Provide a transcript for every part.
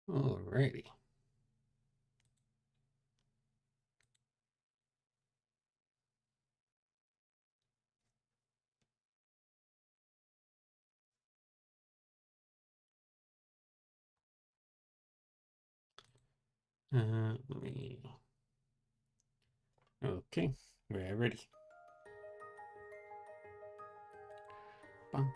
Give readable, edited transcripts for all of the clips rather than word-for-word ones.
Alrighty. Let me. Okay, we're ready. Oh,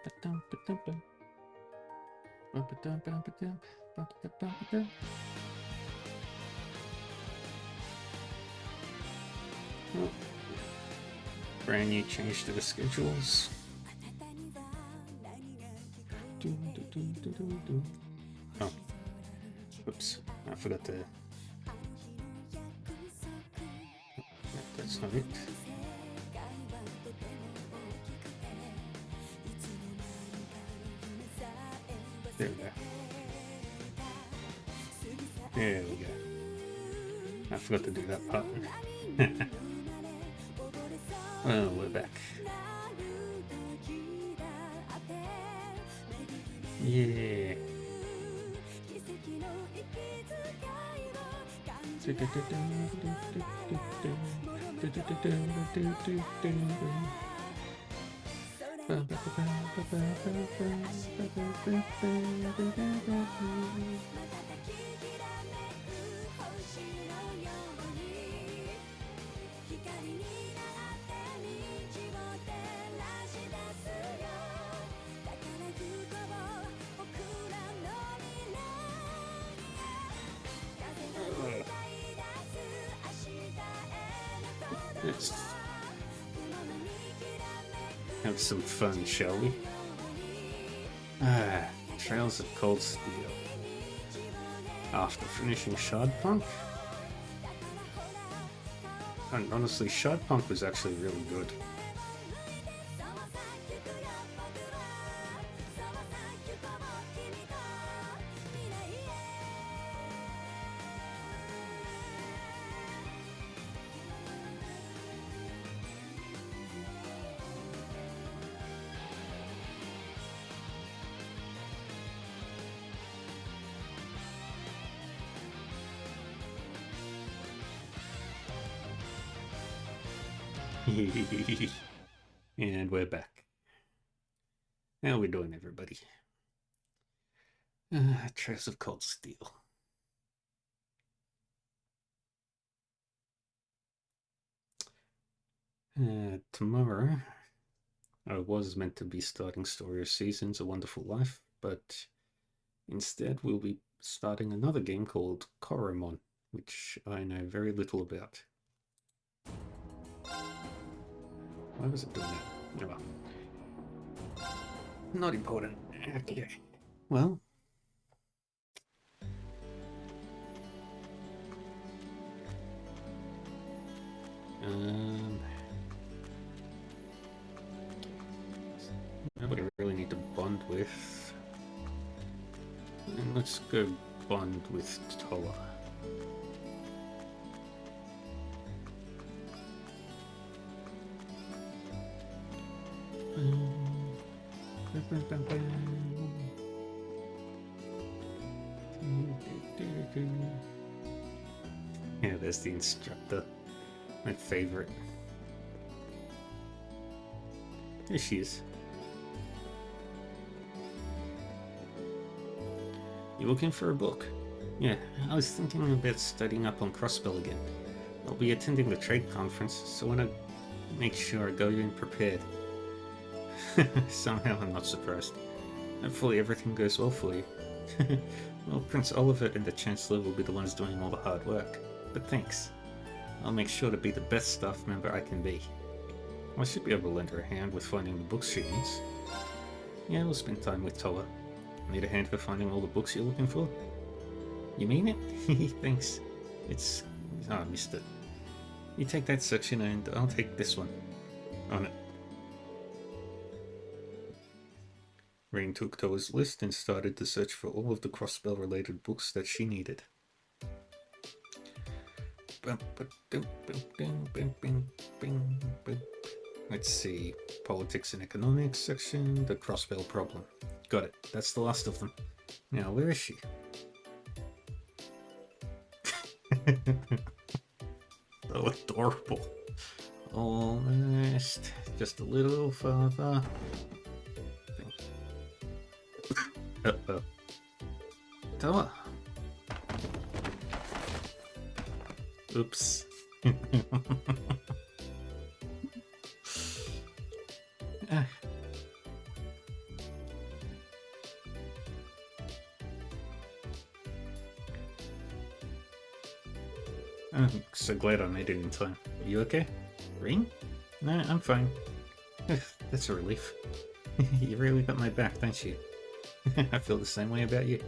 brand new change to the schedules. Oh, oops, I forgot to. That's not it. There we go. There we go. I forgot to do that part. Well, we're back. Yeah. Let's have some fun, shall we? Trails of Cold Steel. After finishing Shardpunk, and honestly, Shardpunk was actually really good. And we're back. How we doing, everybody? Trails of Cold Steel. Tomorrow, I was meant to be starting Story of Seasons: A Wonderful Life, but instead we'll be starting another game called Koromon, which I know very little about. Why was it doing that? Oh, well. Not important. Okay. Well. Nobody really need to bond with. And let's go bond with Toa. Yeah, there's the instructor. My favorite. There she is. You looking for a book? Yeah, I was thinking about studying up on Crossbell again. I'll be attending the trade conference, so I want to make sure I go in prepared. Somehow I'm not surprised. Hopefully everything goes well for you. Well, Prince Oliver and the Chancellor will be the ones doing all the hard work, but thanks. I'll make sure to be the best staff member I can be. I should be able to lend her a hand with finding the books she needs. Yeah, we'll spend time with Toa. Need a hand for finding all the books you're looking for? You mean it? Thanks. It's... Oh, I missed it. You take that section and I'll take this one. On it. Rain took Toa's list and started to search for all of the Crossbell related books that she needed. Let's see. Politics and economics section, the Crossbell problem. Got it. That's the last of them. Now, where is she? So adorable. Almost. Just a little further. Uh-oh. Toa. Oops. Ah. I'm so glad I made it in time. Are you okay? Ring? No, I'm fine. That's a relief. You really got my back, don't you? I feel the same way about you.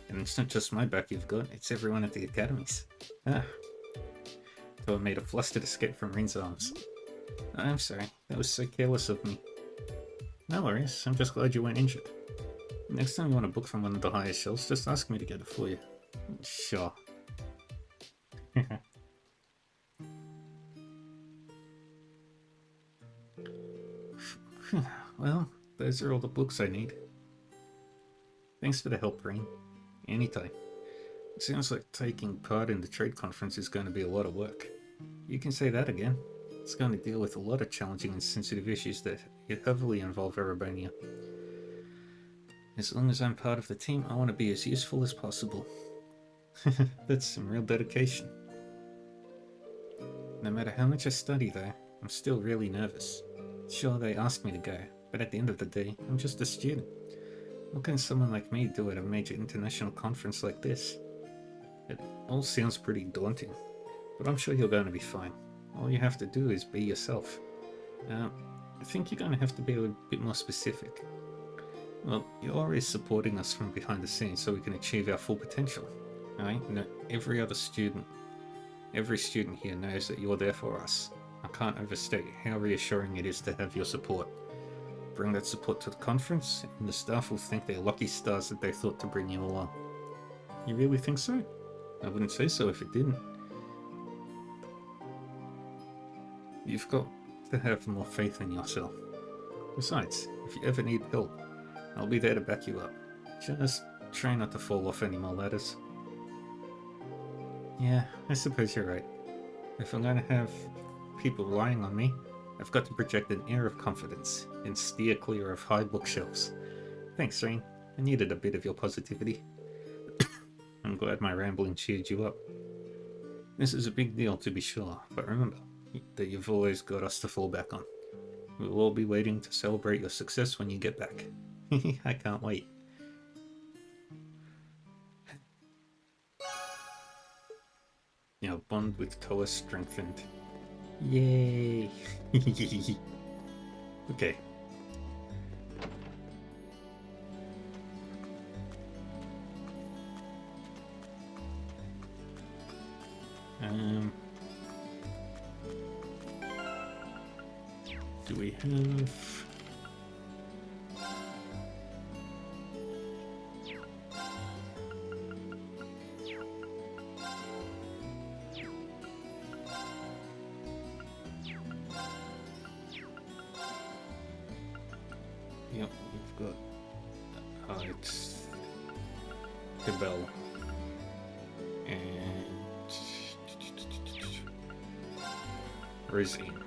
And it's not just my back you've got, it's everyone at the academies. Ah. Toa made a flustered escape from Rin's arms. I'm sorry, that was so careless of me. No worries, I'm just glad you weren't injured. Next time you want a book from one of the higher shelves, just ask me to get it for you. Sure. Well, those are all the books I need. Thanks for the help, Rin. Anytime. It sounds like taking part in the trade conference is going to be a lot of work. You can say that again. It's going to deal with a lot of challenging and sensitive issues that heavily involve Erebonia. As long as I'm part of the team, I want to be as useful as possible. That's some real dedication. No matter how much I study though, I'm still really nervous. Sure, they asked me to go, but at the end of the day, I'm just a student. What can someone like me do at a major international conference like this? It all sounds pretty daunting, but I'm sure you're going to be fine. All you have to do is be yourself. I think you're going to have to be a bit more specific. Well, you're always supporting us from behind the scenes so we can achieve our full potential. Right? Every student here knows that you're there for us. I can't overstate how reassuring it is to have your support. Bring that support to the conference, and the staff will think they're lucky stars that they thought to bring you along. You really think so? I wouldn't say so if it didn't. You've got to have more faith in yourself. Besides, if you ever need help, I'll be there to back you up. Just try not to fall off any more ladders. Yeah, I suppose you're right. If I'm going to have people relying on me, I've got to project an air of confidence and steer clear of high bookshelves. Thanks, Rain. I needed a bit of your positivity. I'm glad my rambling cheered you up. This is a big deal to be sure, but remember that you've always got us to fall back on. We'll all be waiting to celebrate your success when you get back. I can't wait. Our bond with Toa strengthened. Yay! Okay. Do we have... Yep, we've got it's Cabell and Rosine.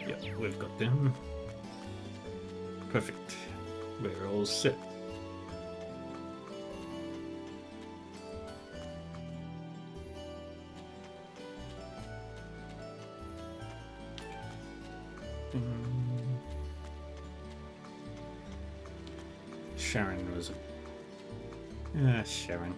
Yep, we've got them. Perfect. We're all set. Sharon was Sharon.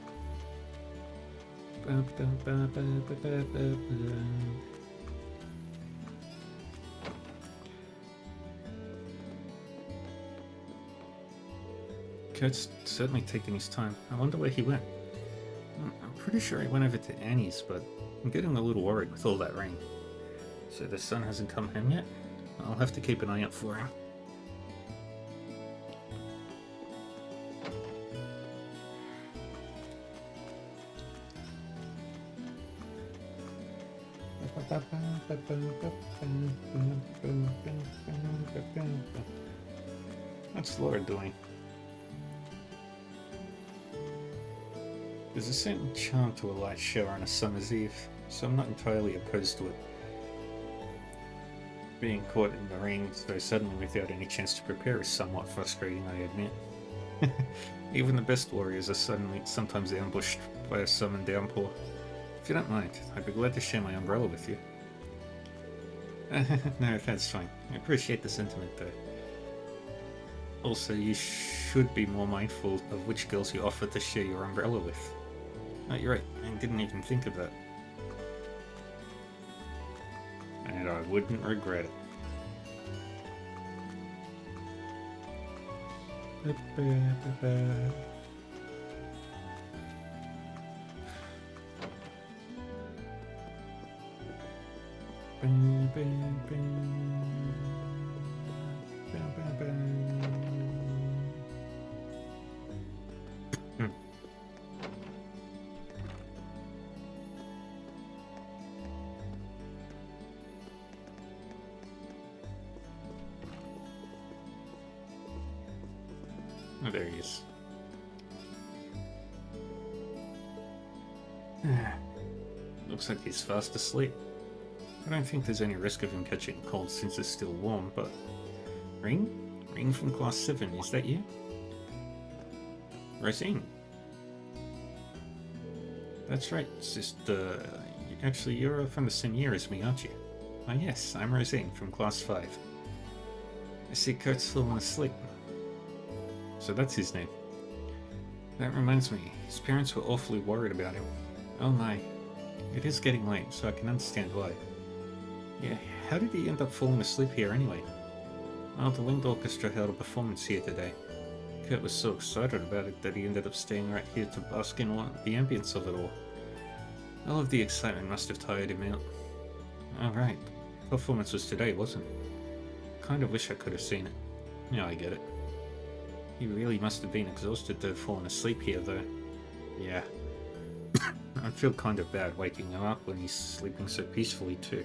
Kurt's certainly taking his time. I wonder where he went. I'm pretty sure he went over to Annie's, but I'm getting a little worried with all that rain. So the son hasn't come home yet? I'll have to keep an eye out for him. What's Laura doing? There's a certain charm to a light shower on a summer's eve, so I'm not entirely opposed to it. Being caught in the rain so suddenly without any chance to prepare is somewhat frustrating, I admit. Even the best warriors are sometimes ambushed by a summoned downpour. If you don't mind, I'd be glad to share my umbrella with you. No, that's fine. I appreciate the sentiment, though. Also, you should be more mindful of which girls you offer to share your umbrella with. Oh, you're right, I didn't even think of that. And I wouldn't regret it. Oh, there he is. Looks like he's fast asleep. I don't think there's any risk of him catching a cold since it's still warm, but... Ring? Ring from Class 7, is that you? Rosine? That's right, sister. Actually, you're from the same year as me, aren't you? Ah yes, I'm Rosine from Class 5. I see Kurt's fallen asleep. So that's his name. That reminds me, his parents were awfully worried about him. Oh my. It is getting late, so I can understand why. Yeah, how did he end up falling asleep here anyway? Well, the Winged Orchestra held a performance here today. Kurt was so excited about it that he ended up staying right here to bask in the ambience of it all. All of the excitement must have tired him out. Alright, performance was today, wasn't it? Kind of wish I could have seen it. Yeah, I get it. He really must have been exhausted to have fallen asleep here, though. Yeah. I feel kind of bad waking him up when he's sleeping so peacefully, too.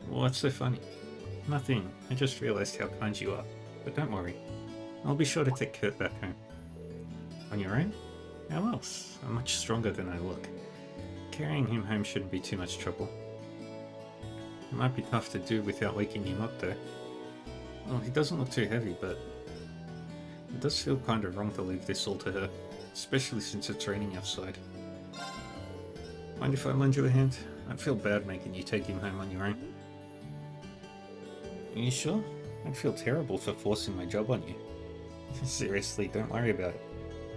What's so funny? Nothing. I just realized how kind you are. But don't worry. I'll be sure to take Kurt back home. On your own? How else? I'm much stronger than I look. Carrying him home shouldn't be too much trouble. It might be tough to do without waking him up, though. Well, he doesn't look too heavy, but it does feel kind of wrong to leave this all to her, especially since it's raining outside. Mind if I lend you a hand? I'd feel bad making you take him home on your own. Are you sure? I'd feel terrible for forcing my job on you. Seriously, don't worry about it.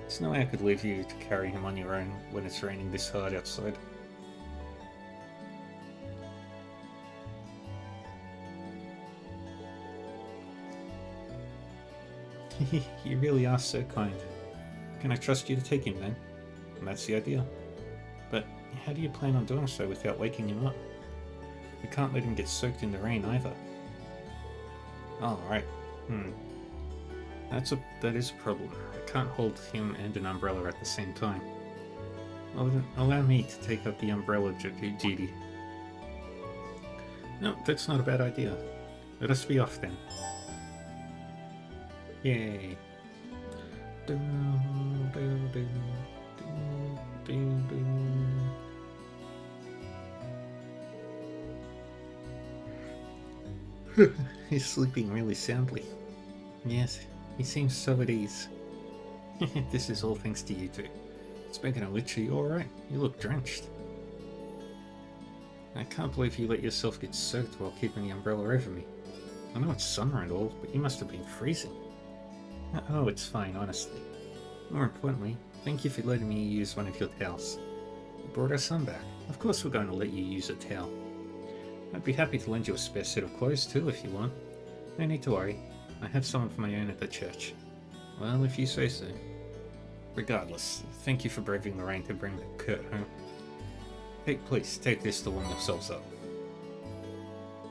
There's no way I could leave you to carry him on your own when it's raining this hard outside. You really are so kind. Can I trust you to take him then? And that's the idea. But how do you plan on doing so without waking him up? You can't let him get soaked in the rain either. Oh, right. That is a problem. I can't hold him and an umbrella at the same time. Well then, allow me to take up the umbrella duty. No, that's not a bad idea. Let us be off then. Yay. He's sleeping really soundly. Yes, he seems so at ease. This is all thanks to you two. Speaking of which, are you alright? You look drenched. I can't believe you let yourself get soaked while keeping the umbrella over me. I know it's summer and all, but you must have been freezing. Oh, it's fine, honestly. More importantly, thank you for letting me use one of your towels. You brought our son back. Of course we're going to let you use a towel. I'd be happy to lend you a spare set of clothes too if you want. No need to worry. I have some of my own at the church. Well, if you say so. Regardless, thank you for braving the rain to bring Kurt home. Please, take this to warm yourselves up.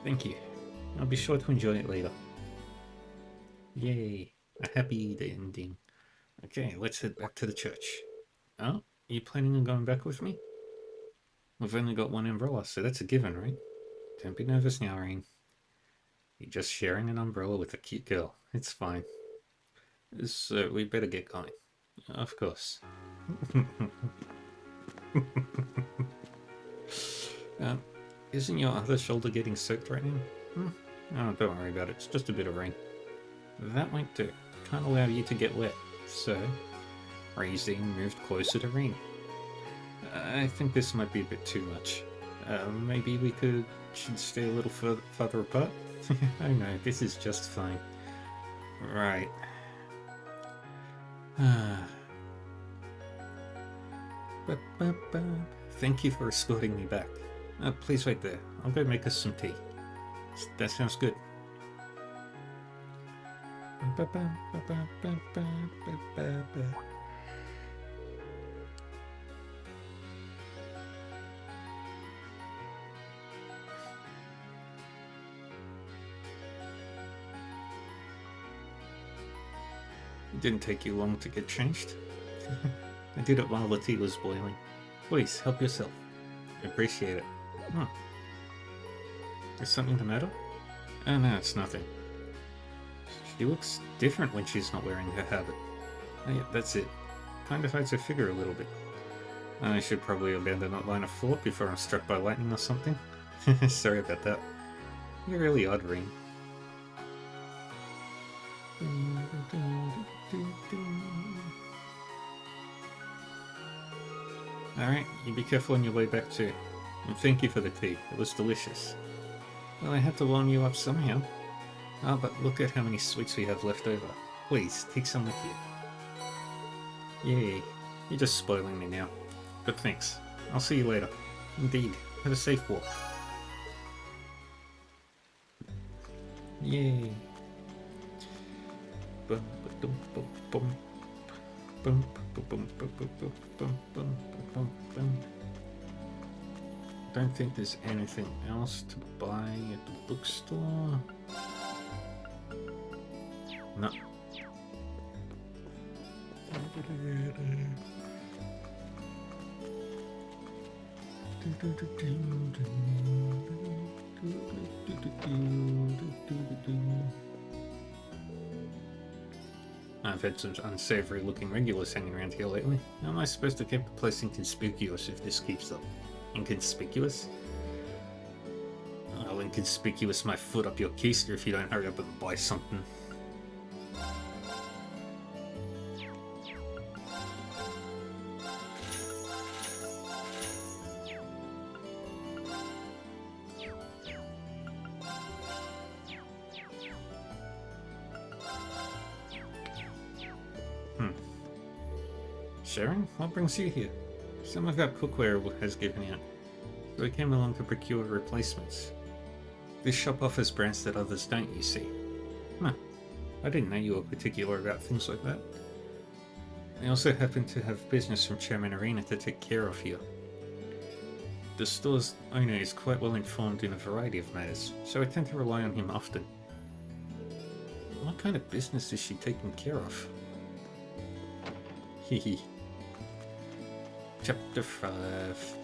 Thank you. I'll be sure to enjoy it later. Yay. A happy ending. Okay, let's head back to the church. Oh, are you planning on going back with me? We've only got one umbrella, so that's a given, right? Don't be nervous now, Rain. You're just sharing an umbrella with a cute girl. It's fine. So we better get going. Of course. um, isn't your other shoulder getting soaked right now? Oh, don't worry about it. It's just a bit of rain. That might do. Can't allow you to get wet. So, Raising moved closer to Ring. I think this might be a bit too much. Maybe we should stay a little further apart? Oh no, this is just fine. Right. Thank you for escorting me back. Please wait there. I'll go make us some tea. That sounds good. It didn't take you long to get changed. I did it while the tea was boiling. Please, help yourself. I appreciate it. Is something the matter? Oh no, it's nothing. She looks different when she's not wearing her habit. Oh yeah, that's it. Kind of hides her figure a little bit. I should probably abandon that line of thought before I'm struck by lightning or something. Sorry about that. You're really odd, Ring. Alright, you be careful on your way back too. And thank you for the tea, it was delicious. Well, I had to warm you up somehow. But look at how many sweets we have left over. Please, take some with you. Yay, you're just spoiling me now. But thanks, I'll see you later. Indeed, have a safe walk. Yay. Bum, bum, bum, bum. Bum, bum, bum, bum, bum, bum, bum, bum, bum. Don't think there's anything else to buy at the bookstore. No. I've had some unsavory looking regulars hanging around here lately. How am I supposed to keep the place inconspicuous if this keeps up? Inconspicuous? I'll inconspicuous my foot up your keister if you don't hurry up and buy something. Sharon, what brings you here? Some of our cookware has given out, so I came along to procure replacements. This shop offers brands that others don't, you see. Huh. I didn't know you were particular about things like that. I also happen to have business from Chairman Arena to take care of here. The store's owner is quite well informed in a variety of matters, so I tend to rely on him often. What kind of business is she taking care of? Hehe. Chapter 5.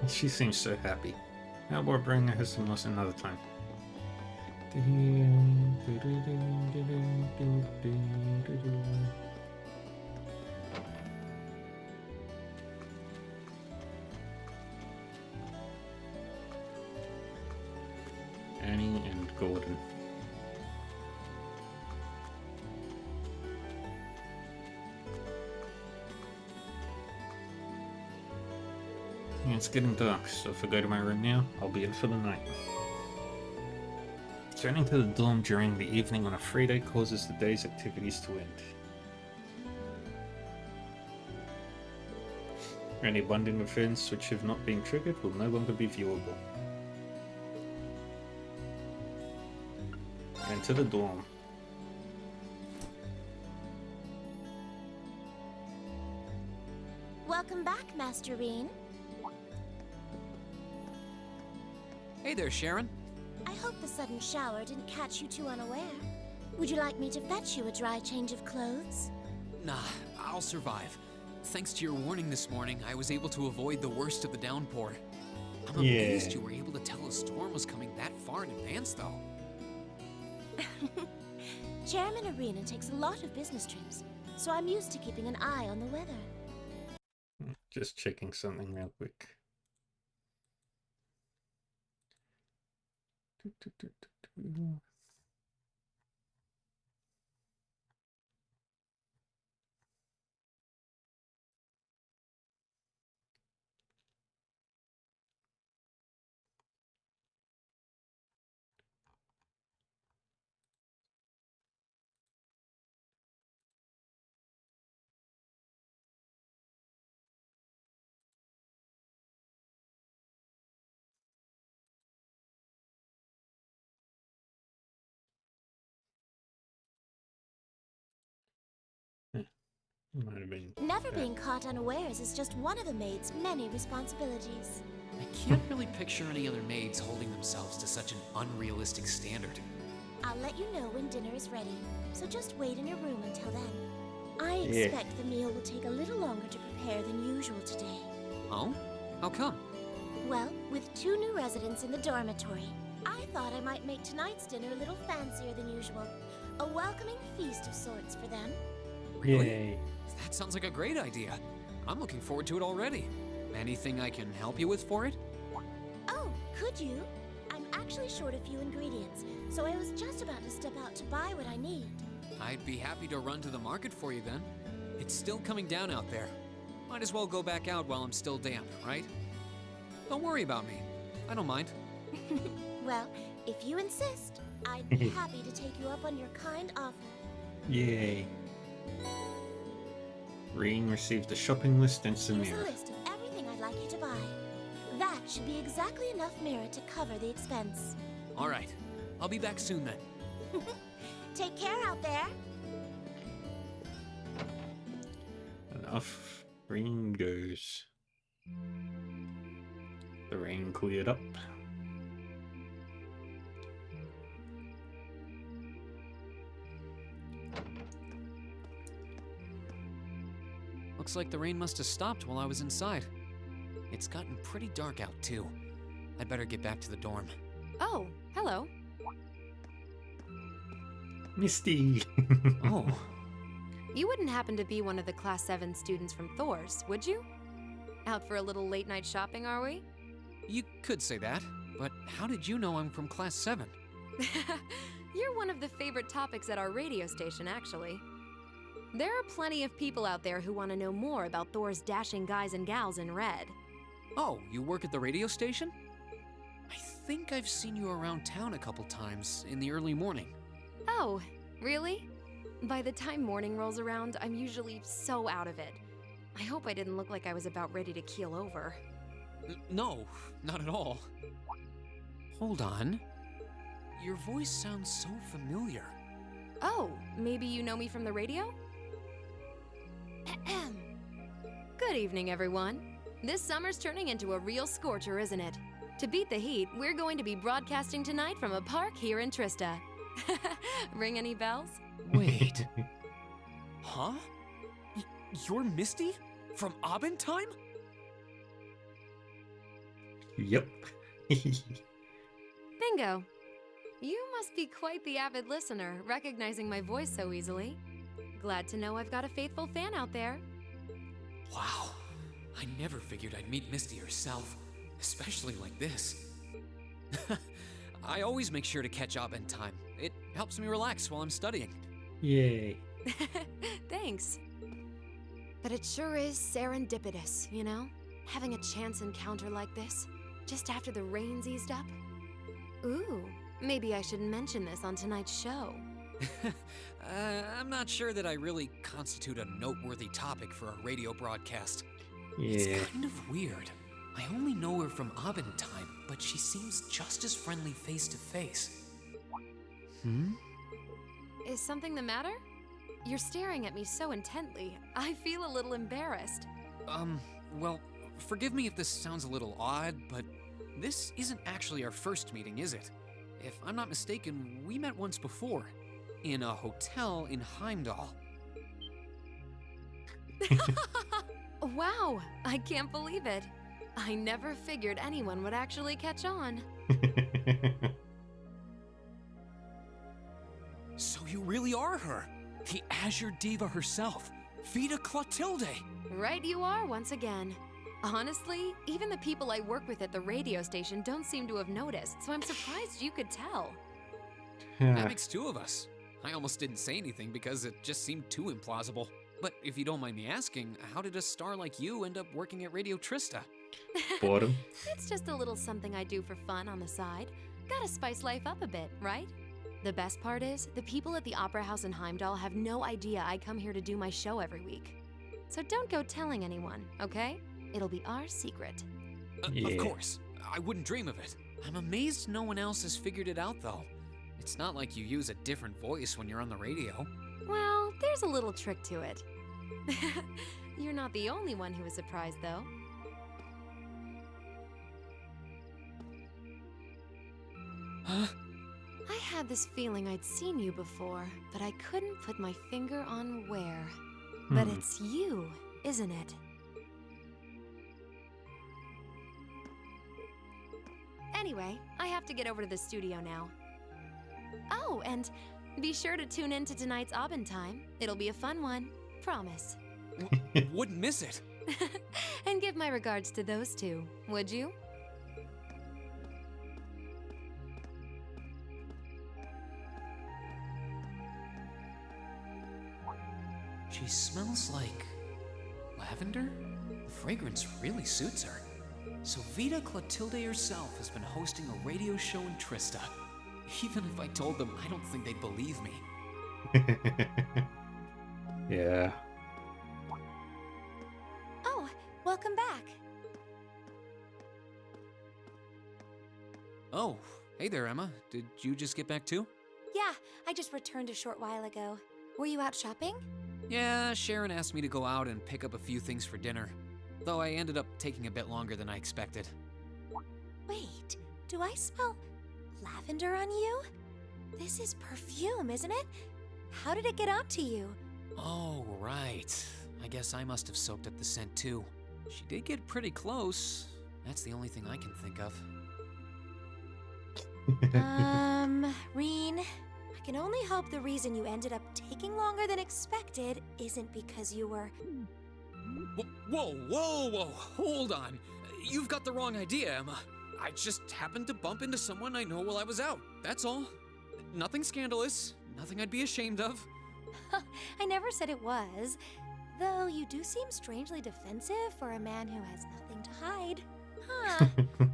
She seems so happy. How about bringing her some loss another time? Annie and Gordon. It's getting dark, so if I go to my room now, I'll be in for the night. Returning to the dorm during the evening on a free day causes the day's activities to end. Any bonding events which have not been triggered will no longer be viewable. Enter the dorm. Welcome back, Master Reen. Hey there, Sharon. I hope the sudden shower didn't catch you too unaware. Would you like me to fetch you a dry change of clothes? Nah, I'll survive. Thanks to your warning this morning, I was able to avoid the worst of the downpour. I'm amazed you were able to tell a storm was coming that far in advance, though. Chairman Arena takes a lot of business trips, so I'm used to keeping an eye on the weather. Just checking something real quick. Might have been. Never being caught unawares is just one of a maid's many responsibilities. I can't really picture any other maids holding themselves to such an unrealistic standard. I'll let you know when dinner is ready, so just wait in your room until then. I expect the meal will take a little longer to prepare than usual today. Oh? How come? Well, with 2 new residents in the dormitory, I thought I might make tonight's dinner a little fancier than usual. A welcoming feast of sorts for them. Really? Yay. That sounds like a great idea. I'm looking forward to it already. Anything I can help you with for it? Oh, could you? I'm actually short a few ingredients, so I was just about to step out to buy what I need. I'd be happy to run to the market for you then. It's still coming down out there. Might as well go back out while I'm still damp, right? Don't worry about me. I don't mind. Well, if you insist, I'd be happy to take you up on your kind offer. Yay. Reen received a shopping list and some Here's a mirror. list of everything I'd like you to buy. That should be exactly enough mirror to cover the expense. All right. I'll be back soon then. Take care out there. And off Reen goes. The rain cleared up. Looks like the rain must have stopped while I was inside. It's gotten pretty dark out too. I'd better get back to the dorm. Oh, hello. Misty! Oh, You wouldn't happen to be one of the Class 7 students from Thor's, would you? Out for a little late night shopping, are we? you could say that, but how did you know I'm from Class 7? You're one of the favorite topics at our radio station, actually. There are plenty of people out there who want to know more about Thor's dashing guys and gals in red. Oh, you work at the radio station? I think I've seen you around town a couple times in the early morning. Oh, really? By the time morning rolls around, I'm usually so out of it. I hope I didn't look like I was about ready to keel over. No, not at all. Hold on. Your voice sounds so familiar. Oh, maybe you know me from the radio? Ahem. Good evening, everyone. This summer's turning into a real scorcher, isn't it? To beat the heat, we're going to be broadcasting tonight from a park here in Trista. Ring any bells? Wait. Huh? You're Misty? From Abendheim? Yep. Bingo. You must be quite the avid listener, recognizing my voice so easily. Glad to know I've got a faithful fan out there. Wow. I never figured I'd meet Misty herself, especially like this. I always make sure to catch Abendheim. It helps me relax while I'm studying. Yay. Thanks. But it sure is serendipitous, you know? Having a chance encounter like this, just after the rain's eased up. Ooh, maybe I should mention this on tonight's show. I'm not sure that I really constitute a noteworthy topic for a radio broadcast. Yeah. It's kind of weird. I only know her from Abendheim, but she seems just as friendly face to face. Is something the matter? You're staring at me so intently, I feel a little embarrassed. Well, forgive me if this sounds a little odd, but this isn't actually our first meeting, is it? If I'm not mistaken, we met once before, in a hotel in Heimdall. Wow, I can't believe it. I never figured anyone would actually catch on. So you really are her, the Azure Diva herself, Vita Clotilde. Right you are once again. Honestly, even the people I work with at the radio station don't seem to have noticed, so I'm surprised you could tell. That makes two of us. I almost didn't say anything because it just seemed too implausible. But if you don't mind me asking, how did a star like you end up working at Radio Trista? Boredom. It's just a little something I do for fun on the side. Gotta spice life up a bit, right? The best part is, the people at the Opera House in Heimdall have no idea I come here to do my show every week. So don't go telling anyone, okay? It'll be our secret. Yeah. Of course. I wouldn't dream of it. I'm amazed no one else has figured it out, though. It's not like you use a different voice when you're on the radio. Well, there's a little trick to it. You're not the only one who was surprised, though. Huh? I had this feeling I'd seen you before, but I couldn't put my finger on where. But it's you, isn't it? Anyway, I have to get over to the studio now. Oh, and be sure to tune in to tonight's Aubin Time. It'll be a fun one. Promise. Wouldn't miss it. And give my regards to those two, would you? She smells like lavender? The fragrance really suits her. So Vita Clotilde herself has been hosting a radio show in Trista. Even if I told them, I don't think they'd believe me. Yeah. Oh, welcome back. Oh, hey there, Emma. Did you just get back too? Yeah, I just returned a short while ago. Were you out shopping? Yeah, Sharon asked me to go out and pick up a few things for dinner. Though I ended up taking a bit longer than I expected. Wait, do I smell lavender on you? This is perfume, isn't it? How did it get onto you? Oh, right. I guess I must have soaked up the scent too. She did get pretty close. That's the only thing I can think of. Reen, I can only hope the reason you ended up taking longer than expected isn't because you were... Whoa, hold on. You've got the wrong idea, Emma. I just happened to bump into someone I know while I was out, that's all. Nothing scandalous, nothing I'd be ashamed of. I never said it was. Though you do seem strangely defensive for a man who has nothing to hide. Huh.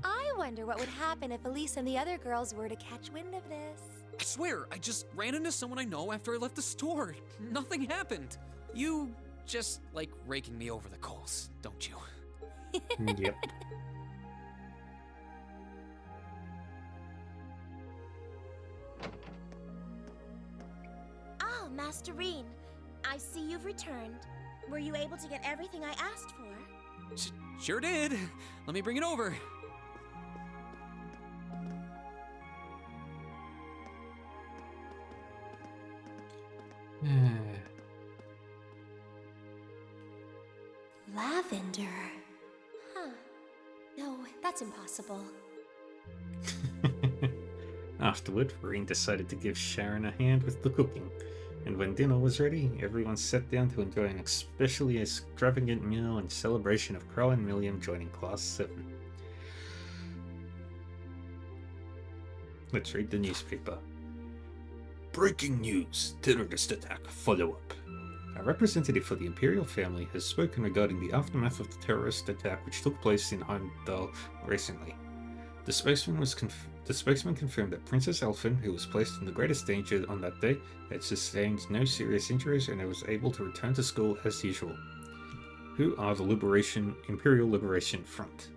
I wonder what would happen if Elise and the other girls were to catch wind of this. I swear, I just ran into someone I know after I left the store. Nothing happened. You just like raking me over the coals, don't you? Yep. Ah, Master Reen. I see you've returned. Were you able to get everything I asked for? Sure did. Let me bring it over. Lavender. Huh. No, that's impossible. Afterward, Reen decided to give Sharon a hand with the cooking, and when dinner was ready, everyone sat down to enjoy an especially extravagant meal in celebration of Crow and Milliam joining Class 7. Let's read the newspaper. Breaking news! Terrorist attack follow-up. A representative for the Imperial family has spoken regarding the aftermath of the terrorist attack which took place in Heimdall recently. The spokesman confirmed that Princess Elphin, who was placed in the greatest danger on that day, had sustained no serious injuries and was able to return to school as usual. Who are the Imperial Liberation Front?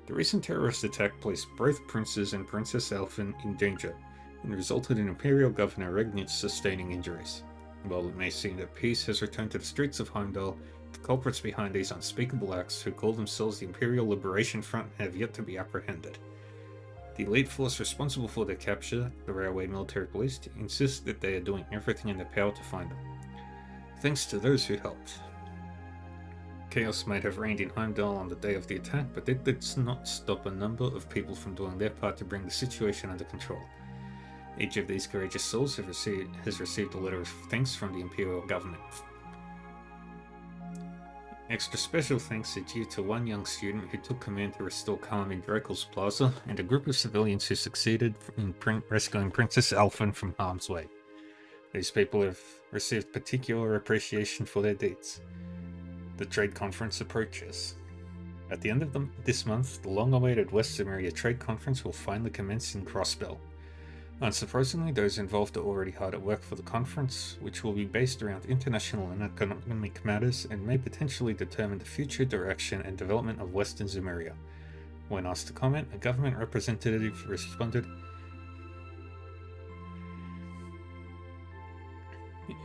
The recent terrorist attack placed both Princes and Princess Elphin in danger, and resulted in Imperial Governor Regnitz sustaining injuries. While it may seem that peace has returned to the streets of Heimdall, the culprits behind these unspeakable acts, who call themselves the Imperial Liberation Front, have yet to be apprehended. The elite force responsible for their capture, the Railway Military Police, insists that they are doing everything in their power to find them. Thanks to those who helped. Chaos might have reigned in Heimdall on the day of the attack, but it did not stop a number of people from doing their part to bring the situation under control. Each of these courageous souls has received a letter of thanks from the Imperial government. Extra special thanks are due to one young student who took command to restore calm in Drakel's Plaza, and a group of civilians who succeeded in rescuing Princess Alphen from harm's way. These people have received particular appreciation for their deeds. The trade conference approaches. At the end of this month, the long-awaited West Zemuria Trade Conference will finally commence in Crossbell. Unsurprisingly, those involved are already hard at work for the conference, which will be based around international and economic matters and may potentially determine the future direction and development of Western Zemuria. When asked to comment, a government representative responded,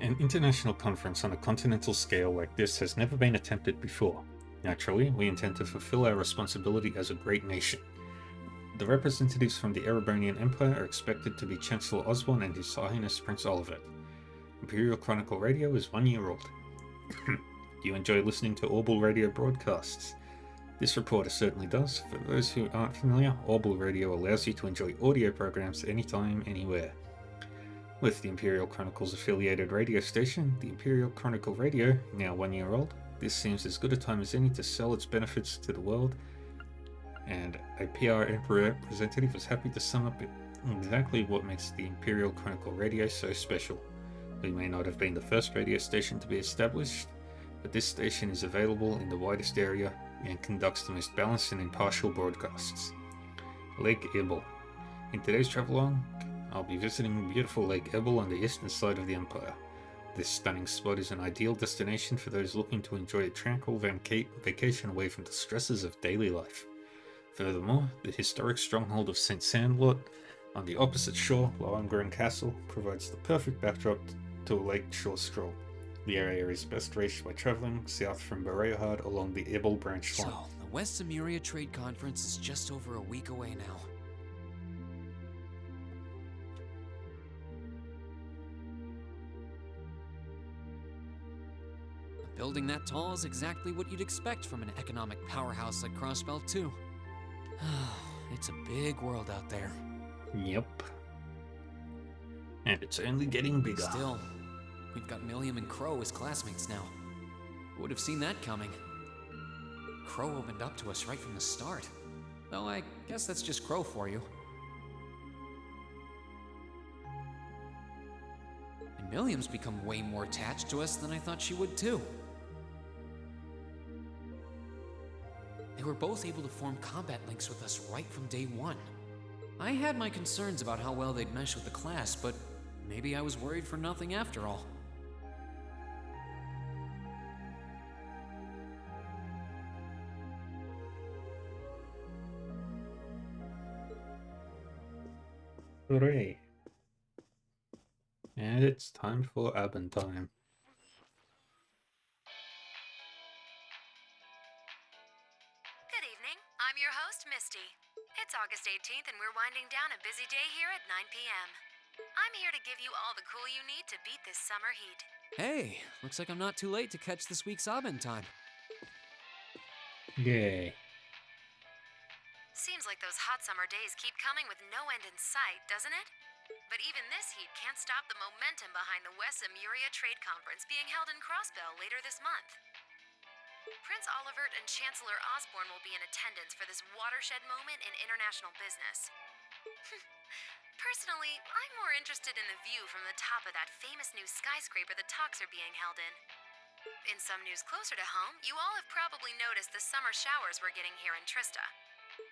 "An international conference on a continental scale like this has never been attempted before. Naturally, we intend to fulfill our responsibility as a great nation. The representatives from the Erebonian Empire are expected to be Chancellor Osborne and His Highness Prince Olivert. Imperial Chronicle Radio is 1 year old. Do you enjoy listening to Orbital Radio broadcasts? This reporter certainly does. For those who aren't familiar, Orbital Radio allows you to enjoy audio programs anytime, anywhere. With the Imperial Chronicles affiliated radio station, the Imperial Chronicle Radio, now 1 year old, this seems as good a time as any to sell its benefits to the world, and a PR representative was happy to sum up exactly what makes the Imperial Chronicle Radio so special. We may not have been the first radio station to be established, but this station is available in the widest area and conducts the most balanced and impartial broadcasts. Lake Ebel. In today's travel-along, I'll be visiting beautiful Lake Ebel on the eastern side of the Empire. This stunning spot is an ideal destination for those looking to enjoy a tranquil vacation away from the stresses of daily life. Furthermore, the historic stronghold of St. Sandlot on the opposite shore, Lohengrin Castle, provides the perfect backdrop to a lakeshore stroll. The area is best reached by traveling south from Bereahard along the Ebel branch line. So, the West Zemuria Trade Conference is just over a week away now. A building that tall is exactly what you'd expect from an economic powerhouse like Crossbell, too. It's a big world out there. Yep. And it's only getting bigger. Still, we've got Milliam and Crow as classmates now. Who would have seen that coming? Crow opened up to us right from the start. Though I guess that's just Crow for you. And Milliam's become way more attached to us than I thought she would too. They were both able to form combat links with us right from day one. I had my concerns about how well they'd mesh with the class, but maybe I was worried for nothing after all. Hooray. And it's time for Abend time. Good evening. I'm your host, Misty. It's August 18th, and we're winding down a busy day here at 9 p.m. I'm here to give you all the cool you need to beat this summer heat. Hey, looks like I'm not too late to catch this week's Abend time. Yay. Seems like those hot summer days keep coming with no end in sight, doesn't it? But even this heat can't stop the momentum behind the West Zemuria Trade Conference being held in Crossbell later this month. Prince Olivert and Chancellor Osborne will be in attendance for this watershed moment in international business. Personally, I'm more interested in the view from the top of that famous new skyscraper the talks are being held in. In some news closer to home, you all have probably noticed the summer showers we're getting here in Trista.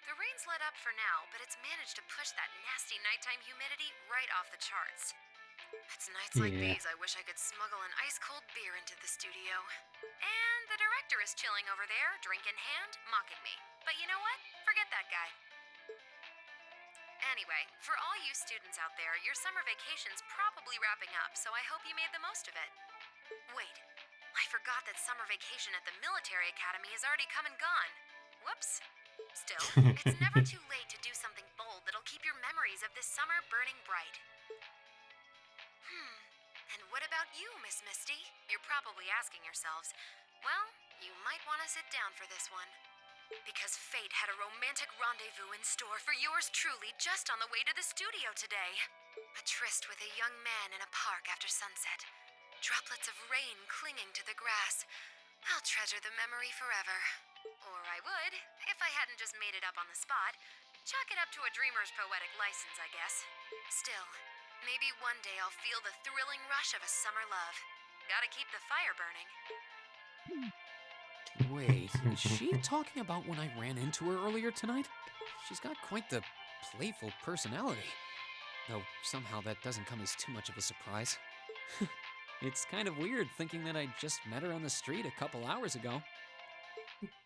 The rain's let up for now, but it's managed to push that nasty nighttime humidity right off the charts. It's nights like these I wish I could smuggle an ice-cold beer into the studio. And the director is chilling over there, drink in hand, mocking me. But you know what? Forget that guy. Anyway, for all you students out there, your summer vacation's probably wrapping up, so I hope you made the most of it. Wait, I forgot that summer vacation at the military academy has already come and gone. Whoops. Still, it's never too late to do something bold that'll keep your memories of this summer burning bright. And what about you, Miss Misty? You're probably asking yourselves, well, you might want to sit down for this one. Because fate had a romantic rendezvous in store for yours truly just on the way to the studio today. A tryst with a young man in a park after sunset. Droplets of rain clinging to the grass. I'll treasure the memory forever. Or I would, if I hadn't just made it up on the spot. Chalk it up to a dreamer's poetic license, I guess. Still, maybe one day I'll feel the thrilling rush of a summer love. Gotta keep the fire burning. Wait, is she talking about when I ran into her earlier tonight? She's got quite the playful personality. Though somehow that doesn't come as too much of a surprise. It's kind of weird thinking that I just met her on the street a couple hours ago.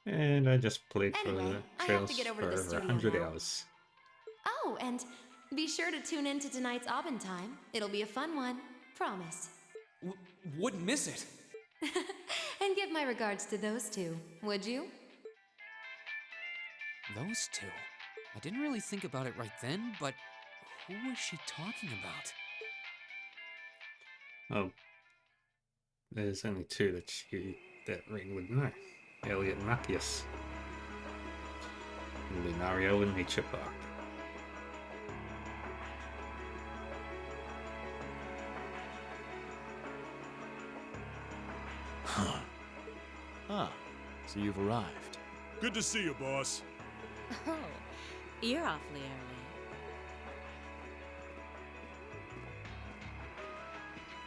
And I just played Anyway, for I have Trails to get over to the for studio 100 now. hours. Oh, and be sure to tune in to tonight's Aubin time. It'll be a fun one. Promise. Wouldn't miss it. And give my regards to those two, would you? Those two. I didn't really think about it right then, but who was she talking about? Oh, there's only two that Ring would know. Elliot and Macias. And Lunario and Nature Park. Ah, so you've arrived. Good to see you, boss. Oh, you're awfully early.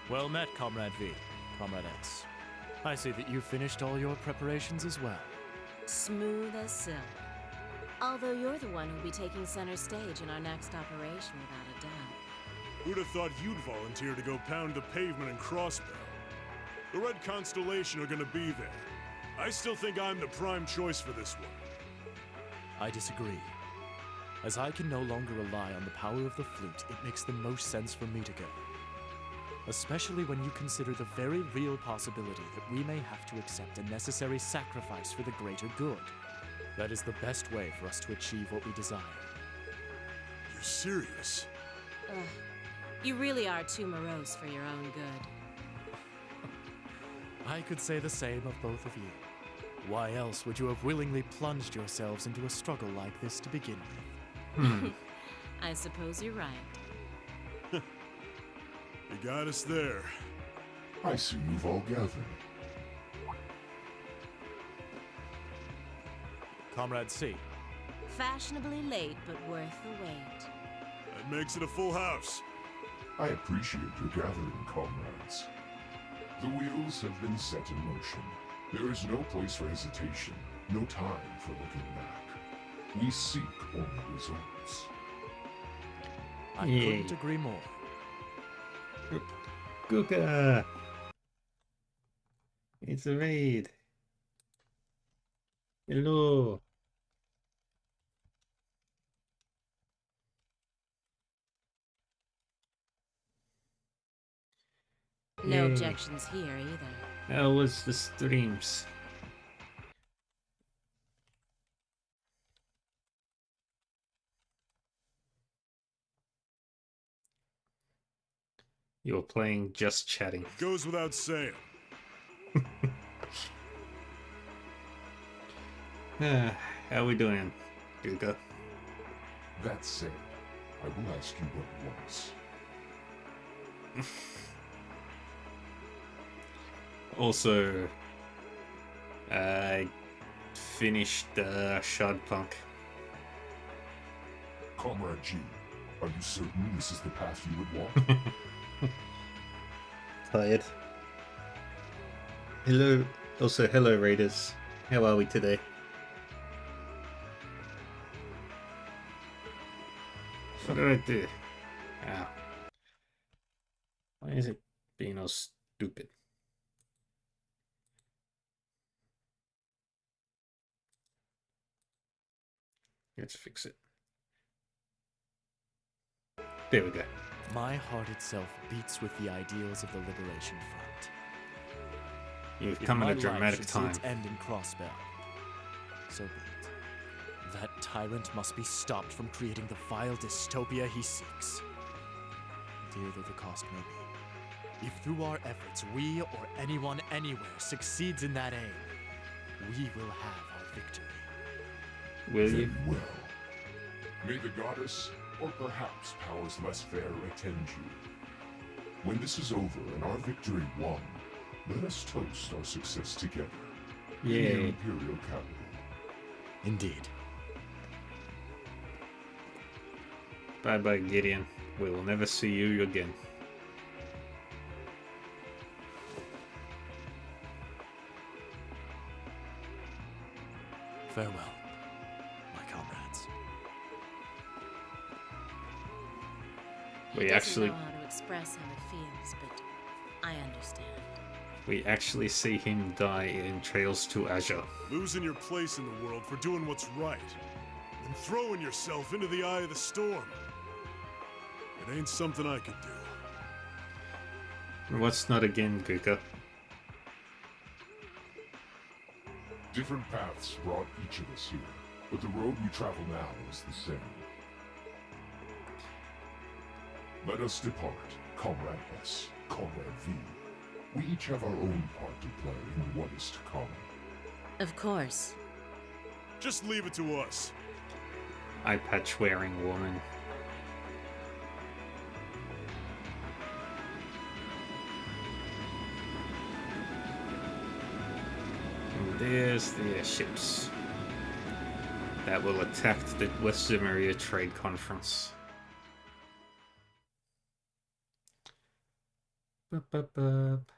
Well met, Comrade V, Comrade S. I see that you've finished all your preparations as well. Smooth as silk. Although you're the one who'll be taking center stage in our next operation without a doubt. Who'd have thought you'd volunteer to go pound the pavement in Crossbell? The Red Constellation are gonna be there. I still think I'm the prime choice for this one. I disagree. As I can no longer rely on the power of the flute, it makes the most sense for me to go. Especially when you consider the very real possibility that we may have to accept a necessary sacrifice for the greater good. That is the best way for us to achieve what we desire. You're serious? Ugh, you really are too morose for your own good. I could say the same of both of you. Why else would you have willingly plunged yourselves into a struggle like this to begin with? I suppose you're right. You got us there. I see you've all gathered. Comrade C, Fashionably late, but worth the wait. That makes it a full house. I appreciate your gathering, comrades. The wheels have been set in motion. There is no place for hesitation, no time for looking back. We seek only results. I Yay. couldn't agree more. Guga! It's a raid. Hello. No Yay. objections here either. How was the streams? You're playing Just Chatting. Goes without saying. How we doing, Guga? That said, I will ask you but once. Also, I finished Shardpunk. Comrade G, are you certain this is the path you would walk? Tired. Hello. Also, hello, Raiders. How are we today? What did I do? Ah. Why is it being all stupid? Let's fix it. There we go. My heart itself beats with the ideals of the Liberation Front. You've If come my at a life dramatic should see time. its end in Crossbell, so be it. tyrant must be stopped from creating the vile dystopia he seeks. Dear though the cost may be, if through our efforts we or anyone anywhere succeeds in that aim, we will have our victory. Will you? Very well. May the goddess, or perhaps powers less fair, attend you. When this is over and our victory won, let us toast our success together in the Yeah. Imperial capital. Indeed. Bye bye, Gideon. We will never see you again. Farewell, my comrades. He We doesn't actually- know how to express how he feels, but I understand. We actually see him die in Trails to Azure. Losing your place in the world for doing what's right. And throwing yourself into the eye of the storm. It ain't something I could do. What's not again, Guka? Different paths brought each of us here, but the road we travel now is the same. Let us depart, Comrade S, Comrade V. We each have our own part to play in what is to come. Of course. Just leave it to us. Eye patch wearing woman. And there's the airships that will attack the West Zemuria Trade Conference. Bup, bup, bup.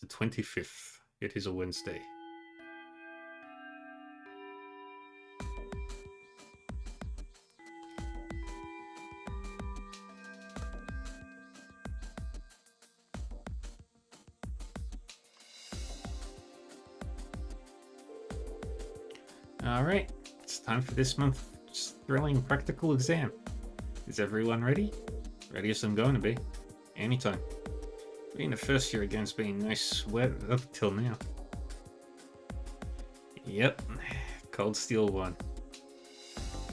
The 25th. It is a Wednesday. Alright, it's time for this month's thrilling practical exam. Is everyone ready? Ready as I'm going to be. Anytime. Being the first year again's been no sweat up till now. Yep, Cold Steel 1.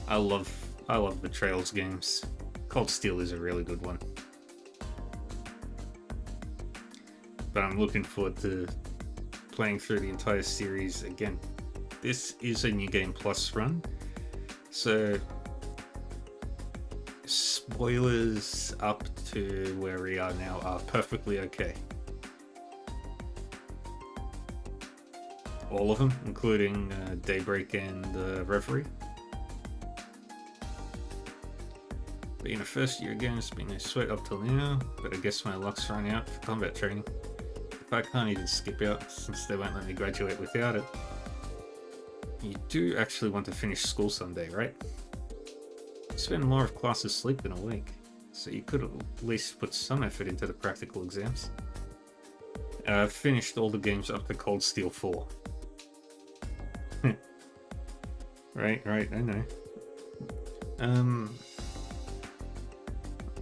I love the Trails games. Cold Steel is a really good one. But I'm looking forward to playing through the entire series again. This is a New Game Plus run, so spoilers up to where we are now are perfectly okay. All of them, including Daybreak and Reverie. Being a first year again, it's been no sweat up till now, but I guess my luck's run out for combat training. If I can't even skip out since they won't let me graduate without it. You do actually want to finish school someday, right? You spend more of classes sleep than awake, so you could at least put some effort into the practical exams. I've finished all the games up to Cold Steel 4. Right, I know.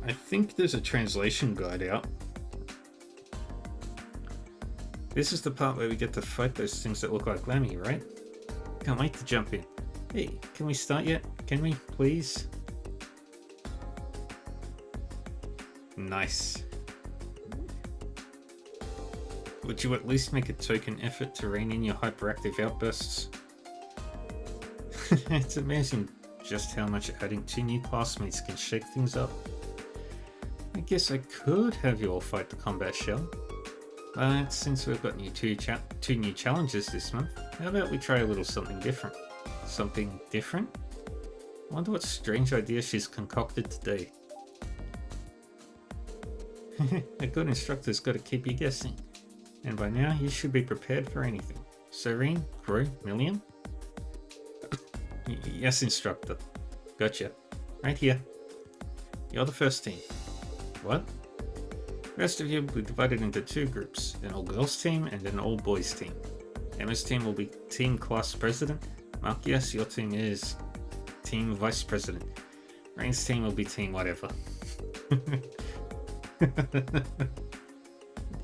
I think there's a translation guide out. This is the part where we get to fight those things that look like Lemmy, right? Can't wait to jump in. Hey, can we start yet? Can we, please? Nice. Would you at least make a token effort to rein in your hyperactive outbursts? It's amazing just how much adding 2 new classmates can shake things up. I guess I could have you all fight the combat shell. But since we've got two new challenges this month, how about we try a little something different? Something different? I wonder what strange idea she's concocted today. A good instructor's got to keep you guessing. And by now, you should be prepared for anything. Serene, Croy, Milliam? Yes, instructor. Gotcha. Right here. You're the first team. What? The rest of you will be divided into 2 groups, an all-girls team and an all-boys team. Emma's team will be team class president. Marcius, your team is team vice president. Rain's team will be team whatever.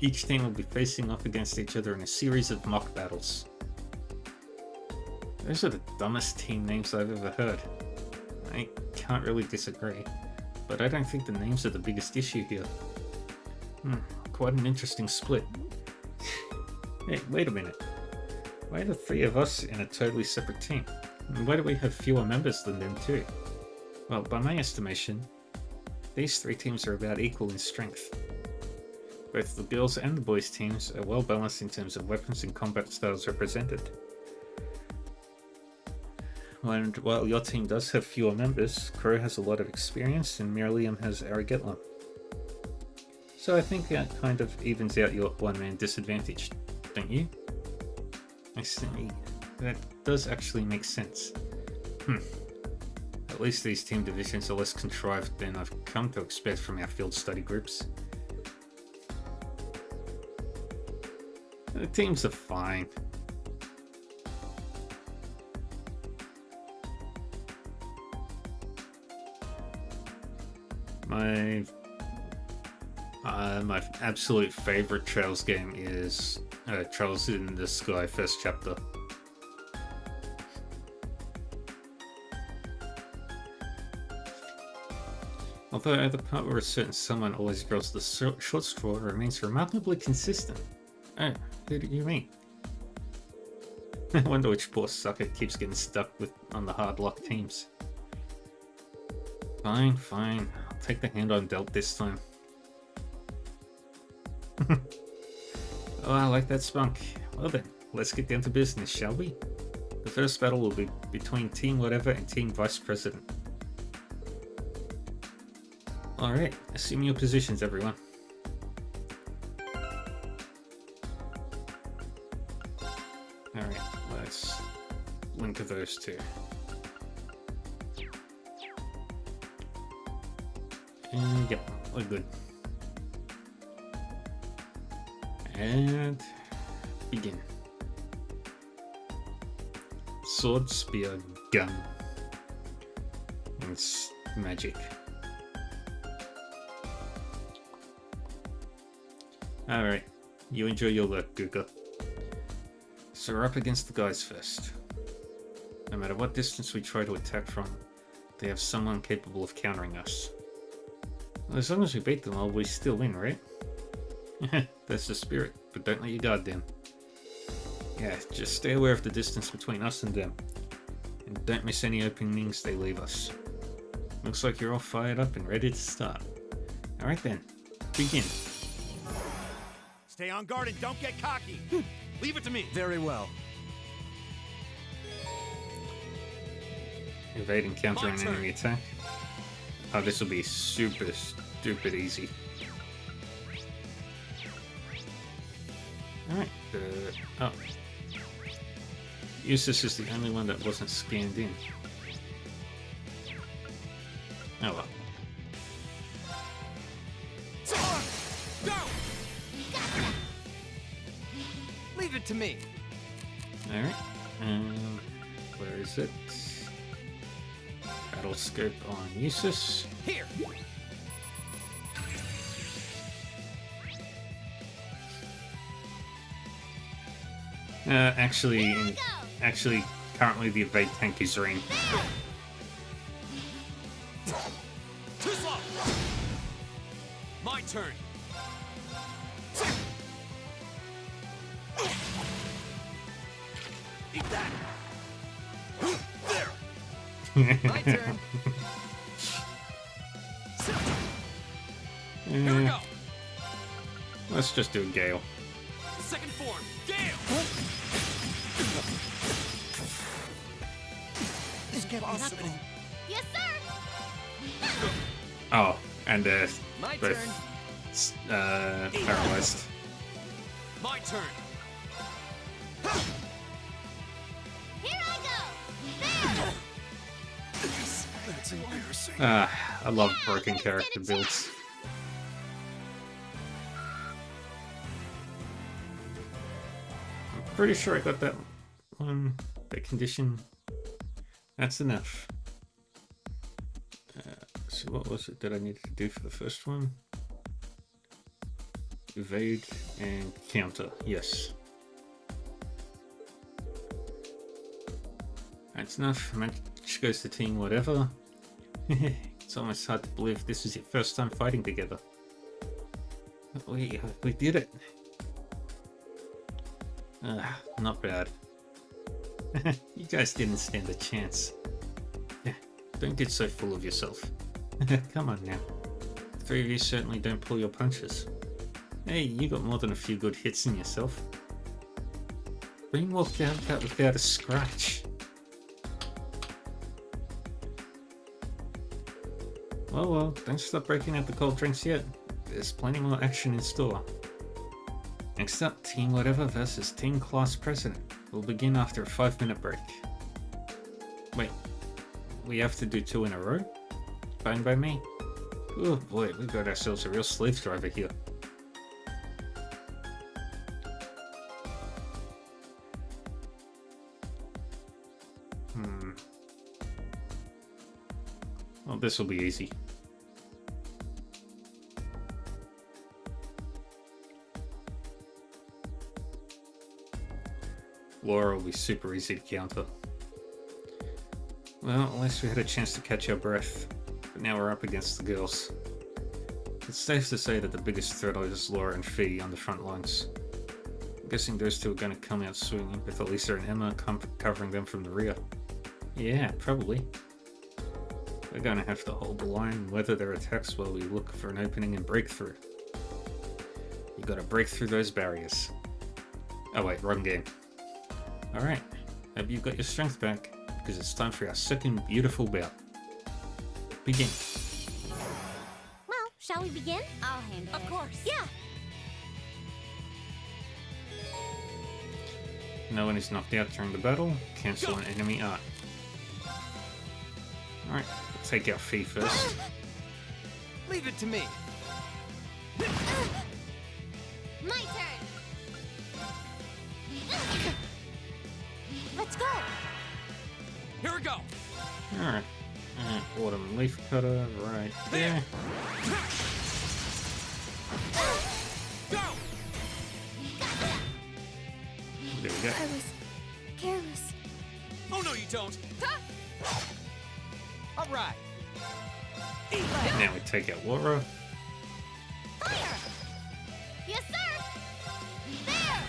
Each team will be facing off against each other in a series of mock battles. Those are the dumbest team names I've ever heard. I can't really disagree, but I don't think the names are the biggest issue here. Quite an interesting split. Hey, wait a minute. Why are the three of us in a totally separate team? And why do we have fewer members than them too? Well, by my estimation, these three teams are about equal in strength. Both the girls and the boys teams are well balanced in terms of weapons and combat styles represented. And while your team does have fewer members, Crow has a lot of experience and Miriam has Aragetlam. So I think that kind of evens out your one-man disadvantage, don't you? I see. That does actually make sense. At least these team divisions are less contrived than I've come to expect from our field study groups. The teams are fine. My absolute favorite Trails game is Trails in the Sky first chapter. Although the part where a certain someone always draws the short straw remains remarkably consistent. Oh, who do you mean? I wonder which poor sucker keeps getting stuck on the hard luck teams. Fine. I'll take the hand I'm dealt this time. Oh, I like that spunk. Well then, let's get down to business, shall we? The first battle will be between Team Whatever and Team Vice President. Alright, assume your positions, everyone. Alright, let's link to those two. And yep, we're good. And begin. Sword, spear, gun. And it's magic. Alright, you enjoy your work, Guga. So we're up against the guys first. No matter what distance we try to attack from, they have someone capable of countering us. Well, as long as we beat them all, we still win, right? That's the spirit, but don't let your guard down. Yeah, just stay aware of the distance between us and them. And don't miss any openings they leave us. Looks like you're all fired up and ready to start. Alright then, begin. Stay on guard and don't get cocky. Leave it to me. Very well. Evade and counter an enemy attack. Oh, this will be super stupid easy. Alright, oh. Eustace is the only one that wasn't scanned in. Oh well. Go! Leave it to me. Alright, where is it? Battle scope on Eustace. Here. Actually, currently the evade tank is Rean. Too slow. My turn. Eat that. There. My turn. Here we go. Let's just do a Gale. Second form. Gale. This can't be happening. Yes, sir! Oh, and My both turn. paralyzed. My turn. Here I go! There! That's embarrassing. I love broken character builds. I'm pretty sure I got that one, that condition. That's enough. So what was it that I needed to do for the first one? Evade and counter, yes. That's enough. Match goes to team whatever. It's almost hard to believe this is your first time fighting together. We did it. Not bad. You guys didn't stand a chance. Don't get so full of yourself. Come on now. The three of you certainly don't pull your punches. Hey, you got more than a few good hits in yourself. Green walked out without a scratch. Well, don't stop breaking out the cold drinks yet. There's plenty more action in store. Next up, Team Whatever versus Team Class President. We'll begin after a 5-minute break. Wait, we have to do 2 in a row? Fine by me. Oh boy, we got ourselves a real slave driver here. Well, this will be easy. Laura will be super easy to counter. Well, at least we had a chance to catch our breath. But now we're up against the girls. It's safe to say that the biggest threat is Laura and Fee on the front lines. I'm guessing those two are going to come out swinging with Elisa and Emma covering them from the rear. Yeah, probably. We're going to have to hold the line and weather their attacks while we look for an opening and break through. You gotta break through those barriers. Oh wait, wrong game. Alright, hope you've got your strength back, because it's time for our second beautiful bout. Begin. Well, shall we begin? I'll handle it. Of course. Yeah. No one is knocked out during the battle. Cancel an enemy art. Alright, we'll take out Fee first. Leave it to me. My turn. Let's go. Here we go. Alright. Autumn Leaf Cutter right there. Go! There we go. I was careless. Oh no, you don't. All right. Eat that. Now we take out Laura. Fire! Yes, sir. There.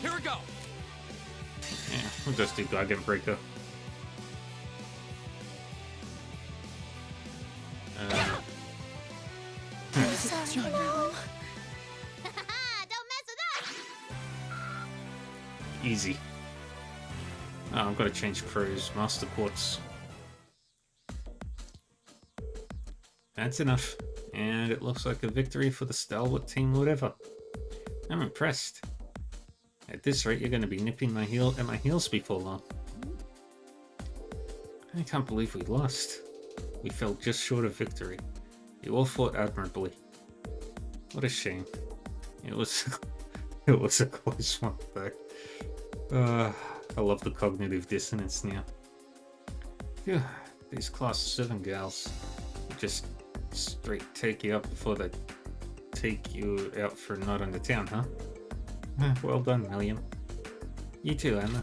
Here we go. Yeah, we'll just do Dragon Breaker. Sorry, Mom. Don't mess with us. Easy. Oh, I've got to change crews. Master Quartz. That's enough. And it looks like a victory for the stalwart team whatever. I'm impressed. At this rate, you're going to be nipping at my heels before long. I can't believe we lost. We fell just short of victory. You all fought admirably. What a shame. It was a close one though. I love the cognitive dissonance now. Phew, these class 7 gals just straight take you up before they take you out for a night on the town, huh? Well done, Milliam. You too, Emma.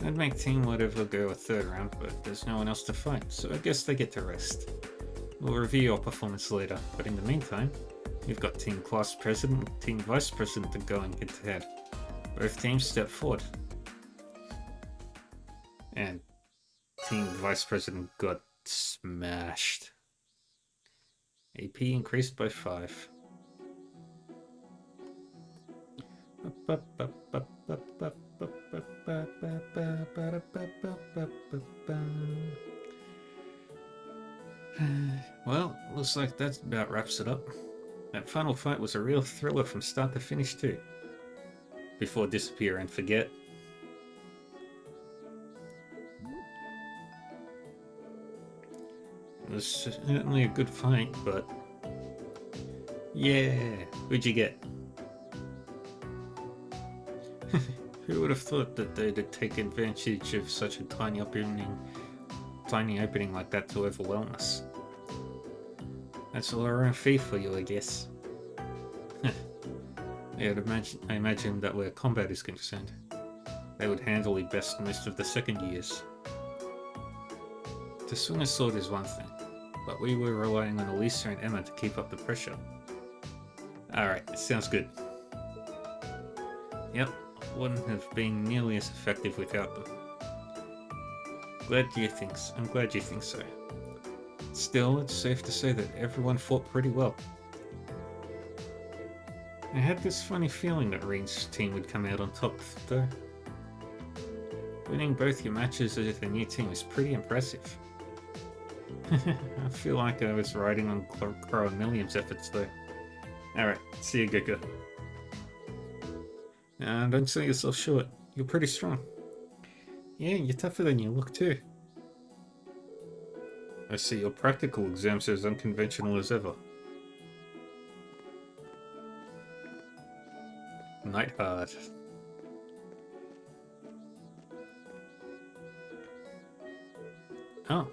I'd make Team Whatever go a 3rd round, but there's no one else to fight, so I guess they get to rest. We'll review your performance later, but in the meantime, we've got Team Class President and Team Vice President going head to head. Both teams step forward. And Team Vice President got smashed. AP increased by 5. Well, looks like that about wraps it up. That final fight was a real thriller from start to finish too. Before Disappear and Forget. It was certainly a good fight, but... yeah, who'd you get? Who would have thought that they'd take advantage of such a tiny opening like that to overwhelm us? That's all around Fee for you, I guess. Yeah, I imagine that where combat is concerned, they would handily best most of the second years. To swing a sword is one thing, but we were relying on Elisa and Emma to keep up the pressure. Alright, sounds good. Yep, wouldn't have been nearly as effective without them. I'm glad you think so. Still, it's safe to say that everyone fought pretty well. I had this funny feeling that Reen's team would come out on top, though. Winning both your matches as a new team is pretty impressive. I feel like I was riding on Crow and Milliam's efforts, though. Alright, see you, Giga. Don't sell yourself short. You're pretty strong. Yeah, you're tougher than you look, too. I see your practical exams are as unconventional as ever. Nightheart. Oh,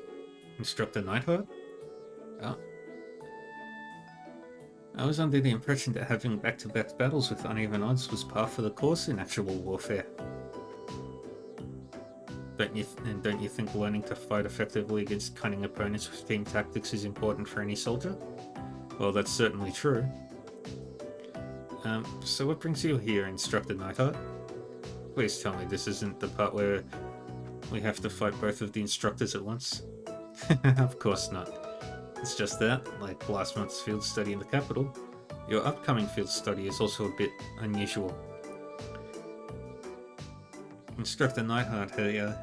Instructor Nightheart? Oh. I was under the impression that having back-to-back battles with uneven odds was par for the course in actual warfare. Don't you think learning to fight effectively against cunning opponents with team tactics is important for any soldier? Well, that's certainly true. So what brings you here, Instructor Nightheart? Please tell me this isn't the part where we have to fight both of the instructors at once? Of course not. It's just that, like last month's field study in the capital, your upcoming field study is also a bit unusual. Instructor Nightheart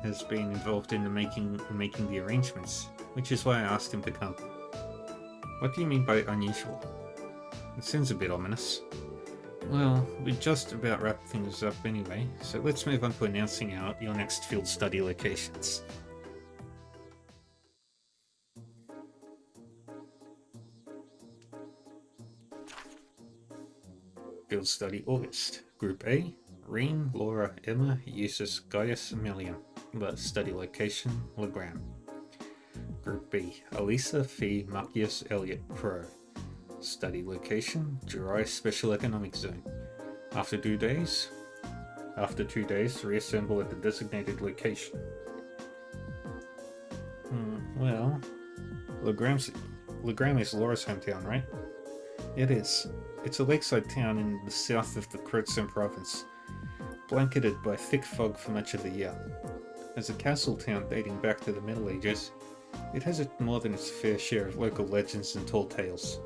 has been involved in making the arrangements, which is why I asked him to come. What do you mean by unusual? It sounds a bit ominous. Well, we just about wrapped things up anyway, so let's move on to announcing your next field study locations. Field Study August. Group A, Reen, Laura, Emma, Eustace, Gaius, Milliam. Study location, Legram. Group B, Elisa, Fee, Marcius, Elliot, Crow. Study location, Jirai Special Economic Zone. After 2 days, reassemble at the designated location. Well, Legram is Laura's hometown, right? It is. It's a lakeside town in the south of the Krotzen province, blanketed by thick fog for much of the year. As a castle town dating back to the Middle Ages, it has more than its fair share of local legends and tall tales.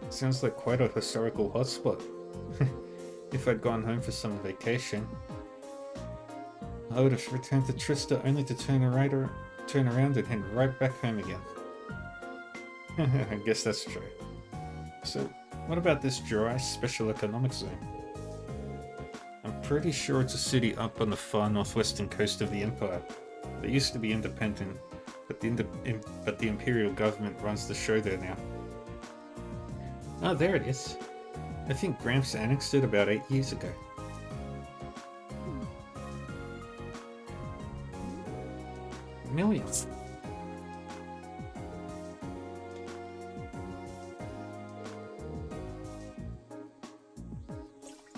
Sounds like quite a historical hotspot. If I'd gone home for summer vacation, I would have returned to Trista only to turn around and head right back home again. I guess that's true. So, what about this Jirai Special Economic Zone? I'm pretty sure it's a city up on the far northwestern coast of the Empire. They used to be independent, but the Imperial government runs the show there now. Oh, there it is. I think Gramps annexed it about 8 years ago. Millions.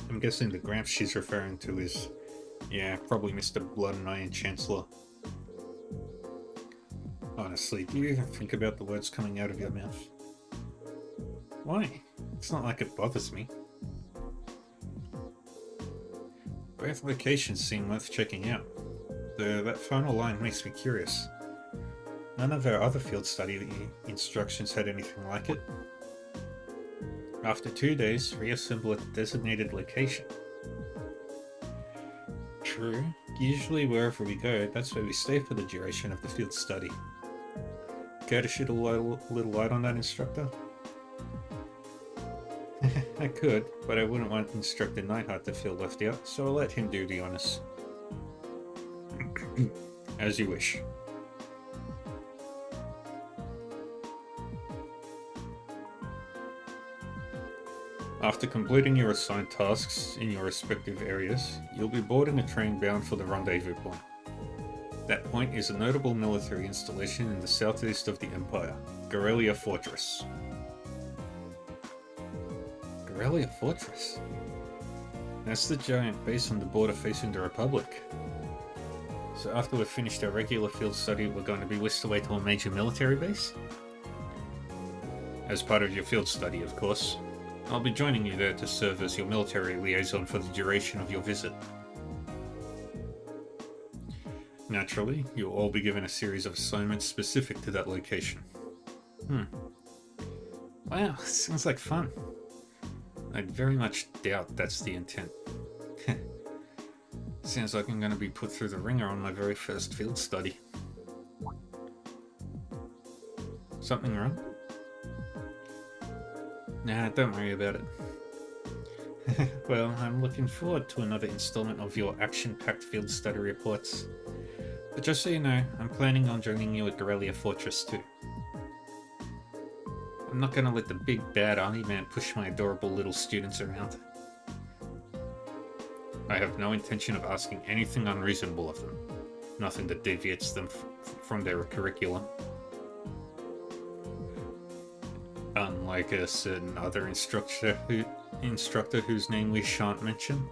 I'm guessing the Gramps she's referring to is, yeah, probably Mr. Blood and Iron Chancellor. Honestly, do you even think about the words coming out of your mouth? Why? It's not like it bothers me. Both locations seem worth checking out, though that final line makes me curious. None of our other field study instructions had anything like it. After 2 days, reassemble at the designated location. True. Usually wherever we go, that's where we stay for the duration of the field study. Care to shed a little light on that, Instructor? I could, but I wouldn't want Instructor Nightheart to feel left out, so I'll let him do the honors. As you wish. After completing your assigned tasks in your respective areas, you'll be boarding a train bound for the rendezvous point. That point is a notable military installation in the southeast of the Empire, Gorelia Fortress. Aurelia Fortress. That's the giant base on the border facing the Republic. So after we've finished our regular field study, we're going to be whisked away to a major military base? As part of your field study, of course. I'll be joining you there to serve as your military liaison for the duration of your visit. Naturally, you'll all be given a series of assignments specific to that location. Wow, sounds like fun. I'd very much doubt that's the intent. Sounds like I'm going to be put through the ringer on my very first field study. Something wrong? Nah, don't worry about it. Well, I'm looking forward to another installment of your action-packed field study reports. But just so you know, I'm planning on joining you at Aurelia Fortress too. I'm not gonna let the big bad army man push my adorable little students around. I have no intention of asking anything unreasonable of them. Nothing that deviates them from their curriculum. Unlike a certain other instructor whose name we shan't mention.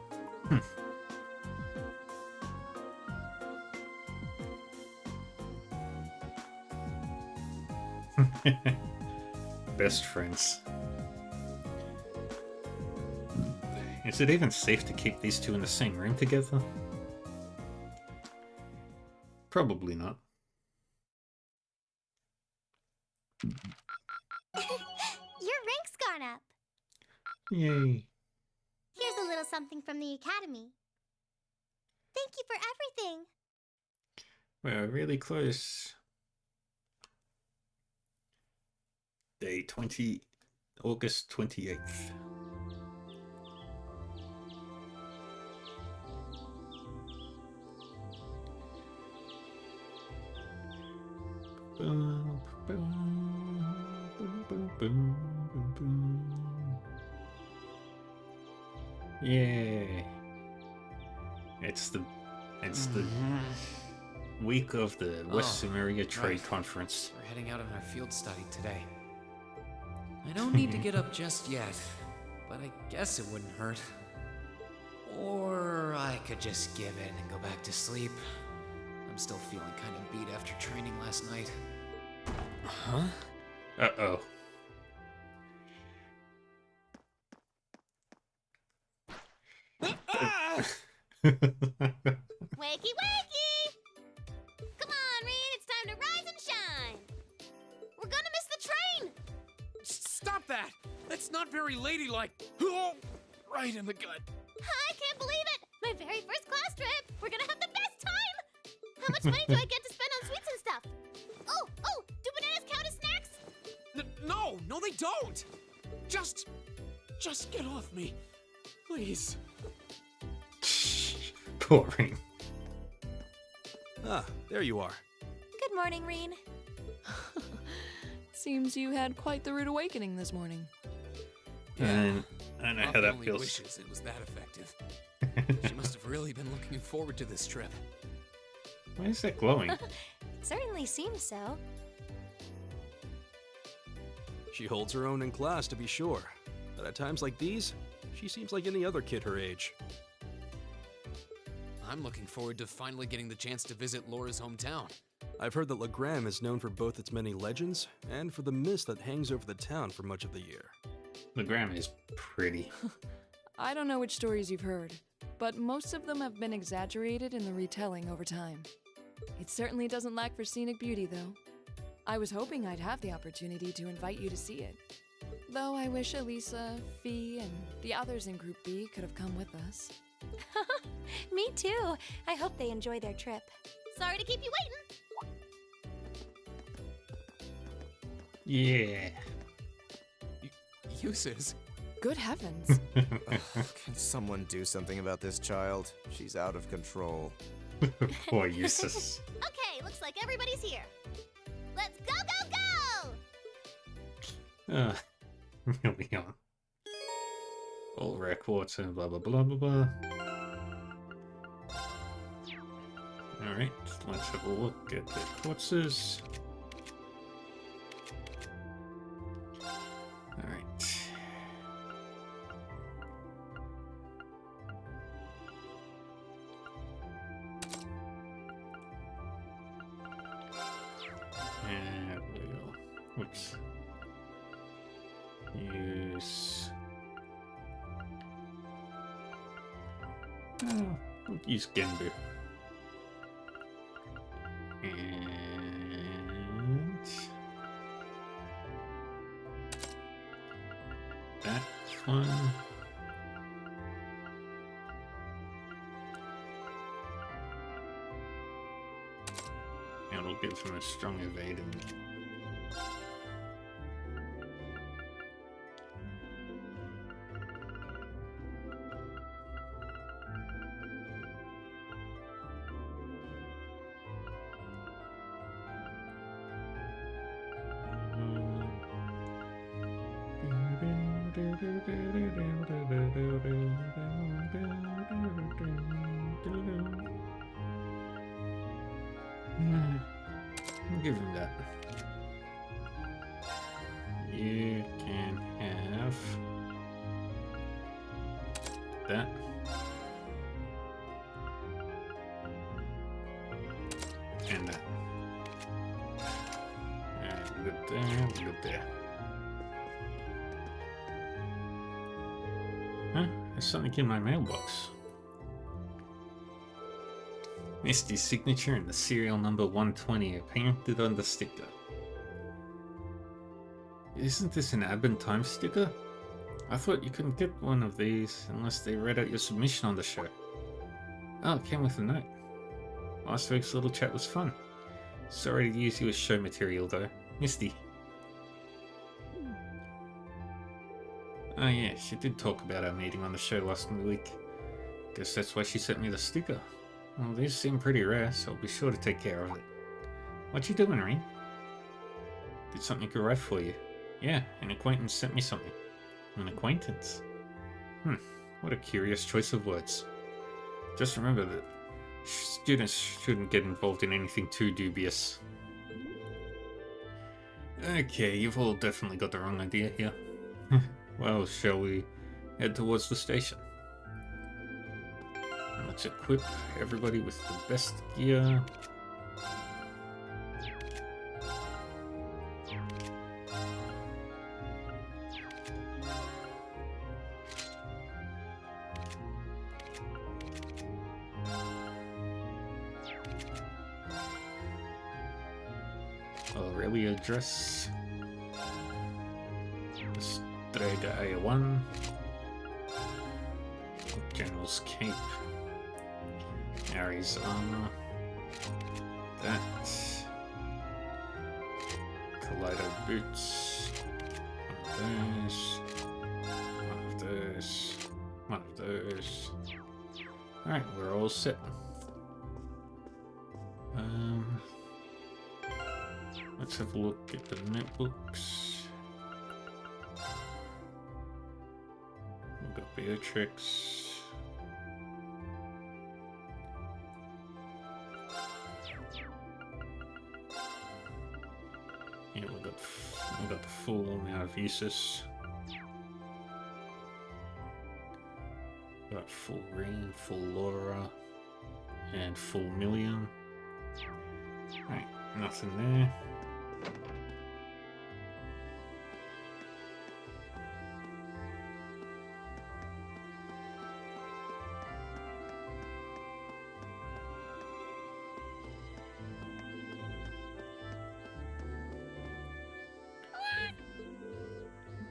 Best friends. Is it even safe to keep these two in the same room together? Probably not. Your rank's gone up. Yay. Here's a little something from the Academy. Thank you for everything. We're really close. Day 20, August 28th. Yay! It's the week of the West Sumeria Trade Conference. We're heading out on our field study today. I don't need to get up just yet, but I guess it wouldn't hurt. Or I could just give in and go back to sleep. I'm still feeling kind of beat after training last night. Huh? Uh-oh. Wakey, wakey! Come on, Reed, it's time to rise and shine. We're gonna miss the train. Stop that! That's not very ladylike. Oh, right in the gut. I can't believe it! My very first class trip! We're gonna have the best time! How much money do I get to spend on sweets and stuff? Oh, do bananas count as snacks? No, they don't! Just get off me. Please. Boring. Ah, there you are. Good morning, Reen. Seems you had quite the rude awakening this morning. And I know how that only feels. Wishes it was that effective. She must have really been looking forward to this trip. Why is that glowing? It certainly seems so. She holds her own in class, to be sure. But at times like these, she seems like any other kid her age. I'm looking forward to finally getting the chance to visit Laura's hometown. I've heard that Legram is known for both its many legends and for the mist that hangs over the town for much of the year. Legram is pretty. I don't know which stories you've heard, but most of them have been exaggerated in the retelling over time. It certainly doesn't lack for scenic beauty, though. I was hoping I'd have the opportunity to invite you to see it. Though I wish Elisa, Fee, and the others in Group B could have come with us. Me too. I hope they enjoy their trip. Sorry to keep you waiting. Yeah. Uses. Good heavens. Can someone do something about this child? She's out of control. Poor Eustace. Okay, looks like everybody's here. Let's go, go, go! Really on. All records and blah blah blah blah blah. Alright, let's have a look at the courses. Alright. Lois. Oh, we'll use Genbu. And that one. And we'll give him a strong evading. I'll give him that. You can have that. And that. Alright, good there, good there. Huh? There's something in my mailbox. Misty's signature and the serial number 120 are painted on the sticker. Isn't this an Ab and Time sticker? I thought you couldn't get one of these unless they read out your submission on the show. Oh, it came with a note. Last week's little chat was fun. Sorry to use you as show material though. Misty. Oh yeah, she did talk about our meeting on the show last week. Guess that's why she sent me the sticker. Well, these seem pretty rare, so I'll be sure to take care of it. What you doing, Reem? Did something go right for you? Yeah, an acquaintance sent me something. An acquaintance? What a curious choice of words. Just remember that students shouldn't get involved in anything too dubious. Okay, you've all definitely got the wrong idea here. Well, shall we head towards the station? Let's equip everybody with the best gear. Aurelia dress. Strega A1. General's cape. Ares armor. That. Kaleido boots. One of those. One of those. Alright, we're all set. Let's have a look at the notebooks. We've got Beatrix. Yeah, we got the full amount of uses. Got full Reem, full Laura, and full Million. Alright, nothing there.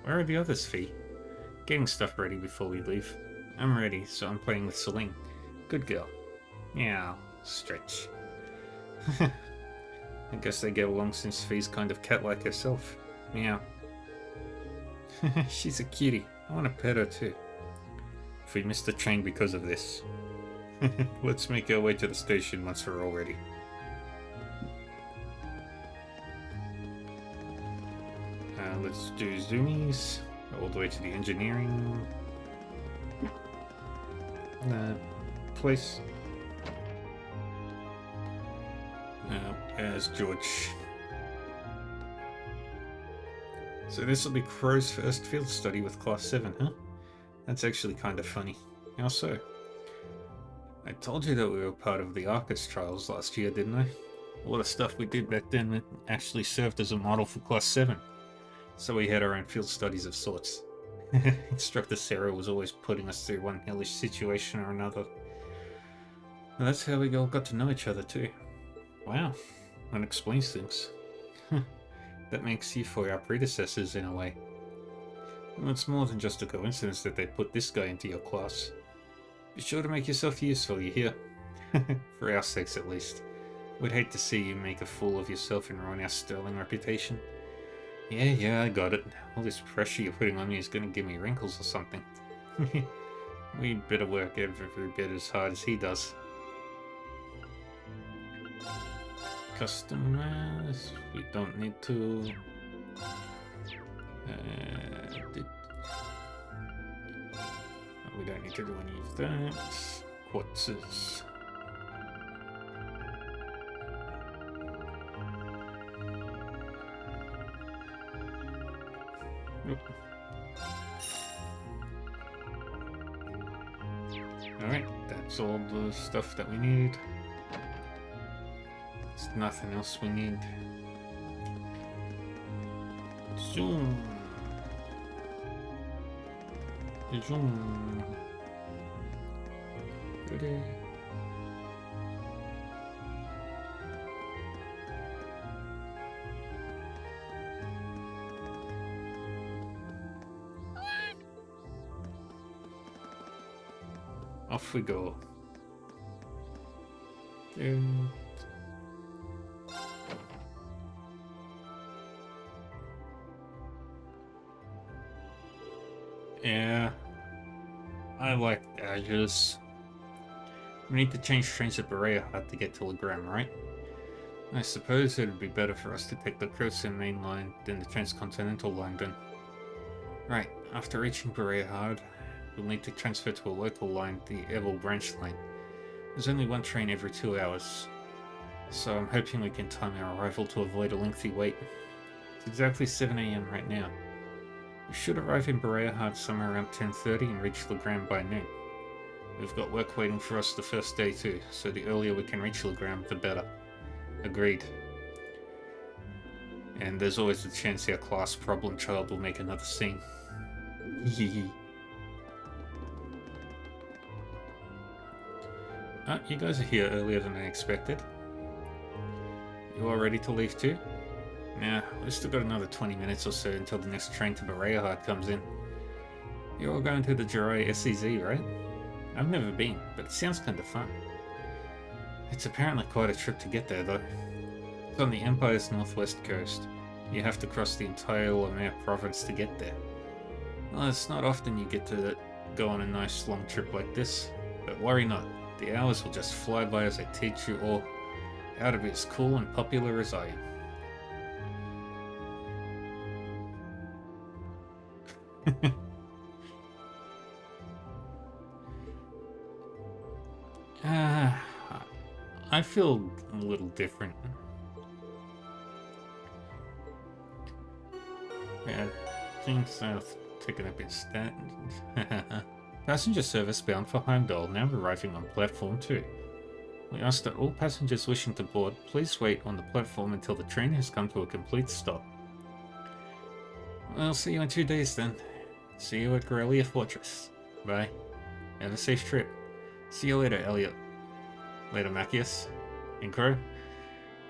Where are the others, Fee? Getting stuff ready before we leave. I'm ready, so I'm playing with Celine. Good girl. Meow. Stretch. I guess they get along since Fee's kind of cat-like herself. Meow. She's a cutie. I want to pet her too. If we missed the train because of this. Let's make our way to the station once we're all ready. Let's do zoomies all the way to the engineering place. As George. So this will be Crow's first field study with Class 7, huh? That's actually kind of funny. How so? I told you that we were part of the Arcus trials last year, didn't I? All the stuff we did back then actually served as a model for Class 7. So we had our own field studies of sorts. Instructor Sarah was always putting us through one hellish situation or another. And that's how we all got to know each other too. Wow, that explains things. That makes you for our predecessors in a way. Well, it's more than just a coincidence that they put this guy into your class. Be sure to make yourself useful, you hear? For our sakes at least. We'd hate to see you make a fool of yourself and ruin our sterling reputation. Yeah, I got it. All this pressure you're putting on me is gonna give me wrinkles or something. We'd better work every bit as hard as he does. Customize. We don't need to. We don't need to do any of that. Quartzes. Alright, that's all the stuff that we need. There's nothing else we need. Zoom. Zoom. Ready. Off we go. Yeah, I like Azures. We need to change trains at Berea Hut to get to Legram, right? I suppose it would be better for us to take the Croson main line than the transcontinental line then. Right, after reaching Berea Hut, we'll need to transfer to a local line, the Evil branch line. There's only one train every 2 hours, so I'm hoping we can time our arrival to avoid a lengthy wait. It's exactly 7 AM right now. We should arrive in Berea Hut somewhere around 10:30 and reach Legram by noon. We've got work waiting for us the first day too, so the earlier we can reach Legram, the better. Agreed. And there's always the chance our class problem child will make another scene. You guys are here earlier than I expected. You all ready to leave too? Nah, we've still got another 20 minutes or so until the next train to Berea Hut comes in. You're all going to the Jirai SCZ, right? I've never been, but it sounds kind of fun. It's apparently quite a trip to get there though. It's on the Empire's northwest coast. You have to cross the entire Lemare province to get there. Well, it's not often you get to go on a nice long trip like this, but worry not. The hours will just fly by as I teach you all how to be as cool and popular as I am. I feel a little different. Yeah, things south taken a bit stand. Passenger service bound for Heimdall now arriving on platform 2. We ask that all passengers wishing to board please wait on the platform until the train has come to a complete stop. Well, see you in 2 days then. See you at Corellia Fortress. Bye. Have a safe trip. See you later, Elliot. Later, Machias. And Crow.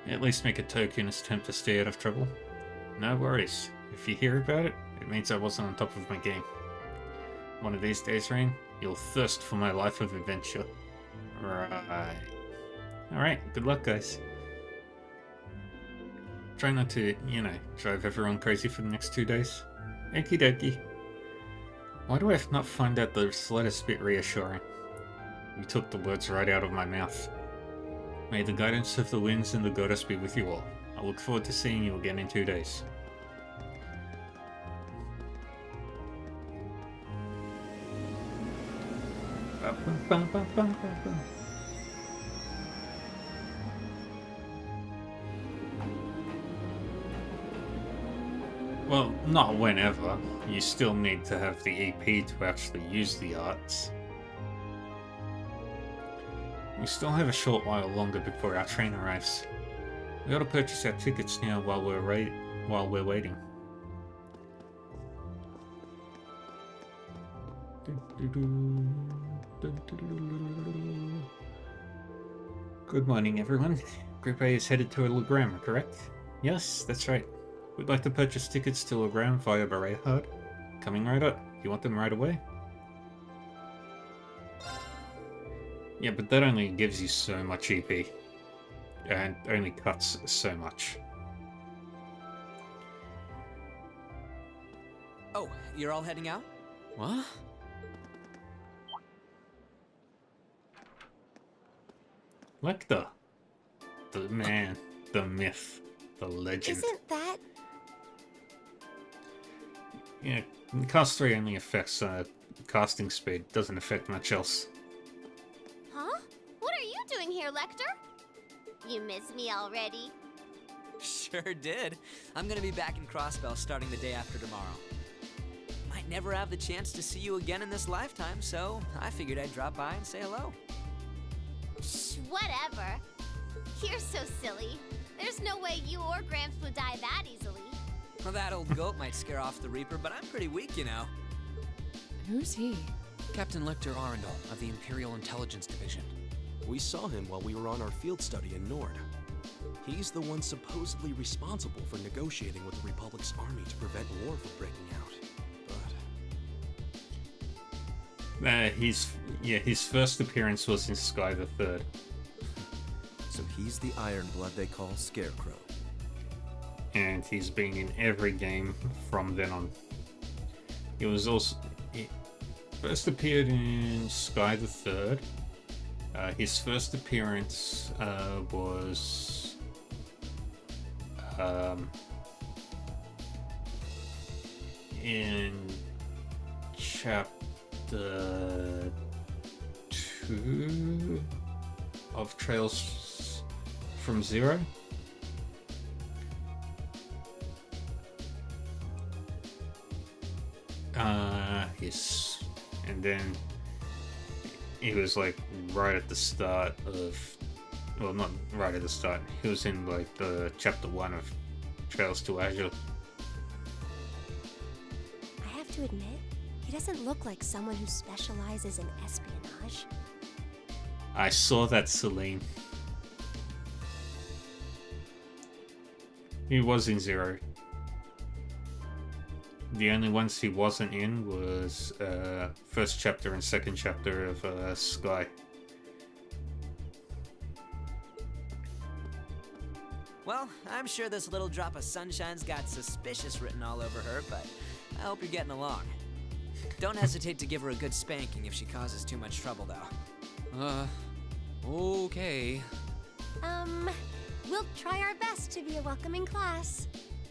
At least make a tokenist attempt to stay out of trouble. No worries. If you hear about it, it means I wasn't on top of my game. One of these days, Rain, you'll thirst for my life of adventure. Right. Alright, good luck, guys. Try not to, drive everyone crazy for the next 2 days. Okie dokie. Why do I not find that the slightest bit reassuring? You took the words right out of my mouth. May the guidance of the winds and the goddess be with you all. I look forward to seeing you again in 2 days. Well, not whenever. You still need to have the EP to actually use the arts. We still have a short while longer before our train arrives. We ought to purchase our tickets now while we're waiting. Good morning, everyone. Group A is headed to Legram, correct? Yes, that's right. We'd like to purchase tickets to Legram via Berehard. Coming right up. You want them right away? Yeah, but that only gives you so much EP. And only cuts so much. Oh, you're all heading out? What? Lecter. The man, the myth, the legend. Isn't that... Yeah, cast 3 only affects casting speed, doesn't affect much else. Huh? What are you doing here, Lecter? You miss me already? Sure did. I'm gonna be back in Crossbell starting the day after tomorrow. Might never have the chance to see you again in this lifetime, so I figured I'd drop by and say hello. Shh, whatever. You're so silly. There's no way you or Gramps would die that easily. Well, that old goat might scare off the Reaper, but I'm pretty weak, you know. Who's he? Captain Lecter Arundel of the Imperial Intelligence Division. We saw him while we were on our field study in Nord. He's the one supposedly responsible for negotiating with the Republic's army to prevent war from breaking out. But... his first appearance was in Sky the Third. So he's the Ironblood they call Scarecrow. And he's been in every game from then on. He first appeared in Sky the Third. His first appearance was in Chapter 2 of Trails from Zero. And then he was like right at the start of, well, not right at the start. He was in like the Chapter 1 of Trails to Azure. I have to admit, he doesn't look like someone who specializes in espionage. I saw that, Celine. He was in Zero. The only ones he wasn't in was first chapter and second chapter of Sky. Well, I'm sure this little drop of sunshine's got suspicious written all over her, but I hope you're getting along. Don't hesitate to give her a good spanking if she causes too much trouble, though. Okay. We'll try our best to be a welcoming class.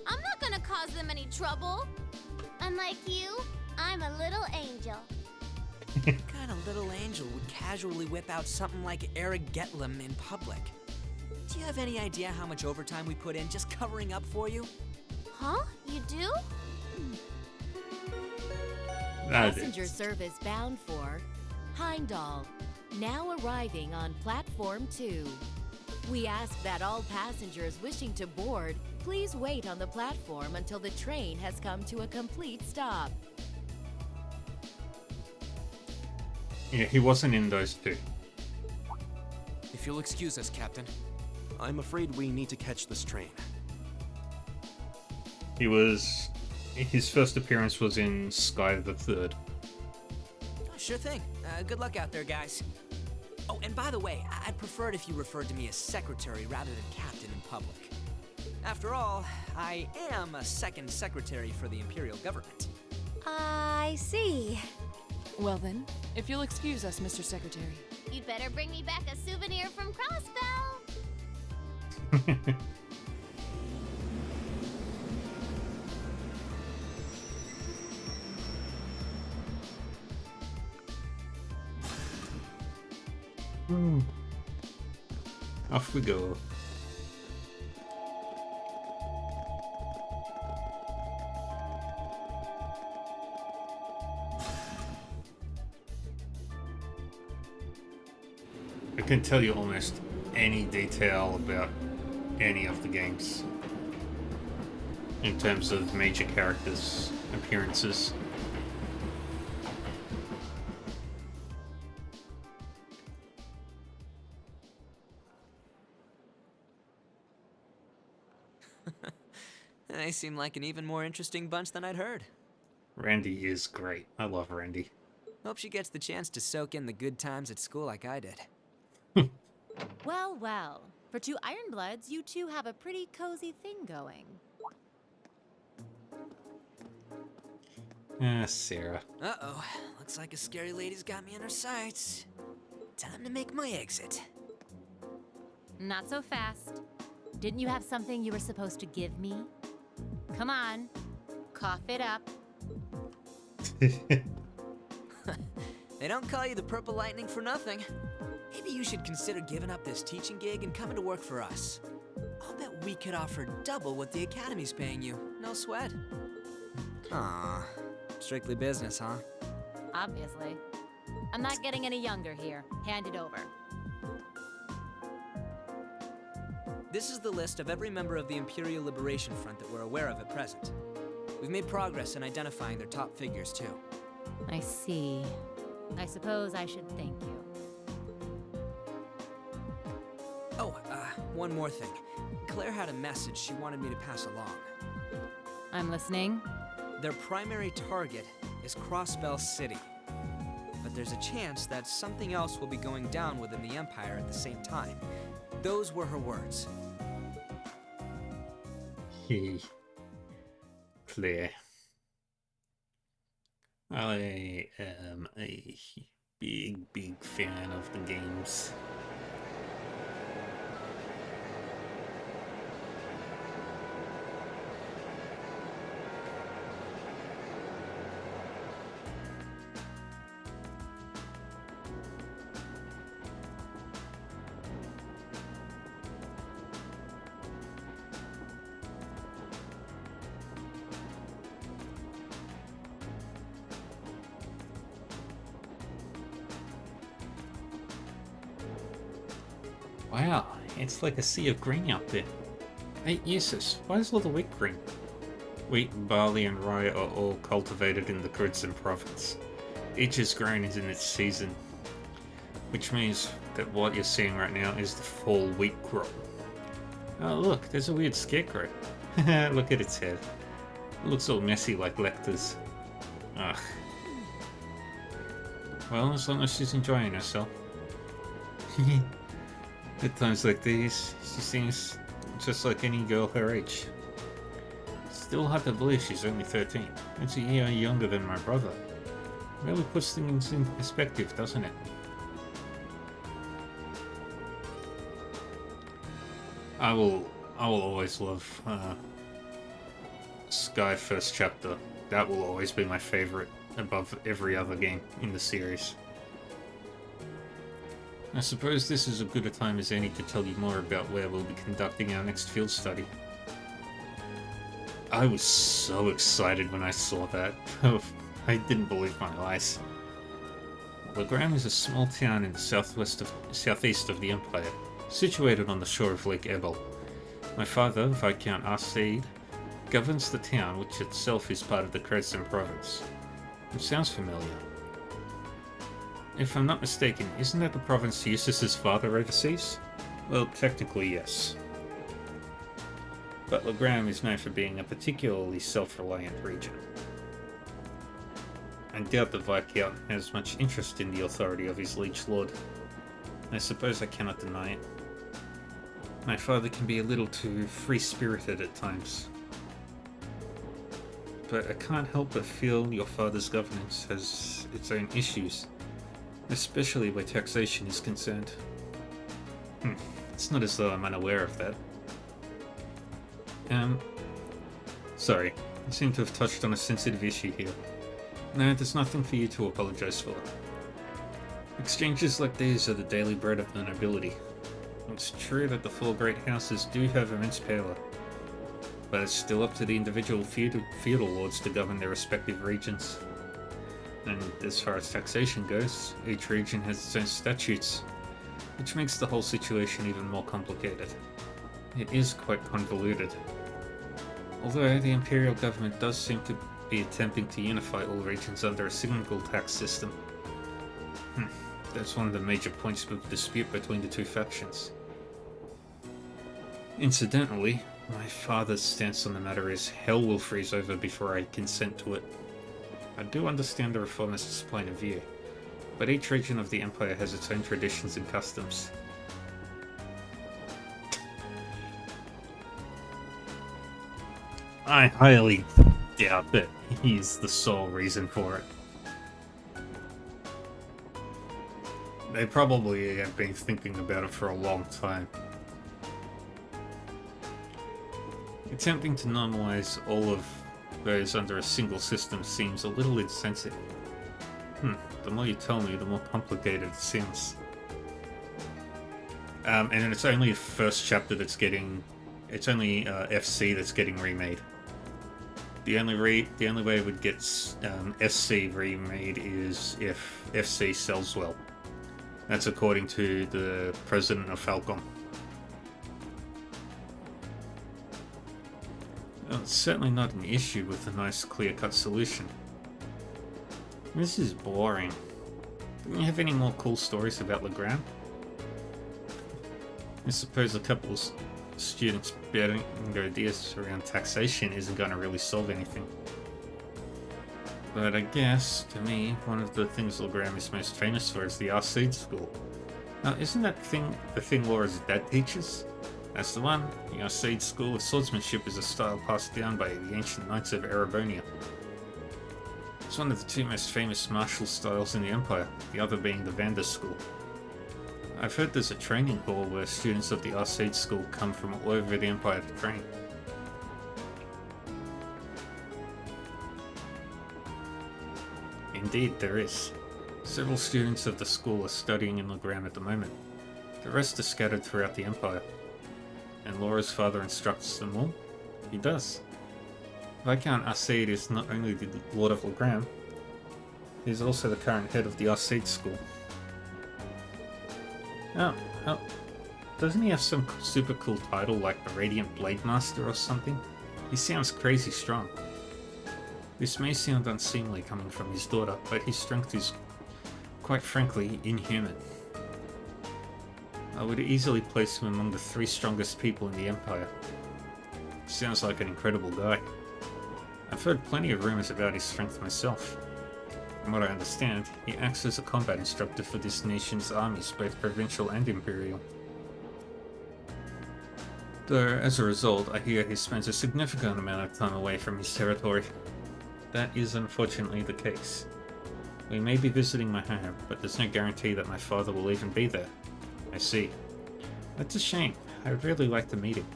I'm not gonna cause them any trouble. Unlike you, I'm a little angel. What kind of little angel would casually whip out something like Eric Getlem in public? Do you have any idea how much overtime we put in just covering up for you? Huh? You do? Passenger service bound for Heimdall, now arriving on Platform 2. We ask that all passengers wishing to board please wait on the platform until the train has come to a complete stop. Yeah, he wasn't in those two. If you'll excuse us, Captain. I'm afraid we need to catch this train. His first appearance was in Sky the Third. Sure thing. Good luck out there, guys. Oh, and by the way, I'd prefer it if you referred to me as secretary rather than captain in public. After all, I am a second secretary for the Imperial government. I see. Well then, if you'll excuse us, Mr. Secretary. You'd better bring me back a souvenir from Crossbell. Off we go. I can tell you almost any detail about any of the games in terms of major characters' appearances. They seem like an even more interesting bunch than I'd heard. Randy is great. I love Randy. Hope she gets the chance to soak in the good times at school like I did. Well, well. For two Ironbloods, you two have a pretty cozy thing going. Sarah. Uh-oh. Looks like a scary lady's got me in her sights. Time to make my exit. Not so fast. Didn't you have something you were supposed to give me? Come on. Cough it up. They don't call you the Purple Lightning for nothing. Maybe you should consider giving up this teaching gig and coming to work for us. I'll bet we could offer double what the Academy's paying you. No sweat. Aw, strictly business, huh? Obviously. I'm not getting any younger here. Hand it over. This is the list of every member of the Imperial Liberation Front that we're aware of at present. We've made progress in identifying their top figures, too. I see. I suppose I should thank you. Oh, one more thing. Claire had a message she wanted me to pass along. I'm listening. Their primary target is Crossbell City. But there's a chance that something else will be going down within the Empire at the same time. Those were her words. Claire. I am a big fan of the games. Wow, it's like a sea of green out there. Hey, Eustace, why is all the wheat green? Wheat, barley, and rye are all cultivated in the Crimson Province. Each is grown in its season, which means that what you're seeing right now is the fall wheat crop. Oh look, there's a weird scarecrow. Look at its head. It looks all messy like Lecter's. Ugh. Well, as long as she's enjoying herself. At times like these, she seems just like any girl her age. Still hard to believe she's only 13. It's a year younger than my brother. Really puts things in perspective, doesn't it? I will always love Sky First Chapter. That will always be my favorite above every other game in the series. I suppose this is as good a time as any to tell you more about where we'll be conducting our next field study. I was so excited when I saw that. I didn't believe my eyes. Legram is a small town in the southeast of the Empire, situated on the shore of Lake Ebel. My father, Viscount Arsaid, governs the town, which itself is part of the Crimson Province. It sounds familiar. If I'm not mistaken, isn't that the province Eustace's father oversees? Well, technically yes. But Legram is known for being a particularly self-reliant region. I doubt the Viscount has much interest in the authority of his liege lord. I suppose I cannot deny it. My father can be a little too free-spirited at times. But I can't help but feel your father's governance has its own issues. Especially where taxation is concerned. It's not as though I'm unaware of that. Sorry, I seem to have touched on a sensitive issue here. No, there's nothing for you to apologize for. Exchanges like these are the daily bread of the nobility. It's true that the four great houses do have immense power, but it's still up to the individual feudal lords to govern their respective regions. And as far as taxation goes, each region has its own statutes, which makes the whole situation even more complicated. It is quite convoluted. Although the Imperial government does seem to be attempting to unify all regions under a single tax system. That's one of the major points of dispute between the two factions. Incidentally, My father's stance on the matter is hell will freeze over before I consent to it. I do understand the reformist's point of view, but each region of the Empire has its own traditions and customs. I highly doubt that he's the sole reason for it. They probably have been thinking about it for a long time. Attempting to normalize all of those under a single system seems a little insensitive. The more you tell me, the more complicated it seems. And it's only the first chapter that's getting... It's only FC that's getting remade. The only way it would get SC remade is if FC sells well. That's according to the president of Falcom. Well, it's certainly not an issue with a nice clear-cut solution. This is boring. Don't you have any more cool stories about Legram? I suppose a couple of students betting their ideas around taxation isn't going to really solve anything. But I guess, to me, one of the things Legram is most famous for is the Arcade School. Now, isn't that the thing Laura's dad teaches? That's the one. The Arcade School of Swordsmanship is a style passed down by the ancient knights of Erebonia. It's one of the two most famous martial styles in the Empire, the other being the Vander School. I've heard there's a training hall where students of the Arcade School come from all over the Empire to train. Indeed, there is. Several students of the school are studying in Legram at the moment. The rest are scattered throughout the Empire. And Laura's father instructs them all? He does. Viscount Arcade is not only the Lord of Legram, he's also the current head of the Arcade School. Oh, doesn't he have some super cool title like the Radiant Blade Master or something? He sounds crazy strong. This may sound unseemly coming from his daughter, but his strength is, quite frankly, inhuman. I would easily place him among the 3 strongest people in the Empire. Sounds like an incredible guy. I've heard plenty of rumors about his strength myself. From what I understand, he acts as a combat instructor for this nation's armies, both provincial and imperial. Though, as a result, I hear he spends a significant amount of time away from his territory. That is unfortunately the case. We may be visiting my home, but there's no guarantee that my father will even be there. I see. That's a shame. I would really like to meet him.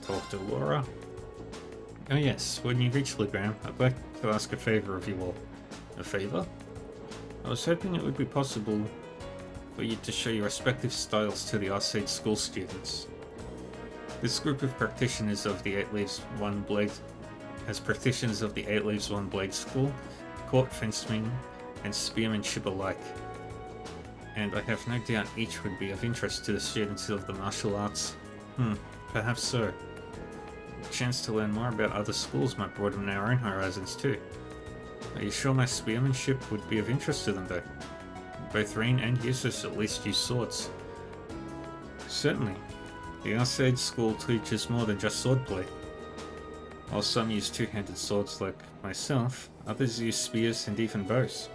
Talk to Laura? Oh yes, when you reach Legram, I'd like to ask a favor of you all. A favor? I was hoping it would be possible for you to show your respective styles to the Arcade School students. This group of practitioners of the Eight Leaves One Blade School, court fencing and spearmanship alike, and I have no doubt each would be of interest to the students of the martial arts. Perhaps so. A chance to learn more about other schools might broaden our own horizons too. Are you sure my spearmanship would be of interest to them though? Both Rain and Yusus at least use swords. Certainly. The Arcade School teaches more than just swordplay. While some use two-handed swords like myself, others use spears and even bows.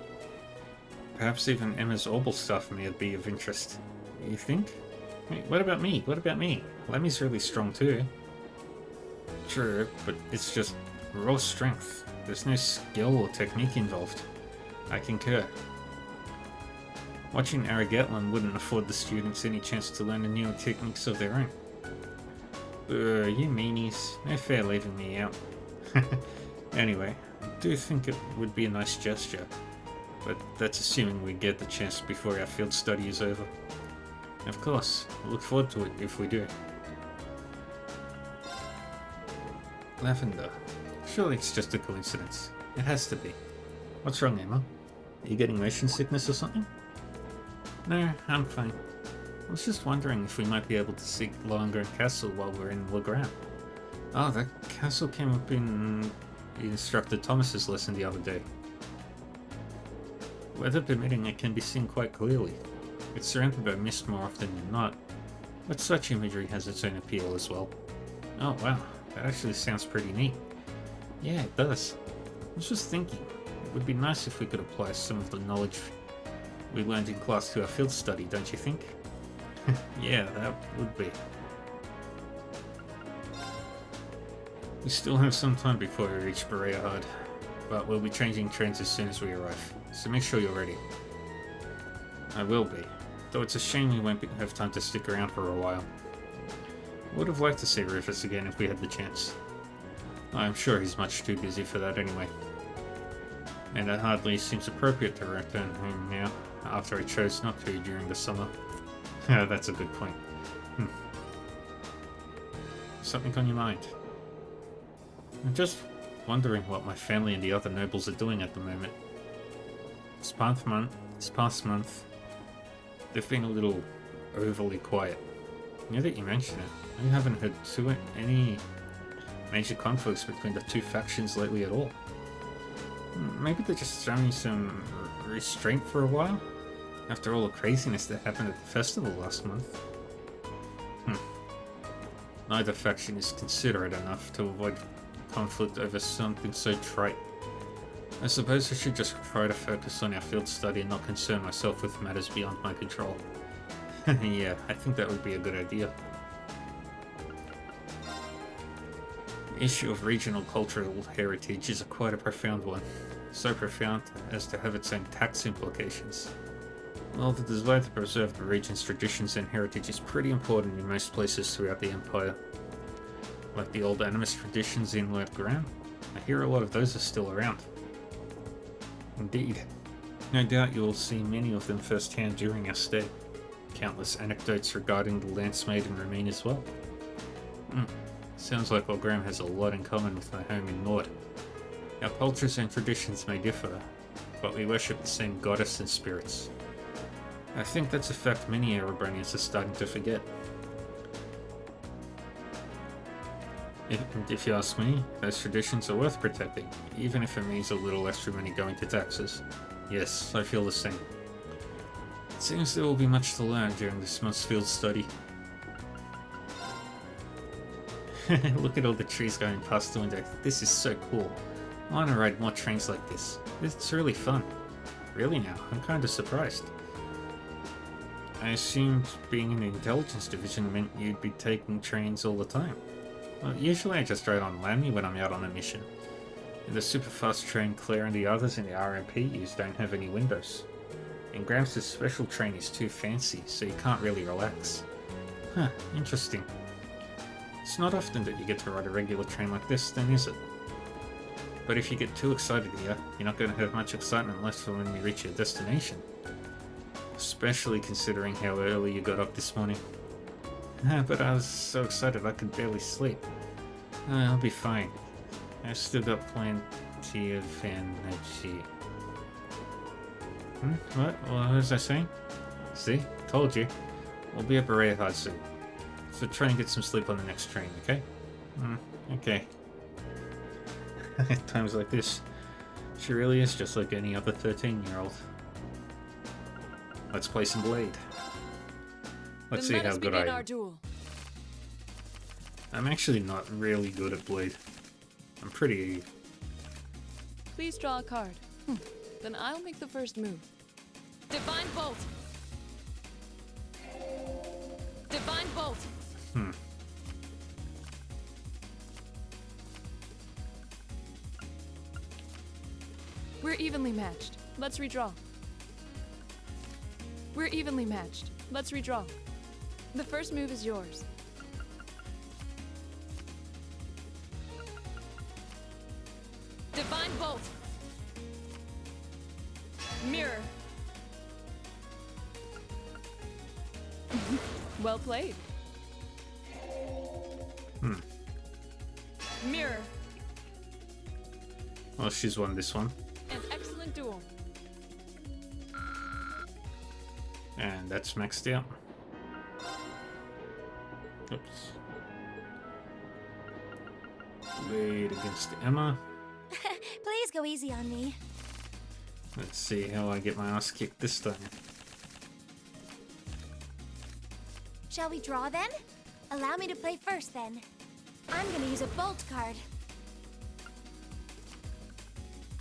Perhaps even Emma's Orbital stuff may be of interest. You think? Wait, what about me? What about me? Lemmy's really strong too. True, but it's just raw strength. There's no skill or technique involved. I concur. Watching Aragatlan wouldn't afford the students any chance to learn the newer techniques of their own. You meanies. No fair leaving me out. Anyway, I do think it would be a nice gesture, but that's assuming we get the chance before our field study is over. Of course, I look forward to it if we do. Lavender. Surely it's just a coincidence. It has to be. What's wrong, Emma? Are you getting motion sickness or something? No, I'm fine. I was just wondering if we might be able to see Lohengrin Castle while we're in Legram. Oh, that castle came up in Instructor Thomas's lesson the other day. Weather permitting, it can be seen quite clearly. It's surrounded by mist more often than not, But such imagery has its own appeal as well. Oh wow, that actually sounds pretty neat. Yeah, it does. I was just thinking, it would be nice if we could apply some of the knowledge we learned in class to our field study, don't you think? Yeah, that would be. We still have some time before we reach Berea Hard, but we'll be changing trains as soon as we arrive, so make sure you're ready. I will be, though it's a shame we won't have time to stick around for a while. I would have liked to see Rufus again if we had the chance. I'm sure he's much too busy for that anyway. And it hardly seems appropriate to return home now, after I chose not to during the summer. That's a good point. Something on your mind? I'm just wondering what my family and the other nobles are doing at the moment. This past month, they've been a little overly quiet. Now that you mention it, I haven't heard any major conflicts between the two factions lately at all. Maybe they're just showing some restraint for a while, after all the craziness that happened at the festival last month. Neither faction is considerate enough to avoid conflict over something so trite. I suppose I should just try to focus on our field study and not concern myself with matters beyond my control. Yeah, I think that would be a good idea. The issue of regional cultural heritage is quite a profound one. So profound as to have its own tax implications. Well, the desire to preserve the region's traditions and heritage is pretty important in most places throughout the Empire. Like the old Animus traditions in Lord Graham, I hear a lot of those are still around. Indeed. No doubt you will see many of them firsthand during our stay. Countless anecdotes regarding the Lance Maiden remain as well. Sounds like Lord Graham has a lot in common with my home in Nord. Our cultures and traditions may differ, but we worship the same goddess and spirits. I think that's a fact many Erebronians are starting to forget. If you ask me, those traditions are worth protecting, even if it means a little extra money going to taxes. Yes, I feel the same. It seems there will be much to learn during this month's field study. Look at all the trees going past the window. This is so cool. I want to ride more trains like this. It's really fun. Really now, I'm kind of surprised. I assumed being in the intelligence division meant you'd be taking trains all the time. Well, usually I just ride on Lamy when I'm out on a mission. The super fast train Claire and the others in the RMP use don't have any windows. And Gramps' special train is too fancy, so you can't really relax. Huh, interesting. It's not often that you get to ride a regular train like this, then is it? But if you get too excited here, you're not going to have much excitement left for when we reach your destination. Especially considering how early you got up this morning. But I was so excited I could barely sleep. I'll be fine. I've still got plenty of energy. What was I saying? See? Told you. We'll be at Berea Hard soon. So try and get some sleep on the next train, okay? Okay. At times like this, she really is just like any other 13-year-old. Let's play some Blade. Let's see how good I am. I'm actually not really good at Blade. I'm pretty... Please draw a card. Then I'll make the first move. Divine Bolt! Divine Bolt! We're evenly matched. Let's redraw. We're evenly matched. Let's redraw. The first move is yours. Divine Bolt! Mirror. Well played. Mirror. Well, she's won this one. An excellent duel. And that's maxed out. Oops. Blade against Emma. Please go easy on me. Let's see how I get my ass kicked this time. Shall we draw then? Allow me to play first then. I'm gonna use a bolt card.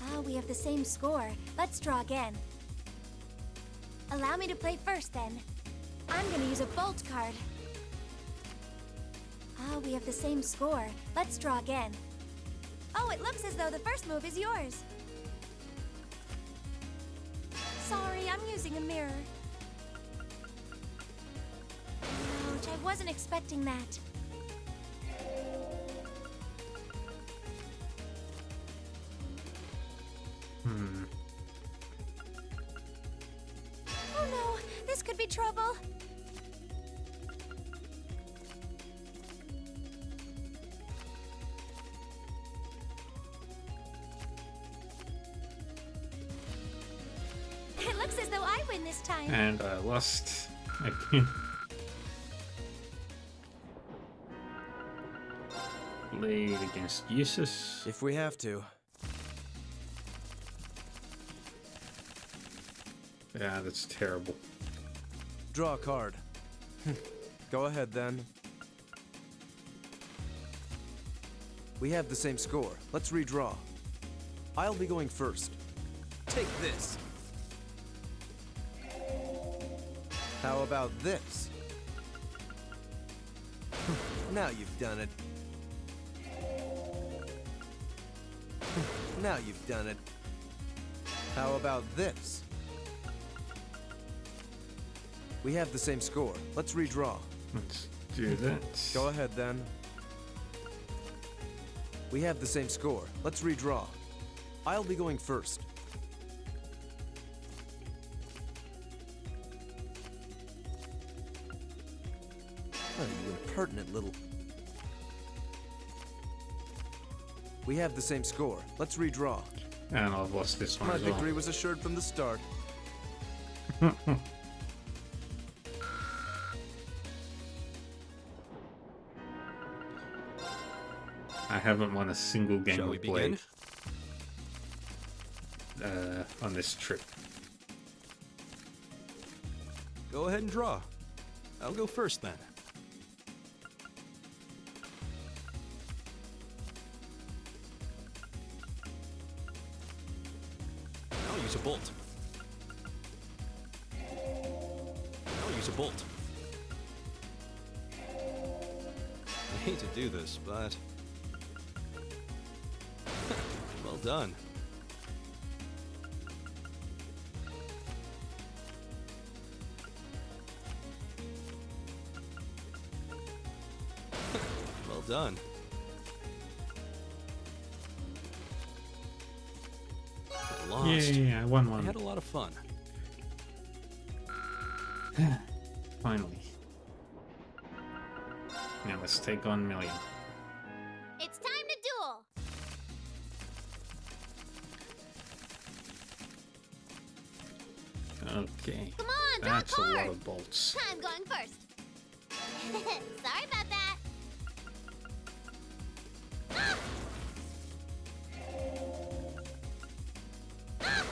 Ah, we have the same score. Let's draw again. Allow me to play first then. I'm gonna use a bolt card. Ah, we have the same score. Let's draw again. Oh, it looks as though the first move is yours. Sorry, I'm using a mirror. Ouch, I wasn't expecting that. Oh no, this could be trouble. It looks as though I win this time. And I lost again. Blade against Eustace. If we have to. Yeah, that's terrible. Draw a card. Go ahead then. We have the same score. Let's redraw. I'll be going first. Take this. How about this? Now you've done it. Now you've done it. How about this? We have the same score. Let's redraw. Let's do that. Go ahead then. We have the same score. Let's redraw. I'll be going first. Oh, you impertinent little... We have the same score. Let's redraw. And I've lost this one My as well. victory was assured from the start. I haven't won a single game Shall we of Blade begin? On this trip. Go ahead and draw. I'll go first then. I'll use a bolt. I'll use a bolt. I hate to do this, but... well done. Well done. I lost. Yeah, I won one. I had a lot of fun. Finally. Now let's take on Million. It's time to duel. Okay. Come on, draw That's a a lot card. of bolts. I'm going first. Sorry about that. Ah! Ah!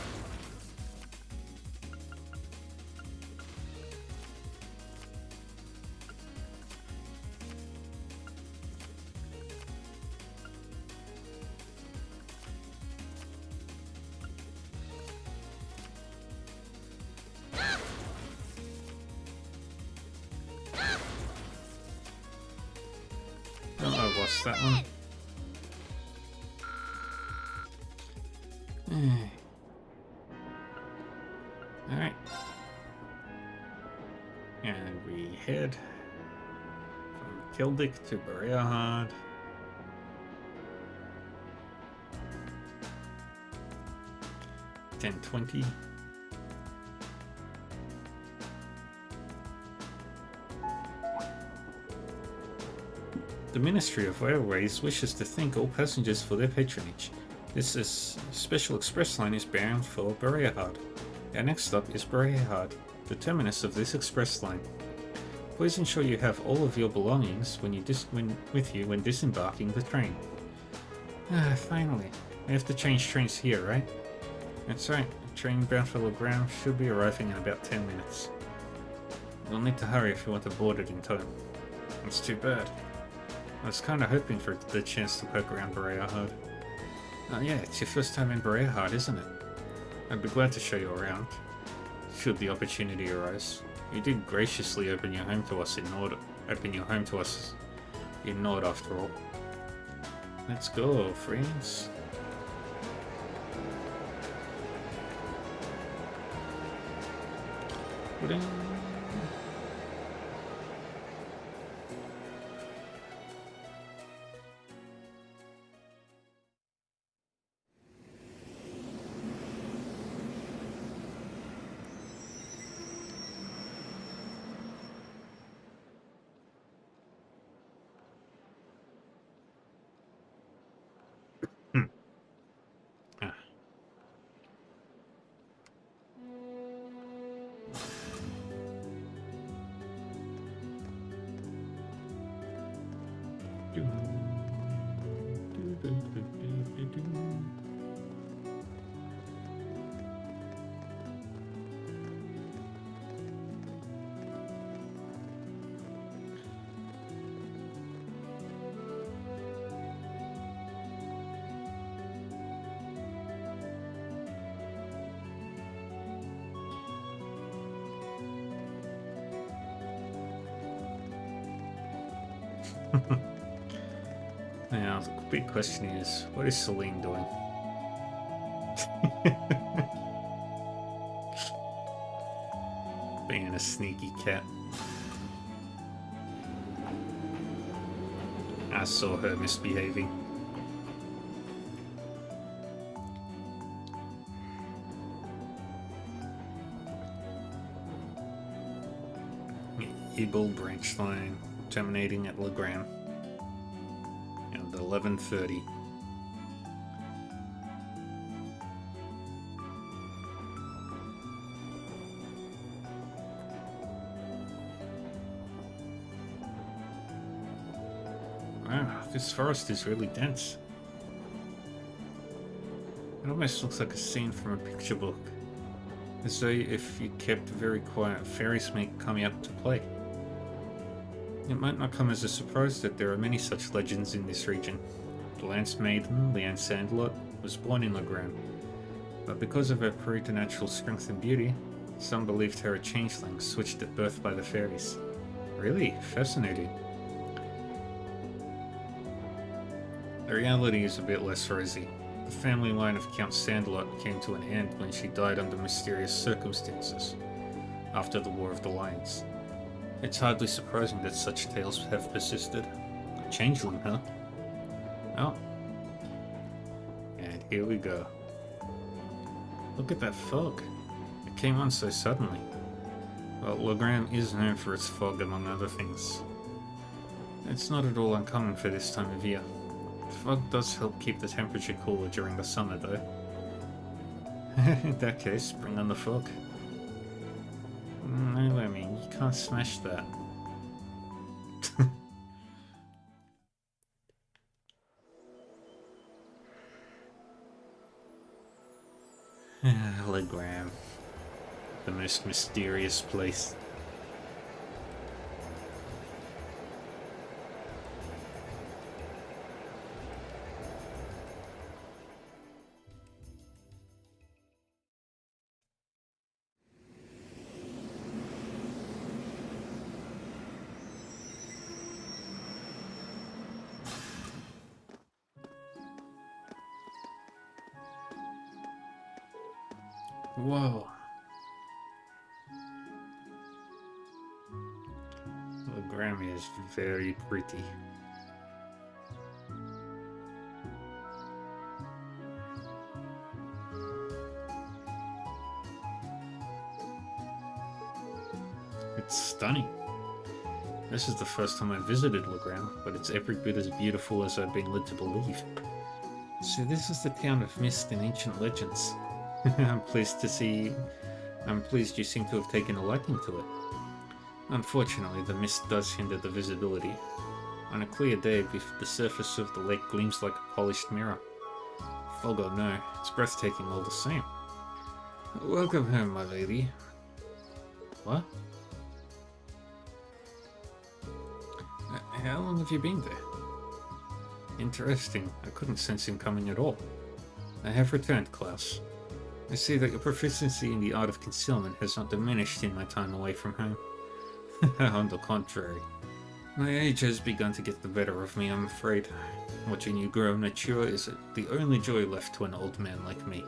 Oh, I lost that one. Alright. And we head from Kildick to Bereahard. $10.20. The Ministry of Railways wishes to thank all passengers for their patronage. This is special express line is bound for Bereahard. Our next stop is Bereahard, the terminus of this express line. Please ensure you have all of your belongings with you when disembarking the train. Ah, finally. We have to change trains here, right? That's right. The train bound for Legram should be arriving in about 10 minutes. We'll need to hurry if we want to board it in time. It's too bad. I was kinda hoping for the chance to poke around Berea-Hard. Oh yeah, it's your first time in Berea-Hard, isn't it? I'd be glad to show you around, should the opportunity arise. You did graciously open your home to us in Nord. After all. Let's go, friends. Ba-ding. Now, the big question is, what is Celine doing? Being a sneaky cat. I saw her misbehaving. Ebel branch line terminating at Legram. And 11:30. Wow, this forest is really dense. It almost looks like a scene from a picture book. As though if you kept very quiet, fairies may come out to play. It might not come as a surprise that there are many such legends in this region. The Lance Maiden, Leanne Sandlot, was born in Legram, but because of her preternatural strength and beauty, some believed her a changeling switched at birth by the fairies. Really? Fascinating. The reality is a bit less rosy. The family line of Count Sandlot came to an end when she died under mysterious circumstances, after the War of the Lions. It's hardly surprising that such tales have persisted. A changeling, huh? Oh. And here we go. Look at that fog. It came on so suddenly. Well, Legram is known for its fog, among other things. It's not at all uncommon for this time of year. The fog does help keep the temperature cooler during the summer, though. In that case, bring on the fog. No, I mean, you can't smash that. Legram. The most mysterious place. Whoa. Legram is very pretty. It's stunning. This is the first time I visited Legram, but it's every bit as beautiful as I've been led to believe. So this is the town of Mist in ancient legends. I'm pleased you seem to have taken a liking to it. Unfortunately, the mist does hinder the visibility. On a clear day, the surface of the lake gleams like a polished mirror. Fog or no, it's breathtaking all the same. Welcome home, my lady. What? How long have you been there? Interesting. I couldn't sense him coming at all. I have returned, Klaus. I see that your proficiency in the art of concealment has not diminished in my time away from home. On the contrary. My age has begun to get the better of me, I'm afraid. Watching you grow mature is the only joy left to an old man like me.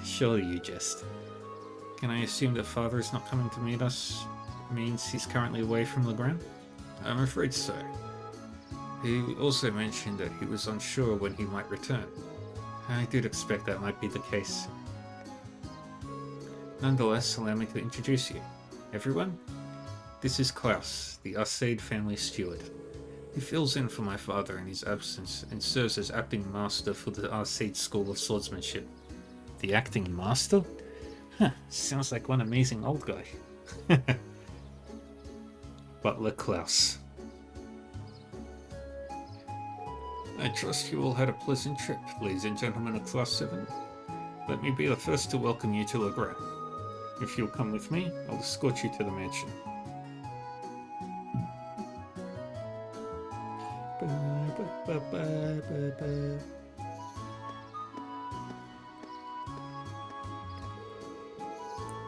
Surely you jest. Can I assume that father is not coming to meet us means he's currently away from Legrand? I'm afraid so. He also mentioned that he was unsure when he might return. I did expect that might be the case. Nonetheless, allow me to introduce you. Everyone, this is Klaus, the Arcade family steward. He fills in for my father in his absence and serves as acting master for the Arcade School of Swordsmanship. The acting master? Huh, sounds like one amazing old guy. Butler Klaus. I trust you all had a pleasant trip, ladies and gentlemen of Class 7. Let me be the first to welcome you to Legrand. If you'll come with me, I'll escort you to the mansion.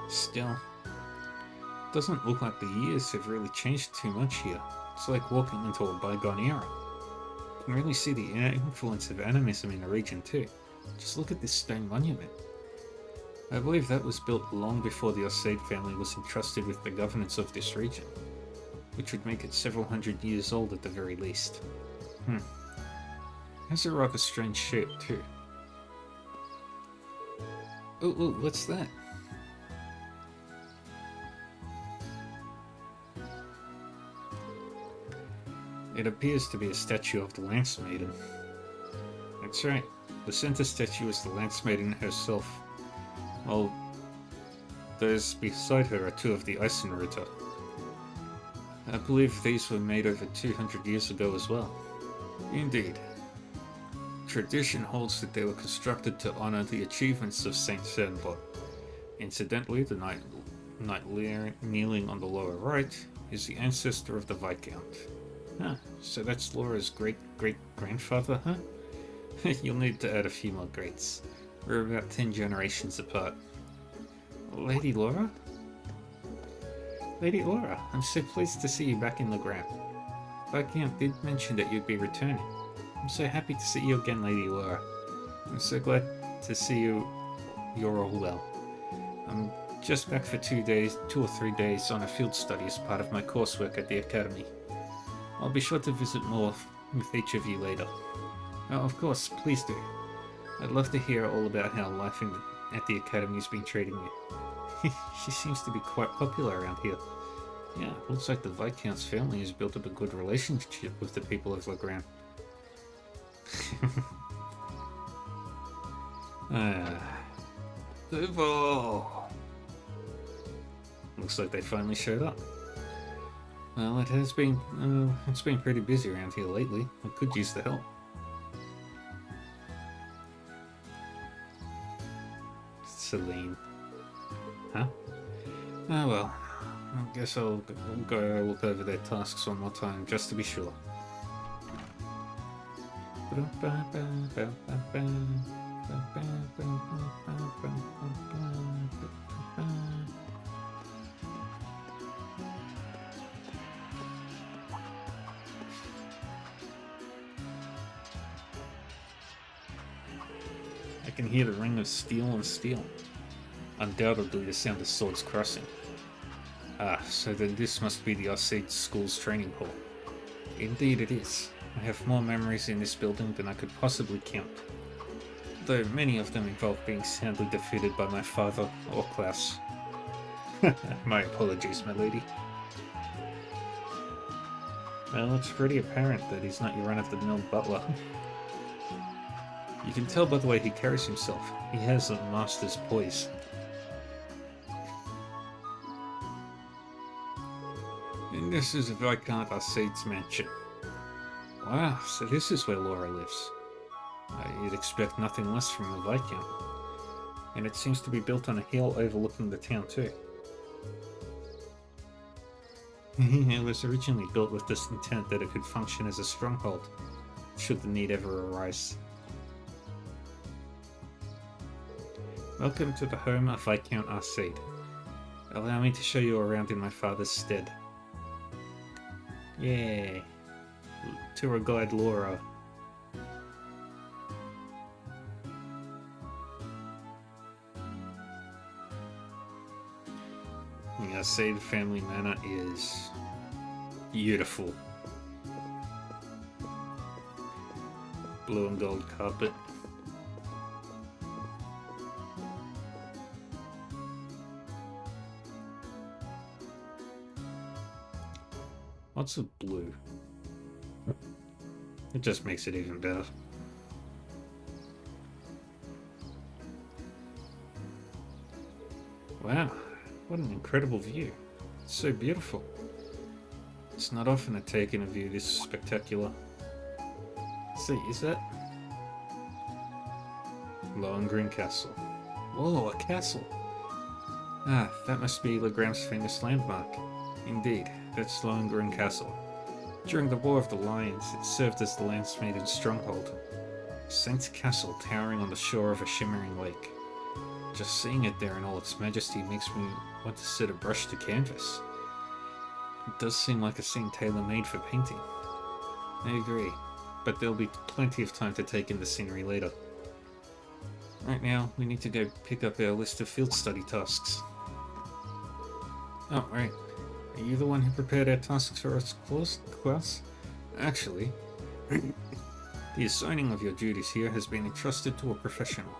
Still, doesn't look like the years have really changed too much here. It's like walking into a bygone era. You can really see the influence of animism in the region too. Just look at this stone monument. I believe that was built long before the Arcade family was entrusted with the governance of this region, which would make it several hundred years old at the very least. Has a rather strange shape too. Oh, what's that? It appears to be a statue of the Lance Maiden. That's right, the center statue is the Lance Maiden herself. While those beside her are two of the Eisenritter. I believe these were made over 200 years ago as well. Indeed. Tradition holds that they were constructed to honor the achievements of Saint Sandbot. Incidentally, the knight kneeling on the lower right is the ancestor of the Viscount. So that's Laura's great-great-grandfather, huh? You'll need to add a few more greats. We're about 10 generations apart. Lady Laura? Lady Laura, I'm so pleased to see you back in Legrand. Viscount did mention that you'd be returning. I'm so happy to see you again, Lady Laura. I'm so glad to see you're all well. I'm just back for 2 or 3 days on a field study as part of my coursework at the Academy. I'll be sure to visit more with each of you later. Oh, of course, please do. I'd love to hear all about how life at the Academy's been treating you. She seems to be quite popular around here. Yeah, looks like the Viscount's family has built up a good relationship with the people of Legrand. Duval! Looks like they finally showed up. Well, it's been pretty busy around here lately. I could use the help. Celine. Huh? Oh well. I guess I'll go look over their tasks one more time, just to be sure. I can hear the ring of steel on steel. Undoubtedly the sound of swords crossing. Ah, so then this must be the Arcade School's training hall. Indeed it is. I have more memories in this building than I could possibly count. Though many of them involve being soundly defeated by my father or Klaus. My apologies, my lady. Well, it's pretty apparent that he's not your run-of-the-mill butler. You can tell by the way he carries himself. He has a master's poise. And this is Viscount Arcade's mansion. Wow, so this is where Laura lives. You'd expect nothing less from a Viscount. And it seems to be built on a hill overlooking the town too. It was originally built with this intent that it could function as a stronghold, should the need ever arise. Welcome to the home of Viscount Arcade. Allow me to show you around in my father's stead. Yay! Tour guide Laura. The Arcade family manor is beautiful. Blue and gold carpet. Lots of blue. It just makes it even better. Wow, what an incredible view. It's so beautiful. It's not often I take in a view this spectacular. See, is that? Lohengrin Castle. Whoa, a castle! Ah, that must be Legram's famous landmark. Indeed, that's Lohengrin Castle. During the War of the Lions, it served as the Landsmaiden's stronghold. Saint's Castle towering on the shore of a shimmering lake. Just seeing it there in all its majesty makes me want to set a brush to canvas. It does seem like a scene tailor-made for painting. I agree, but there'll be plenty of time to take in the scenery later. Right now, we need to go pick up our list of field study tasks. Oh, right. Are you the one who prepared our tasks for us class? Actually, the assigning of your duties here has been entrusted to a professional.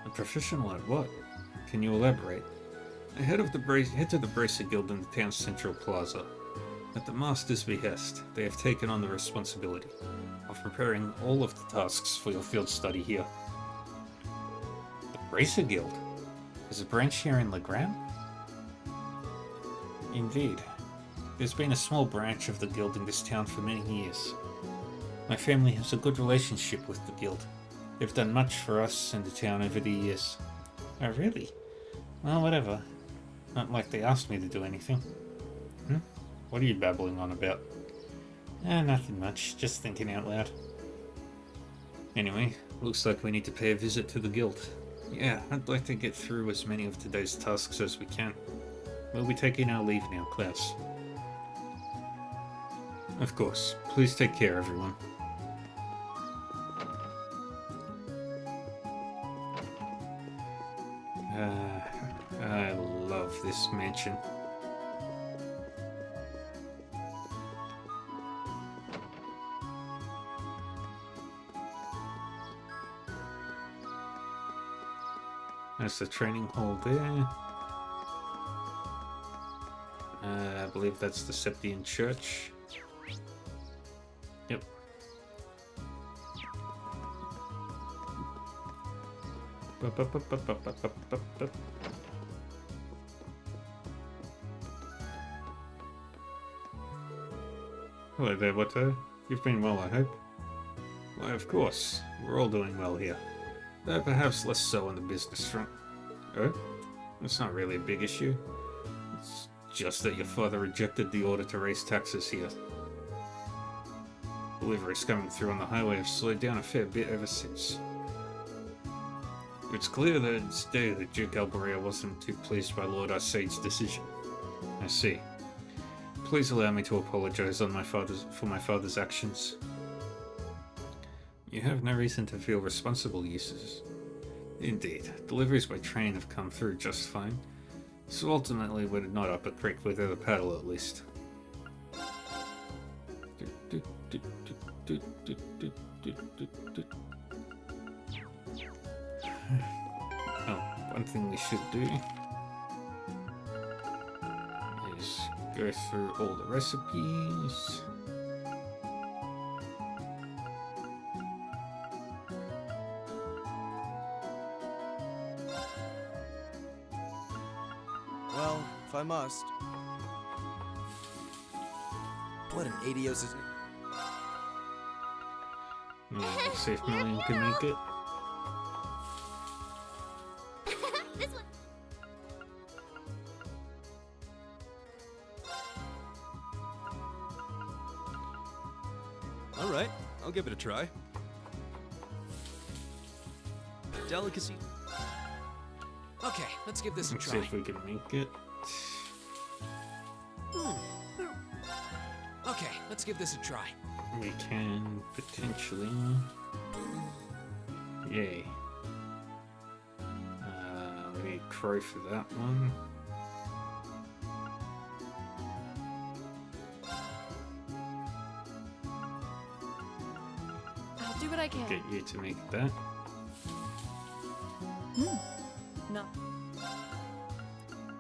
A professional at what? Can you elaborate? Head to the Bracer Guild in the town's central plaza. At the Master's behest, they have taken on the responsibility of preparing all of the tasks for your field study here. The Bracer Guild? Is a branch here in Legram? Indeed. There's been a small branch of the guild in this town for many years. My family has a good relationship with the guild. They've done much for us and the town over the years. Oh, really? Well, whatever. Not like they asked me to do anything. What are you babbling on about? Nothing much. Just thinking out loud. Anyway, looks like we need to pay a visit to the guild. Yeah, I'd like to get through as many of today's tasks as we can. We'll be taking our leave now, class. Of course. Please take care, everyone. I love this mansion. That's the training hall there. I believe that's the Septian Church. Yep. Hello there, Watto. You've been well, I hope. Why, of course. We're all doing well here. Though perhaps less so on the business front. Oh? That's not really a big issue. It's just that your father rejected the order to raise taxes here. Deliveries coming through on the highway have slowed down a fair bit ever since. It's clear that instead that Duke Alberia wasn't too pleased by Lord Arcade's decision. I see. Please allow me to apologize for my father's actions. You have no reason to feel responsible, Eustace. Indeed, deliveries by train have come through just fine. So ultimately, we're not up a creek without a paddle, at least. Oh, one thing we should do is go through all the recipes. Well, if I must. What an Adios is. See if Million can make it. This one. Alright, I'll give it a try. Delicacy. Okay, let's give this a Let's see try. if we can make it. Okay, let's give this a try. We can potentially. Yay. We need crow for that one. I'll do what I can. Get you to make that. No.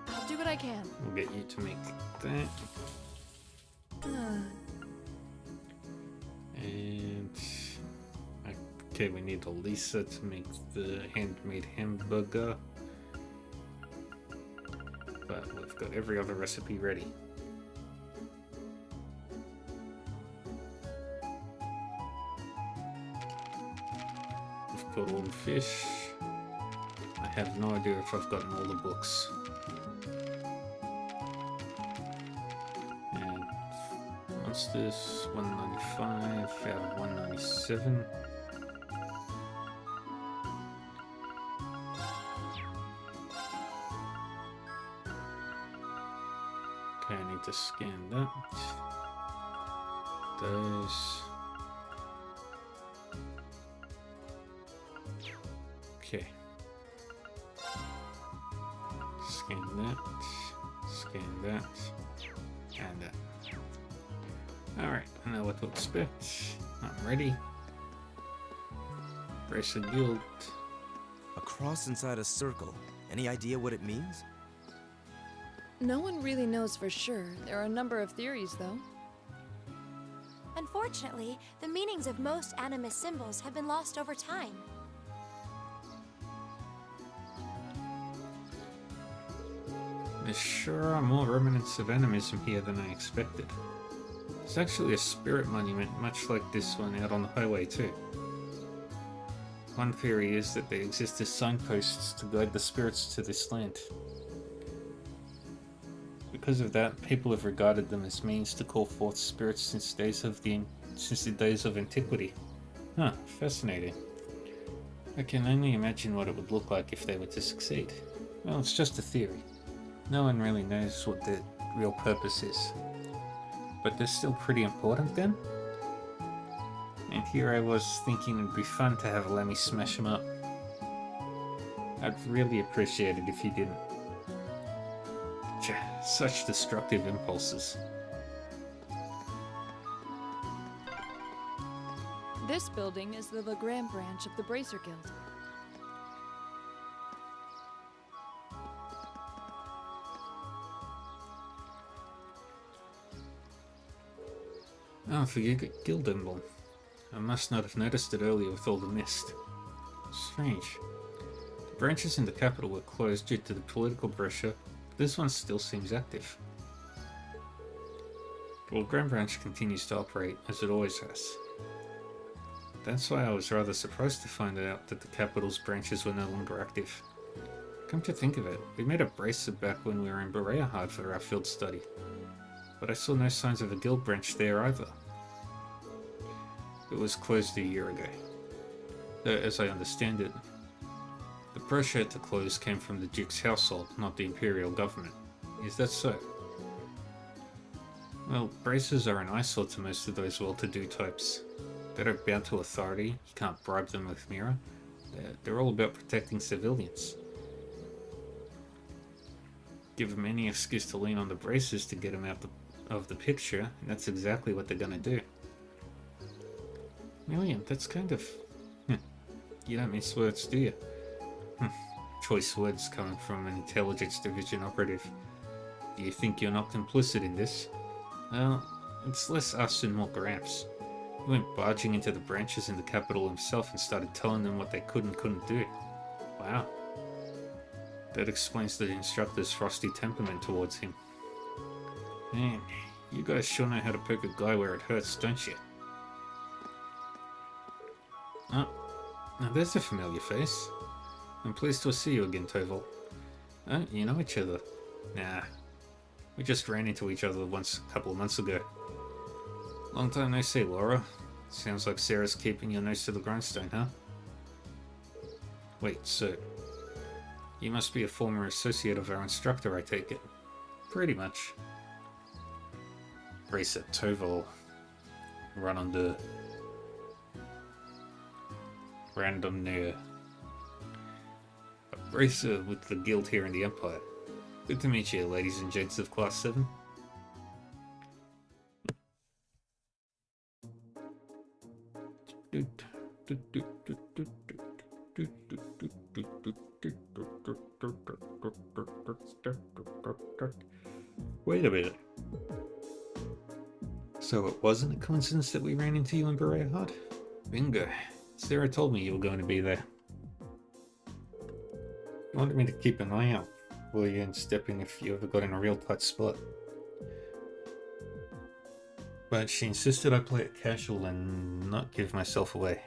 I'll do what I can. We'll get you to make that. And okay, we need Elisa to make the handmade hamburger. But we've got every other recipe ready. We've got all the fish. I have no idea if I've gotten all the books. And monsters, 195 out of 197. Okay, I need to scan that. Those. Okay. Scan that, and that. Alright, I know what to expect. I'm ready. Bracer Guild. A cross inside a circle. Any idea what it means? No one really knows for sure. There are a number of theories, though. Unfortunately, the meanings of most animist symbols have been lost over time. There sure are more remnants of animism here than I expected. There's actually a spirit monument much like this one out on the highway too. One theory is that they exist as signposts to guide the spirits to this land. Because of that, people have regarded them as means to call forth spirits since the days of antiquity. Huh, fascinating. I can only imagine what it would look like if they were to succeed. Well, it's just a theory. No one really knows what their real purpose is. But they're still pretty important then? And here I was thinking it'd be fun to have Lemmy smash them up. I'd really appreciate it if you didn't. Such destructive impulses. This building is the Legrand branch of the Bracer Guild. Oh, the guild emblem. I must not have noticed it earlier with all the mist. Strange. The branches in the capital were closed due to the political pressure, but this one still seems active. Well, Grand Branch continues to operate, as it always has. That's why I was rather surprised to find out that the capital's branches were no longer active. Come to think of it, we made a bracer back when we were in Berea for our field study, but I saw no signs of a guild branch there either. It was closed a year ago. Though, as I understand it, the pressure to close came from the Duke's household, not the Imperial government. Is that so? Well, bracers are an eyesore to most of those well-to-do types. They don't bow to authority, you can't bribe them with Mira. They're all about protecting civilians. Give them any excuse to lean on the bracers to get them out of the picture, and that's exactly what they're gonna do. Million, that's kind of... You don't mince words, do you? Choice words coming from an intelligence division operative. Do you think you're not complicit in this? Well, it's less us and more Gramps. He went barging into the branches in the capital himself and started telling them what they could and couldn't do. Wow. That explains the instructor's frosty temperament towards him. Man, you guys sure know how to poke a guy where it hurts, don't you? Oh, now there's a familiar face. I'm pleased to see you again, Toval. Oh, you know each other? Nah. We just ran into each other once a couple of months ago. Long time no see, Laura. Sounds like Sarah's keeping your nose to the grindstone, huh? Wait, so... You must be a former associate of our instructor, I take it. Pretty much. Bracer Toval. Run on the... Random near. A bracer with the guild here in the Empire. Good to meet you, ladies and gents of Class 7. Wait a minute. So it wasn't a coincidence that we ran into you in Berea Hut? Bingo. Sarah told me you were going to be there. She wanted me to keep an eye out for you and stepping if you ever got in a real tight spot. But she insisted I play it casual and not give myself away.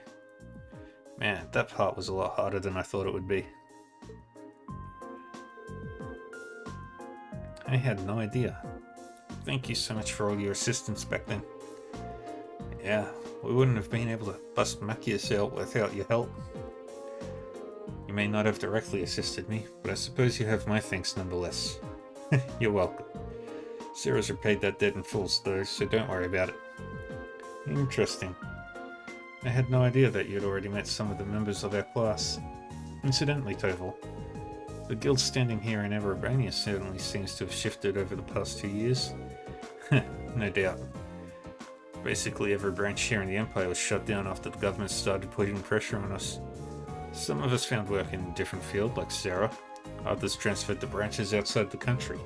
Man, that part was a lot harder than I thought it would be. I had no idea. Thank you so much for all your assistance back then. Yeah, we wouldn't have been able to bust Machias out without your help. You may not have directly assisted me, but I suppose you have my thanks nonetheless. You're welcome. Sarah's repaid that debt in full though, so don't worry about it. Interesting. I had no idea that you'd already met some of the members of our class. Incidentally, Toval, the guild's standing here in Everbania certainly seems to have shifted over the past 2 years. No doubt. Basically every branch here in the Empire was shut down after the government started putting pressure on us. Some of us found work in a different field, like Sarah. Others transferred to branches outside the country.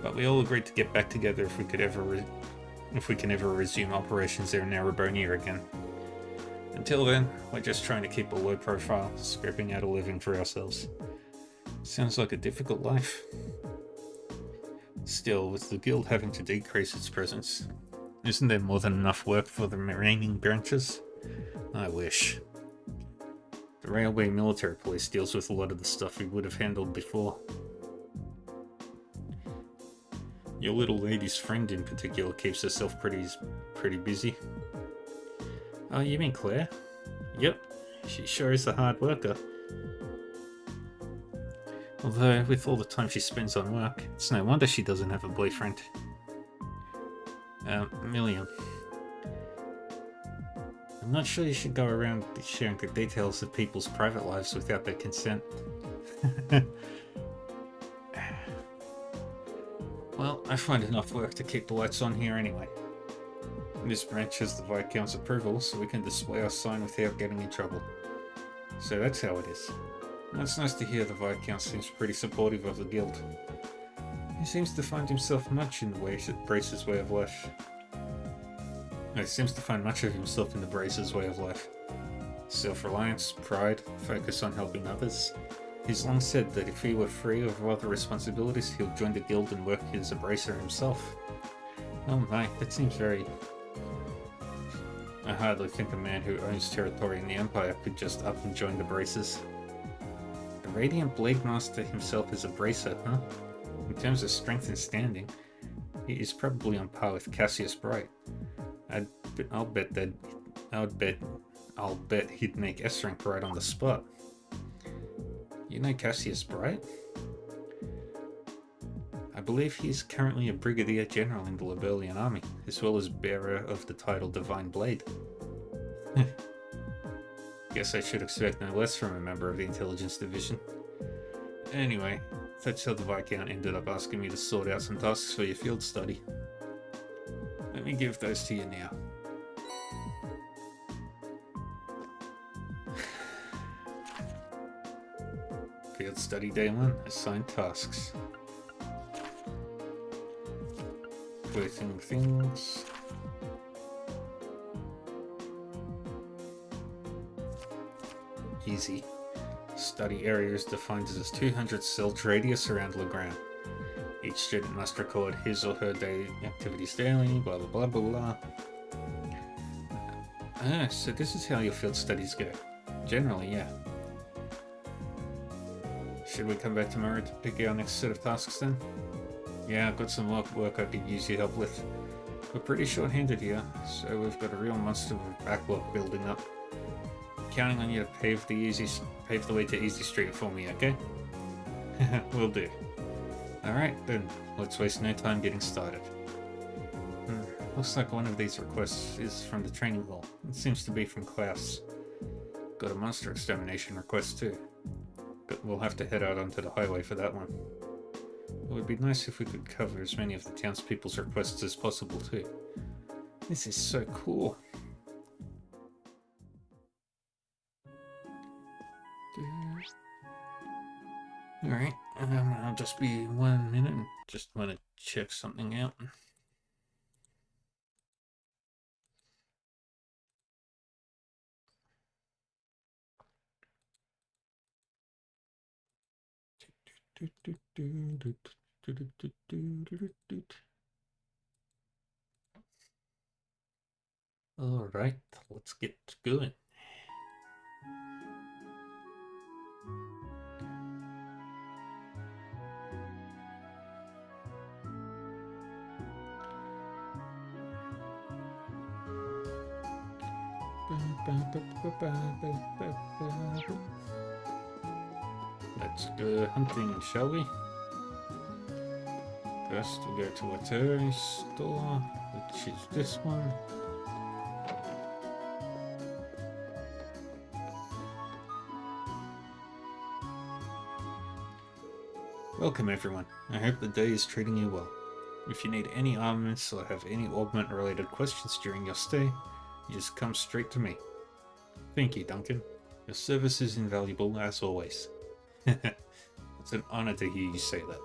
But we all agreed to get back together if we can ever resume operations there in Erebonia again. Until then, we're just trying to keep a low profile, scraping out a living for ourselves. Sounds like a difficult life. Still, with the guild having to decrease its presence, isn't there more than enough work for the remaining branches? I wish. The Railway Military Police deals with a lot of the stuff we would have handled before. Your little lady's friend in particular keeps herself pretty busy. Oh, you mean Claire? Yep, she sure is a hard worker. Although, with all the time she spends on work, it's no wonder she doesn't have a boyfriend. Million. I'm not sure you should go around sharing the details of people's private lives without their consent. Well, I find enough work to keep the lights on here anyway. This branch has the Viscount's approval, so we can display our sign without getting in trouble. So that's how it is. And it's nice to hear the Viscount seems pretty supportive of the guild. He seems to find himself much in the Bracer's way of life. He seems to find much of himself in the Bracer's way of life. Self-reliance, pride, focus on helping others. He's long said that if he were free of other responsibilities, he'll join the guild and work as a Bracer himself. Oh my, that seems very... I hardly think a man who owns territory in the Empire could just up and join the Bracers. The Radiant Blade Master himself is a Bracer, huh? In terms of strength and standing, he is probably on par with Cassius Bright. I'll bet he'd make S-rank right on the spot. You know Cassius Bright? I believe he's currently a Brigadier General in the Liberlian Army, as well as bearer of the title Divine Blade. Guess I should expect no less from a member of the Intelligence Division. Anyway, that's how the Viscount ended up asking me to sort out some tasks for your field study. Let me give those to you now. Field Study Day 1, assigned tasks. Placing things. Easy. Study area is defined as a 200 silt radius around Legrand. Each student must record his or her daily activities daily, blah blah blah blah blah. So this is how your field studies go. Generally, yeah. Should we come back tomorrow to pick our next set of tasks then? Yeah, I've got some work I could use your help with. we're pretty short-handed here, so we've got a real monster of a backlog building up. Counting on you to pave the way to Easy Street for me, okay? Will do. Alright, then, let's waste no time getting started. Looks like one of these requests is from the training hall. It seems to be from Klaus. Got a monster extermination request too. But we'll have to head out onto the highway for that one. It would be nice if we could cover as many of the townspeople's requests as possible too. This is so cool. Alright, I'll just be 1 minute and just want to check something out. Alright, let's get going. Let's go hunting, shall we? First, we'll go to Atari's store, which is this one. Welcome everyone. I hope the day is treating you well. If you need any armaments or have any augment related questions during your stay, you just come straight to me. Thank you, Duncan. Your service is invaluable as always. It's an honor to hear you say that.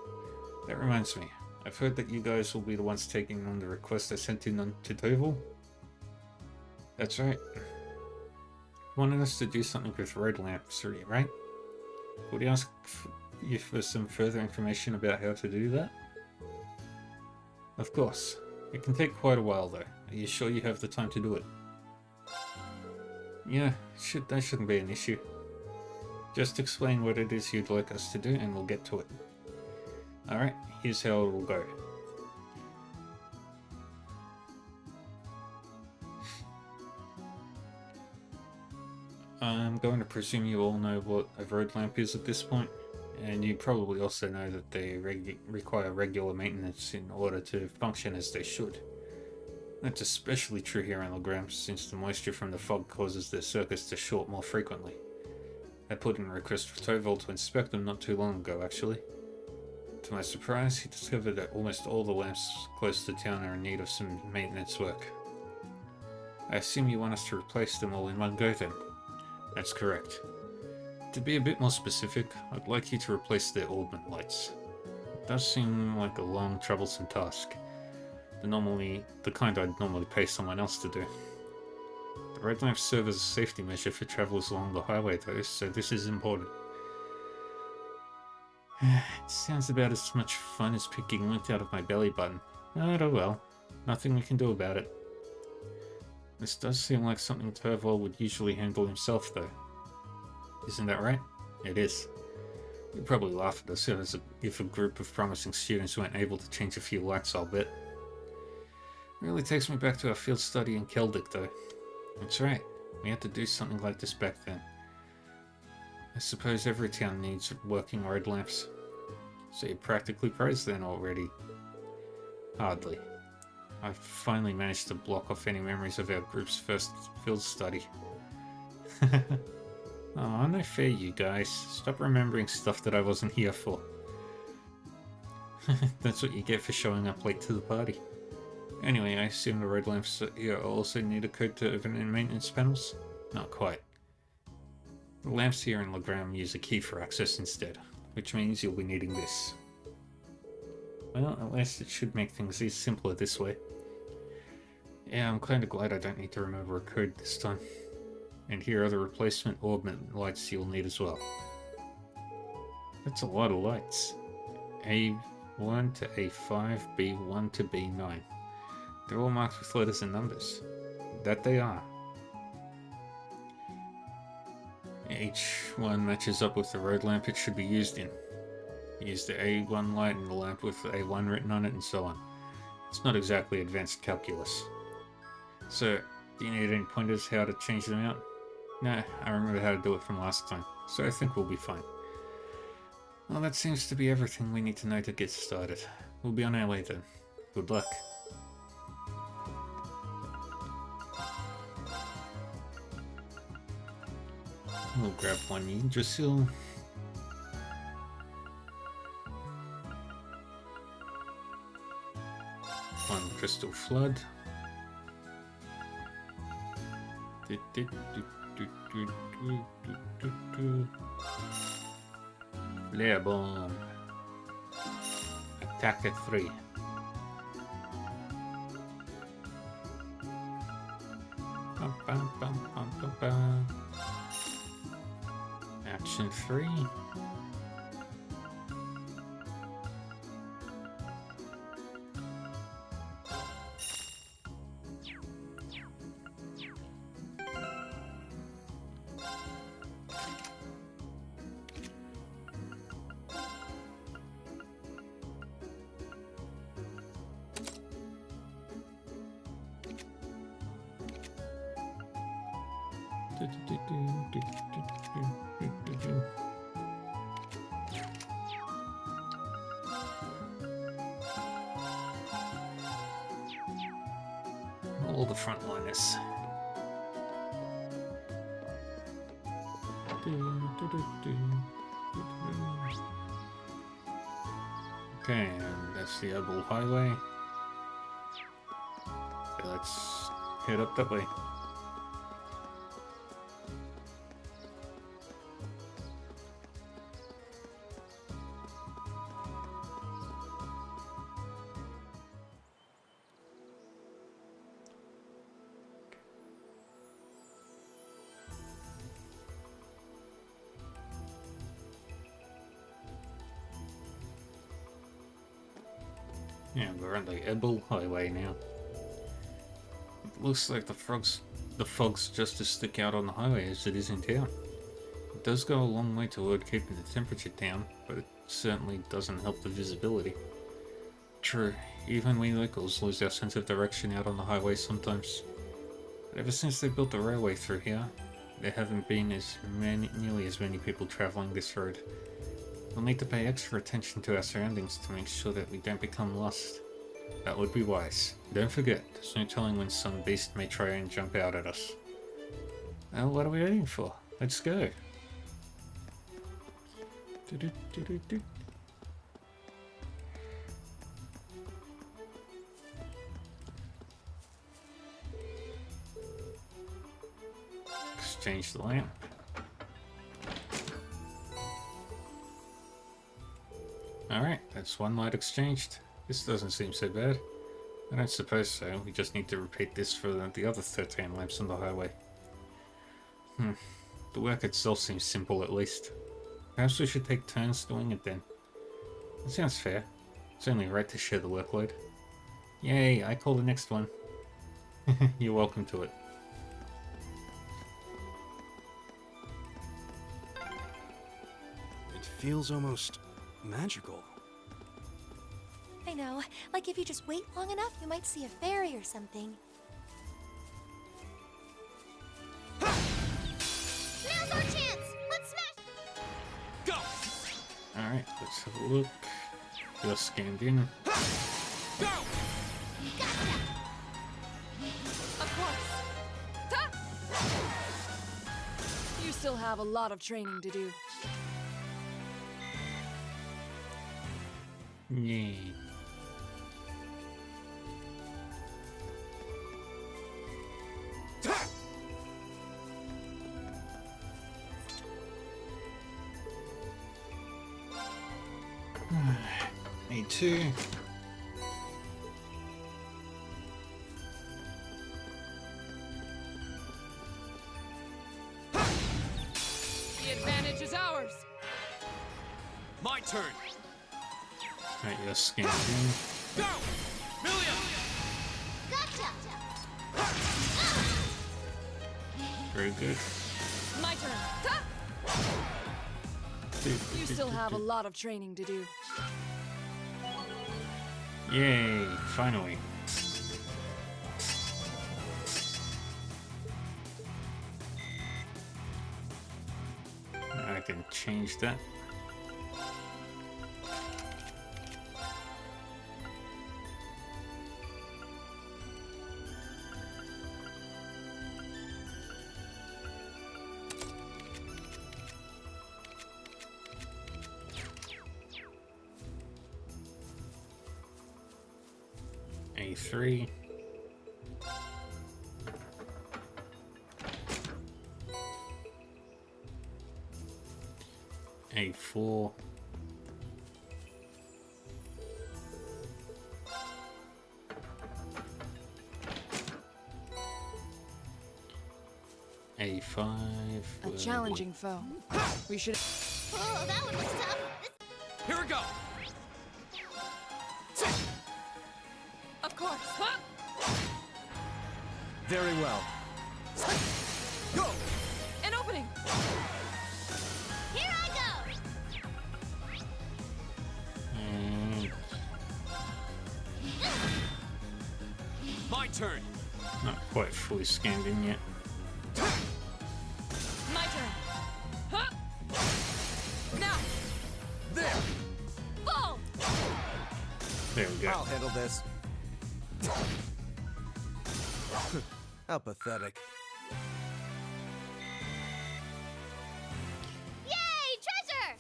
That reminds me, I've heard that you guys will be the ones taking on the request I sent in to Toval. That's right. You wanted us to do something with road lamps, right? Would you ask you for some further information about how to do that? Of course. It can take quite a while though. Are you sure you have the time to do it? Yeah, that shouldn't be an issue. Just explain what it is you'd like us to do and we'll get to it. Alright, here's how it will go. I'm going to presume you all know what a road lamp is at this point, and you probably also know that they require regular maintenance in order to function as they should. That's especially true here in Legram, since the moisture from the fog causes their circuits to short more frequently. I put in a request for Toval to inspect them not too long ago, actually. To my surprise, he discovered that almost all the lamps close to town are in need of some maintenance work. I assume you want us to replace them all in one go then? That's correct. To be a bit more specific, I'd like you to replace their augment lights. It does seem like a long, troublesome task. The kind I'd normally pay someone else to do. The red lamps serve as a safety measure for travellers along the highway though, so this is important. It sounds about as much fun as picking lint out of my belly button. Oh well, nothing we can do about it. This does seem like something Toval would usually handle himself though. Isn't that right? It is. You'd probably laugh at us if a group of promising students weren't able to change a few lights, I'll bet. Really takes me back to our field study in Keldic though. That's right, we had to do something like this back then. I suppose every town needs working road lamps. So you're practically pros then already? Hardly. I've finally managed to block off any memories of our group's first field study. Aw, no fair you guys. Stop remembering stuff that I wasn't here for. That's what you get for showing up late to the party. Anyway, I assume the road lamps here also need a code to open in maintenance panels? Not quite. The lamps here in Legram use a key for access instead, which means you'll be needing this. Well, at least it should make things simpler this way. Yeah, I'm kinda glad I don't need to remember a code this time. And here are the replacement augment lights you'll need as well. That's a lot of lights. A1 to A5, B1 to B9. They're all marked with letters and numbers. That they are. Each one matches up with the road lamp it should be used in. Use the A1 light and the lamp with A1 written on it and so on. It's not exactly advanced calculus. So, do you need any pointers how to change them out? Nah, I remember how to do it from last time, so I think we'll be fine. Well, that seems to be everything we need to know to get started. We'll be on our way then. Good luck. We'll grab one Yggdrasil. One Crystal Flood. Flare Bomb. Attack at 3. Bum, bum, bum, bum, bum, bum. Action 3. All the frontliners. Okay, and that's the Ebel Highway. So let's head up that way. Yeah, we're on the Ebel Highway now. It looks like the fog's just as thick out on the highway as it is in town. It does go a long way toward keeping the temperature down, but it certainly doesn't help the visibility. True, even we locals lose our sense of direction out on the highway sometimes. But ever since they built the railway through here, there haven't been nearly as many people travelling this road. We'll need to pay extra attention to our surroundings to make sure that we don't become lost. That would be wise. Don't forget, there's no telling when some beast may try and jump out at us. Well, what are we waiting for? Let's go. Exchange the lamp. Alright, that's one light exchanged. This doesn't seem so bad. I don't suppose so. We just need to repeat this for the other 13 lamps on the highway. The work itself seems simple at least. Perhaps we should take turns doing it then. That sounds fair. It's only right to share the workload. Yay, I call the next one. You're welcome to it. It feels almost magical. I know. Like if you just wait long enough, you might see a fairy or something. Now's our chance! Let's smash! Go! Alright, let's have a look. You're scanned in. Go! Gotcha! Of course. Ta! You still have a lot of training to do. Yay. Me too. The advantage is ours. My turn. Right, you're scanned in. Go! Milia! Gotcha! Very good. My turn. Ta! You still have a lot of training to do. Yay, finally. Now I can change that. A3. A4. A5. A challenging foe. We should. Oh, that one was tough. Here we go. Of course. Huh? Very well. Go! An opening. Here I go. My turn. Not quite fully scanned in yet. My turn. Huh? Now. There. Fall. There we go. I'll handle this. How pathetic. Yay, treasure!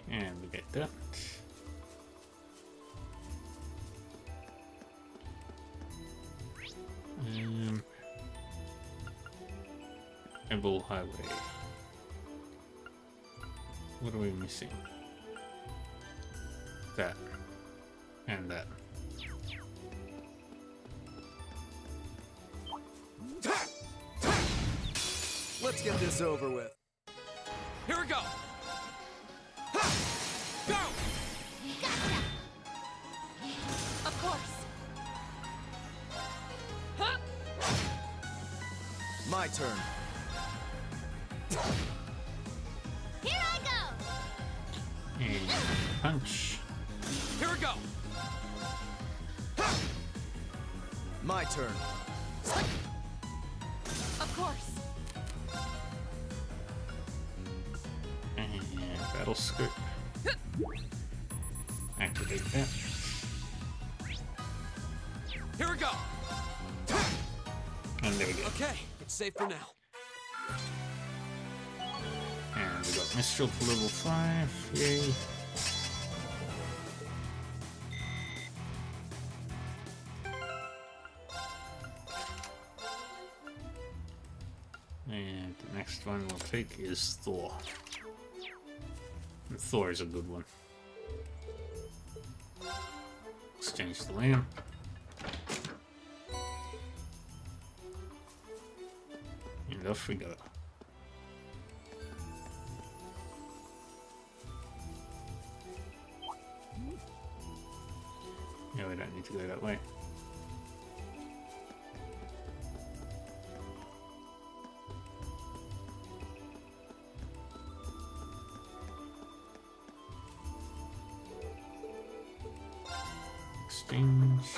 And we get that. Ebel Highway. What are we missing? That. And that. Let's get this over with. Here we go. Go! Gotcha! Of course. Huh? My turn. Here I go! And punch. Here we go. My turn. Of course. And battle script. Activate that. Here we go. And there we go. Okay, it's safe for now. And we got Mistral to level 5. Yay. And the next one we'll take is Thor. And Thor is a good one. Exchange the lamp. And off we go. No, we don't need to go that way. Exchange.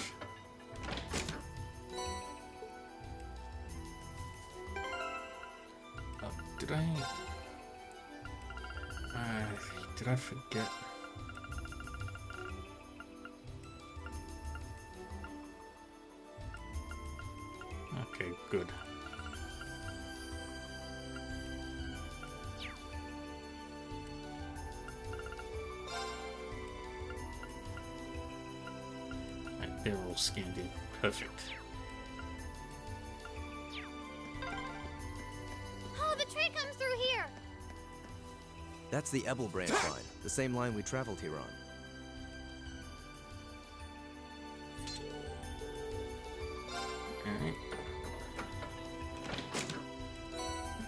Oh, did I forget? Okay, good. Right, they're all scanned in. Perfect. Oh, the train comes through here! That's the Ebel branch line, the same line we traveled here on. Alright.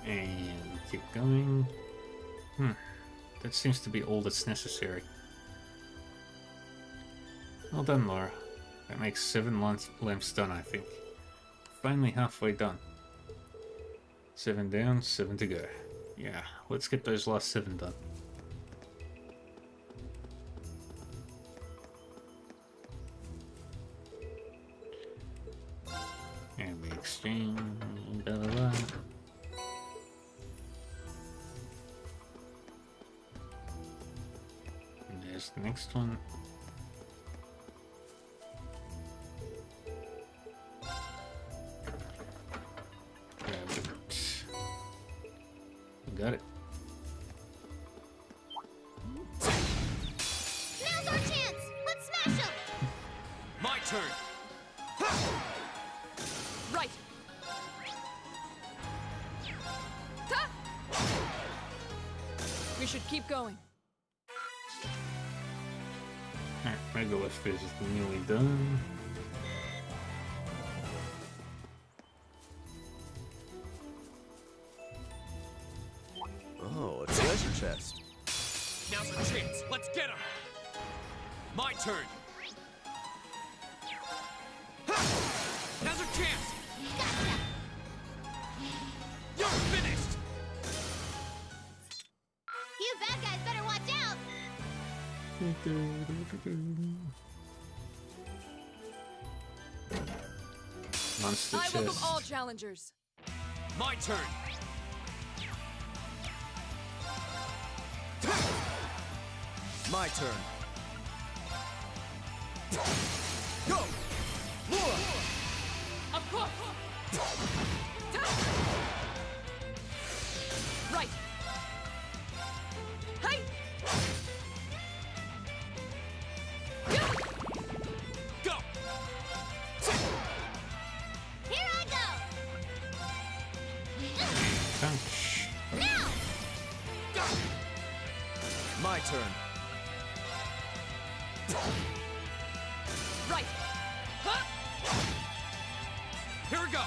And keep going. That seems to be all that's necessary. Well done, Laura. That makes 7 lamps done, I think. Finally halfway done. 7 down, 7 to go. Yeah, let's get those last 7 done. Here's the next one. Grab it. Got it. Now's our chance! Let's smash him! My turn! Right. Ta! We should keep going. Alright, Megalith phase is nearly done. Oh, a treasure chest. Now's our chance. Let's get him. My turn. Now's our chance. Gotcha! You're finished. You bad guys better watch out! Monster I welcome chest. all challengers. My turn. My turn. Go! Laura! Of course. Right. Hey. Go! Here I go! Punch. Now! My turn. Right. Huh? Here we go.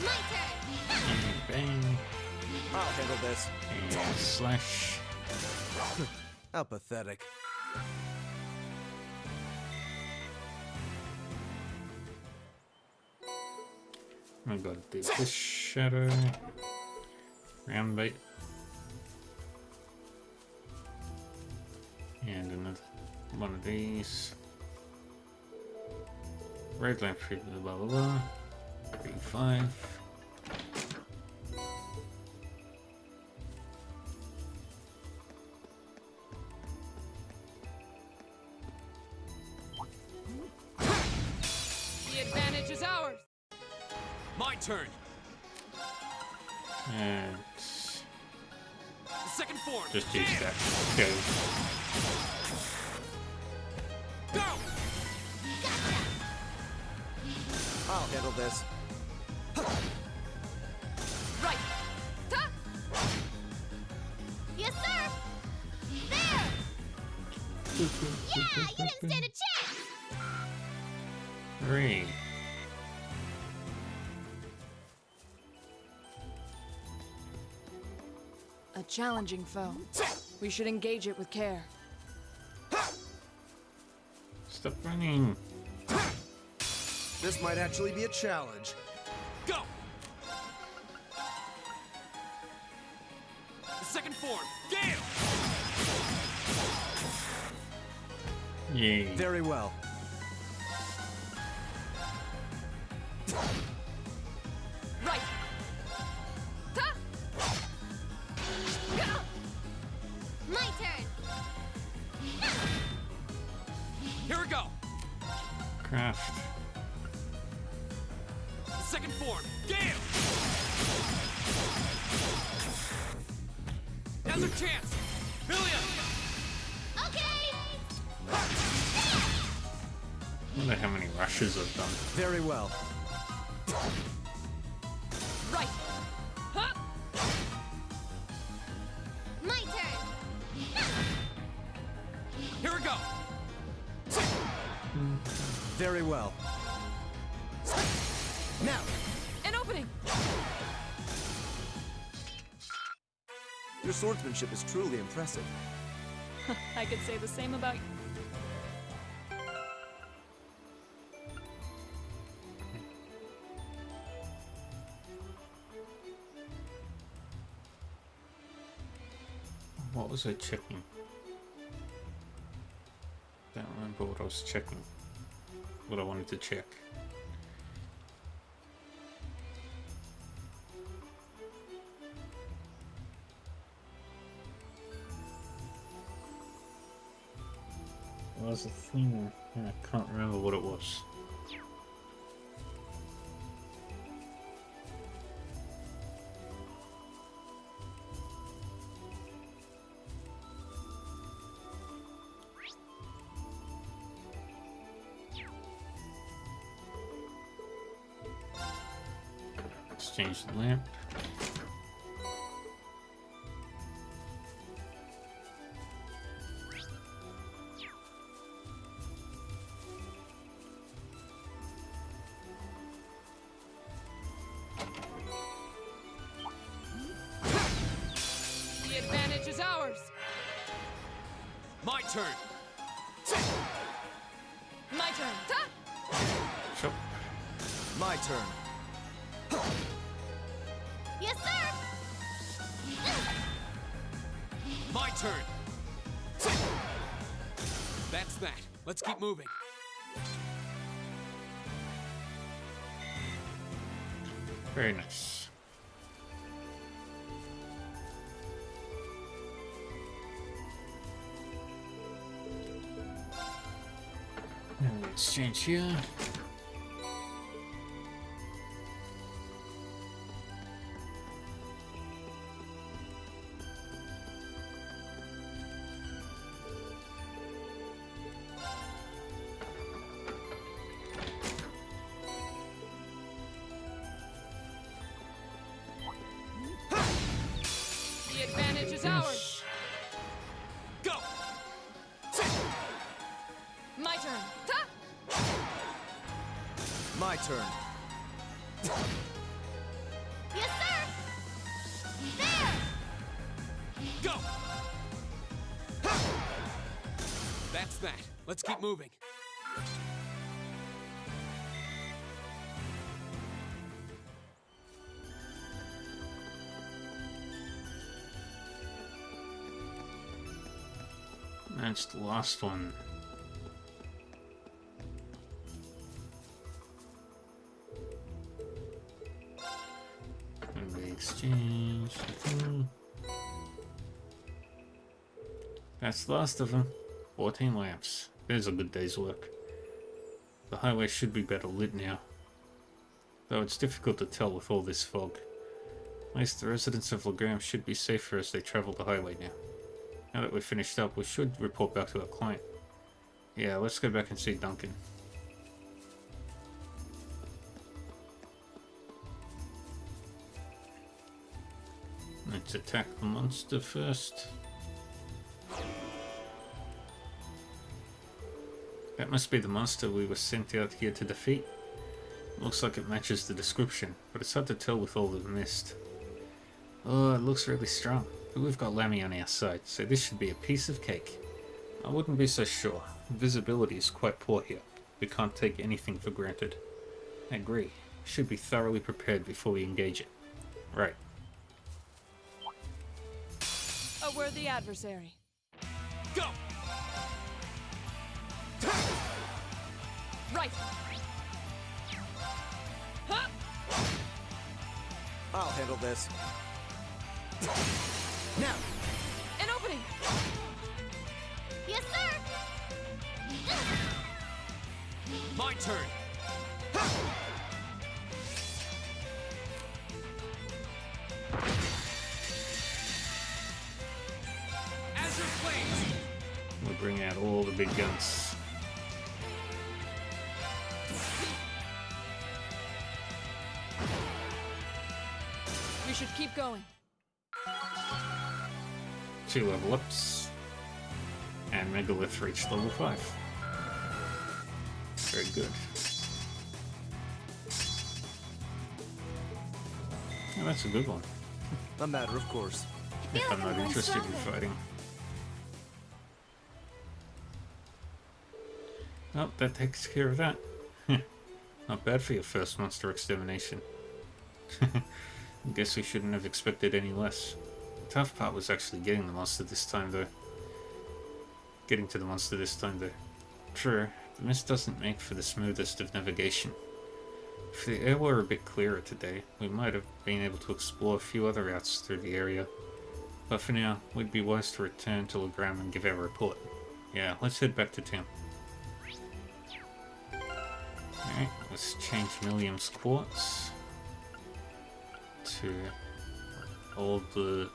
My turn! Bang. I'll handle this. And slash. How pathetic. I gotta do this shadow. Round bait. And another one of these. Red lamp for blah blah blah. 35. The advantage is ours. My turn. And The second form. just use that. Okay. Go! I'll handle this. Right. Ta! Yes, sir! There! Yeah, you didn't stand a chance! 3. A challenging foe. We should engage it with care. Stop running. This might actually be a challenge. Go! The second form. Gale! Yay. Very well. Right. Ta! My turn! Here we go. Craft. The second form. Gale! Now's our chance. Billion! Okay! I wonder how many rushes I've done. Very well. Right. Huh? My turn! Here we go. Very well. Now! An opening. Your swordsmanship is truly impressive. I could say the same about you. What was I checking? Don't remember what I was checking. What I wanted to check. There was a thing, and I can't remember what it was. Let's change the lamp. The advantage is ours. My turn. My turn. Sure. My turn. Yes, sir! My turn. That's that. Let's keep moving. Very nice. And let's change here. The advantage is ours. Go! My turn. My turn. Yes, sir! There! Go! That's that. Let's keep moving. That's the last one. And we exchange the thing. That's the last of them. 14 lamps. There's a good day's work. The highway should be better lit now, though it's difficult to tell with all this fog. At least the residents of Legram should be safer as they travel the highway now. Now that we're finished up, we should report back to our client. Yeah, let's go back and see Duncan. Let's attack the monster first. That must be the monster we were sent out here to defeat. Looks like it matches the description, but it's hard to tell with all the mist. Oh, it looks really strong. But we've got Lammy on our side, so this should be a piece of cake. I wouldn't be so sure. Visibility is quite poor here. We can't take anything for granted. I agree. Should be thoroughly prepared before we engage it. Right. A worthy adversary. Go! Right. Huh? I'll handle this. Now. An opening. Yes, sir! My turn. Azure Flames. We'll bring out all the big guns. We should keep going. 2 level ups. And Megalith reached level 5. Very good. Oh, that's a good one. A matter of course. If I'm not interested in fighting. Oh, that takes care of that. Not bad for your first monster extermination. Guess we shouldn't have expected any less. The tough part was actually getting to the monster this time though. True, the mist doesn't make for the smoothest of navigation. If the air were a bit clearer today, we might have been able to explore a few other routes through the area. But for now, we'd be wise to return to Legram and give our report. Yeah, let's head back to town. Alright, let's change Millium's quartz to all the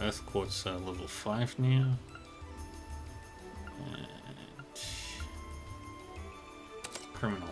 earth quartz are level 5 now. And criminal.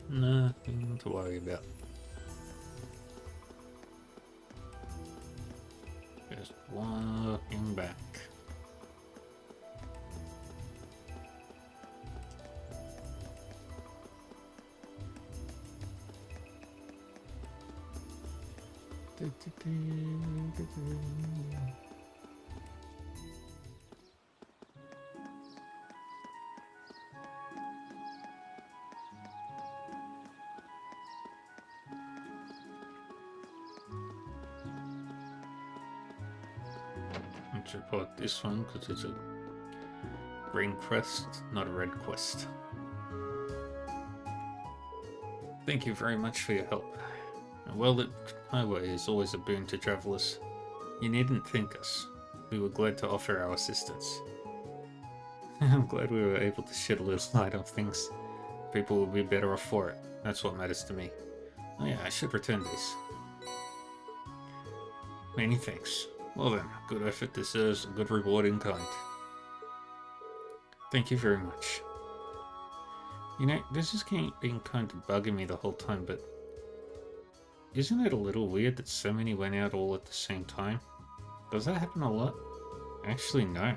Nothing to worry about. Just walking back. I should put this one because it's a green quest, not a red quest. Thank you very much for your help. A well-lit highway is always a boon to travelers. You needn't thank us. We were glad to offer our assistance. I'm glad we were able to shed a little light on things. People will be better off for it. That's what matters to me. Oh yeah, I should return these. Many thanks. Well then, good effort deserves a good reward in kind. Thank you very much. You know, this has been kind of bugging me the whole time, but isn't it a little weird that so many went out all at the same time? Does that happen a lot? Actually, no.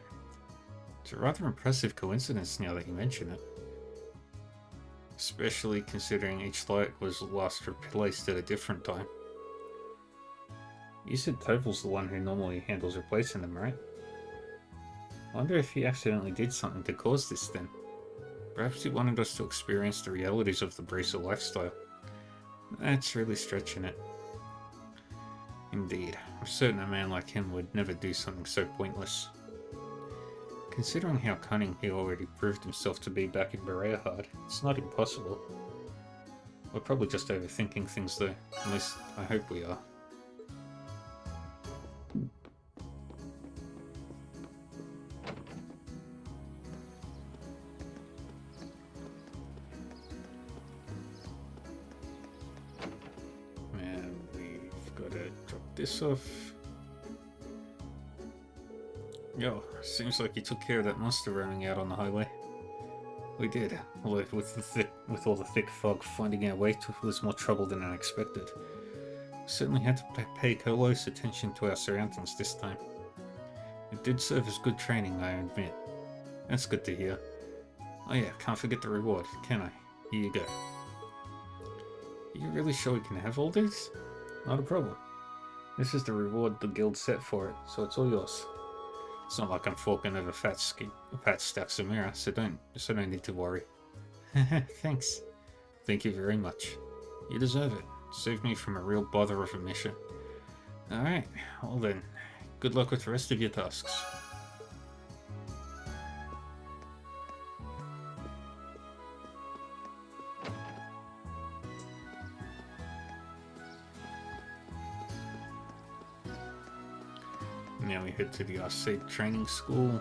It's a rather impressive coincidence now that you mention it. Especially considering each light was last replaced at a different time. You said Toval's the one who normally handles replacing them, right? I wonder if he accidentally did something to cause this then. Perhaps he wanted us to experience the realities of the Bracer lifestyle. That's really stretching it. Indeed, I'm certain a man like him would never do something so pointless. Considering how cunning he already proved himself to be back in Bereahard, it's not impossible. We're probably just overthinking things though, at least I hope we are. This off. Yo, seems like you took care of that monster roaming out on the highway. We did, although with all the thick fog, finding our way was more trouble than I expected. We certainly had to pay close attention to our surroundings this time. It did serve as good training, I admit. That's good to hear. Oh yeah, can't forget the reward, can I? Here you go. Are you really sure we can have all these? Not a problem. This is the reward the guild set for it, so it's all yours. It's not like I'm forking over fat stacks of mirror, so don't need to worry. Thanks. Thank you very much. You deserve it. Saved me from a real bother of a mission. Alright, well then, good luck with the rest of your tasks. Now we head to the Arcade Training School.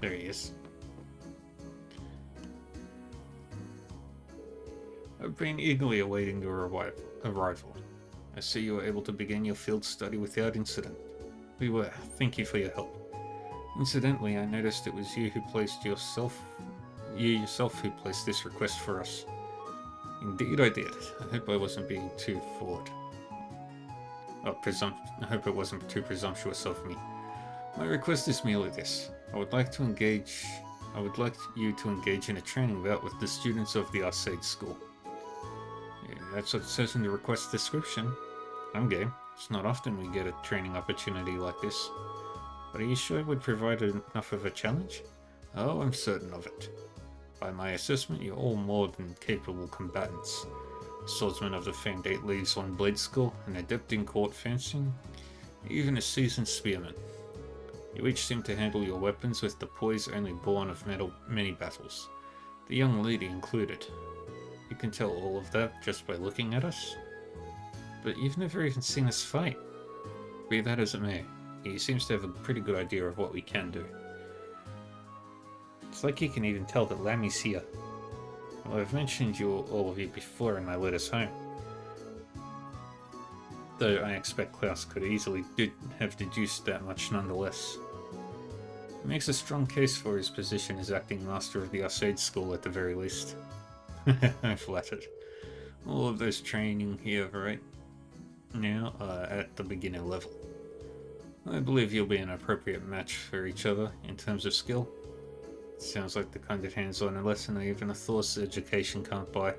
There he is. I've been eagerly awaiting your arrival. I see you were able to begin your field study without incident. We were. Thank you for your help. Incidentally, I noticed it was you yourself who placed this request for us. Indeed I did. I hope I wasn't being too forward. I hope it wasn't too presumptuous of me. My request is merely this. I would like you to engage in a training bout with the students of the Arcade School. Yeah, that's what it says in the request description. I'm game. It's not often we get a training opportunity like this. But are you sure it would provide enough of a challenge? Oh, I'm certain of it. By my assessment, you're all more than capable combatants. A swordsman of the famed 8 Leaves 1 Blade School, an adept in court fencing, even a seasoned spearman. You each seem to handle your weapons with the poise only born of many battles, the young lady included. You can tell all of that just by looking at us. But you've never even seen us fight. Be that as it may, he seems to have a pretty good idea of what we can do. It's like he can even tell that Lammy's here. Well, I've mentioned all of you before in my letters home. Though I expect Klaus could easily have deduced that much nonetheless. It makes a strong case for his position as acting master of the Arcade School at the very least. I'm flattered. All of those training here right now are at the beginner level. I believe you'll be an appropriate match for each other in terms of skill. Sounds like the kind of hands-on lesson even a Thor's education can't buy.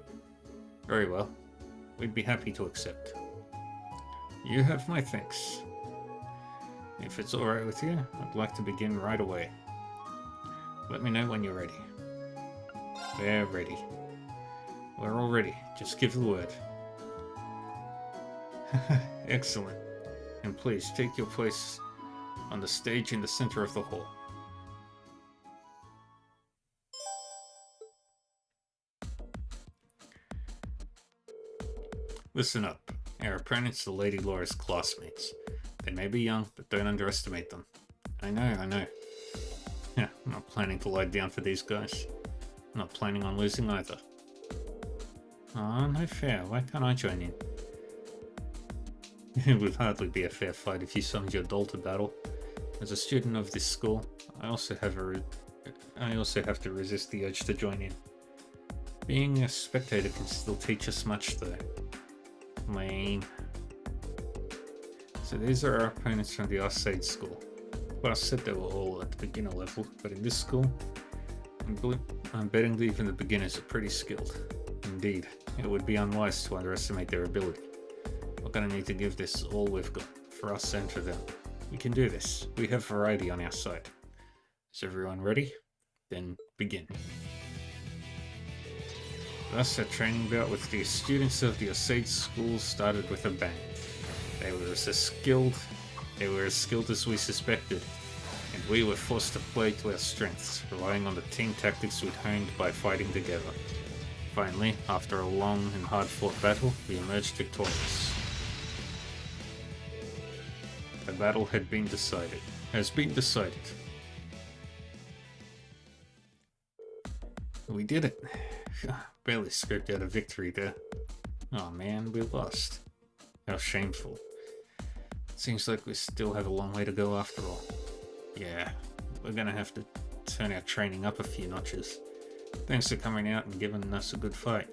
Very well. We'd be happy to accept. You have my thanks. If it's alright with you, I'd like to begin right away. Let me know when you're ready. We're ready. We're all ready. Just give the word. Excellent. And please take your place on the stage in the center of the hall. Listen up. Our opponents are Lady Laura's classmates. They may be young, but don't underestimate them. I know. Yeah, I'm not planning to lie down for these guys. I'm not planning on losing either. Oh, no fair. Why can't I join in? It would hardly be a fair fight if you summoned your doll to battle. As a student of this school, I also have to resist the urge to join in. Being a spectator can still teach us much, though. Lame. So these are our opponents from the Arcade School. Well, I said they were all at the beginner level, but in this school, I'm betting that even the beginners are pretty skilled. Indeed, it would be unwise to underestimate their ability. We're gonna need to give this all we've got, for us and for them. We can do this. We have variety on our side. Is everyone ready? Then begin. Thus, our training bout with the students of the Arcade School started with a bang. They were as skilled as we suspected, and we were forced to play to our strengths, relying on the team tactics we'd honed by fighting together. Finally, after a long and hard-fought battle, we emerged victorious. The battle has been decided. We did it. Barely scraped out a victory there. Oh man, we lost. How shameful. Seems like we still have a long way to go after all. Yeah, we're gonna have to turn our training up a few notches. Thanks for coming out and giving us a good fight.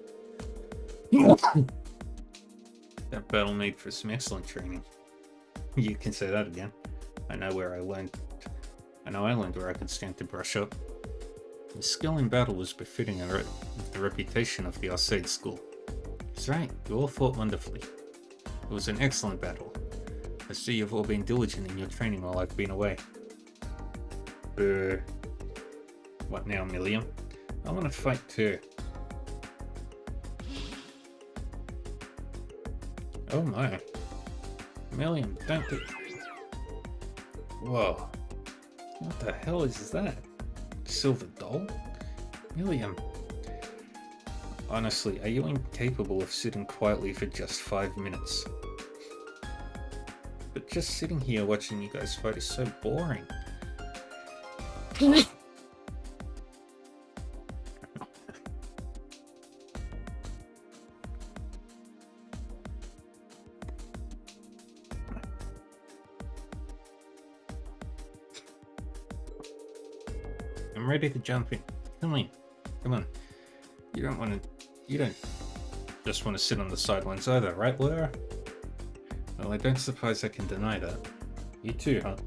That battle made for some excellent training. You can say that again. I know I learned where I could stand to brush up. The skill in battle was befitting the reputation of the Arcade School. That's right, you all fought wonderfully. It was an excellent battle. I see you've all been diligent in your training while I've been away. What now, Milliam? I want to fight too. Oh my. Milliam, don't do... Whoa. What the hell is that? Silver doll? Milliam. Honestly, are you incapable of sitting quietly for just 5 minutes? But just sitting here watching you guys fight is so boring. I'm ready to jump in. Come on. Come on. You don't just want to sit on the sidelines either, right, Laura? Well, I don't suppose I can deny that. You too, huh?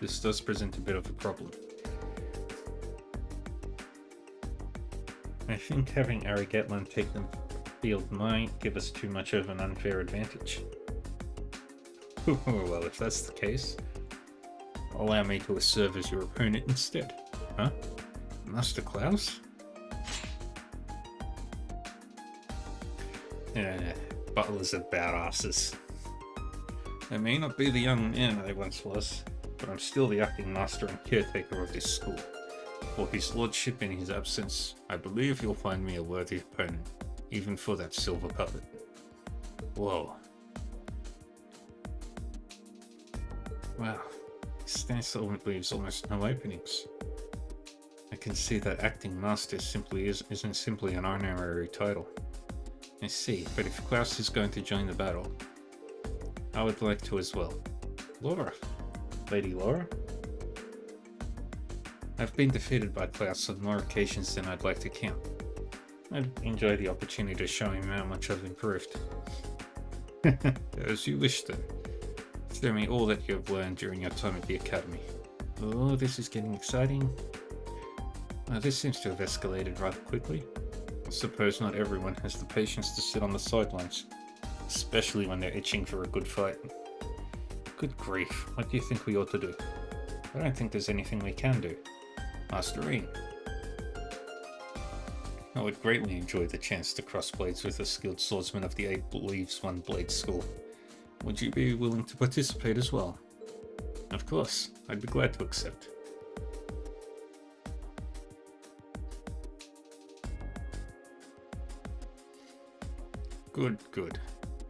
This does present a bit of a problem. I think having Ari Gatland take the field might give us too much of an unfair advantage. Well, if that's the case, allow me to serve as your opponent instead. Huh? Master Klaus? Butlers are badasses. I may not be the young man I once was, but I'm still the acting master and caretaker of this school. For his lordship in his absence, I believe you'll find me a worthy opponent, even for that silver puppet. Whoa. Wow, stance leaves almost no openings. I can see that acting master isn't simply an honorary title. I see, but if Klaus is going to join the battle, I would like to as well. Laura. Lady Laura? I've been defeated by Klaus on more occasions than I'd like to count. I'd enjoy the opportunity to show him how much I've improved. As you wish then. Show me all that you have learned during your time at the Academy. Oh, this is getting exciting. This seems to have escalated rather quickly. I suppose not everyone has the patience to sit on the sidelines, especially when they're itching for a good fight. Good grief, what do you think we ought to do? I don't think there's anything we can do. Master Rean. I would greatly enjoy the chance to cross blades with a skilled swordsman of the 8 Leaves 1 Blade School. Would you be willing to participate as well? Of course, I'd be glad to accept. Good, good.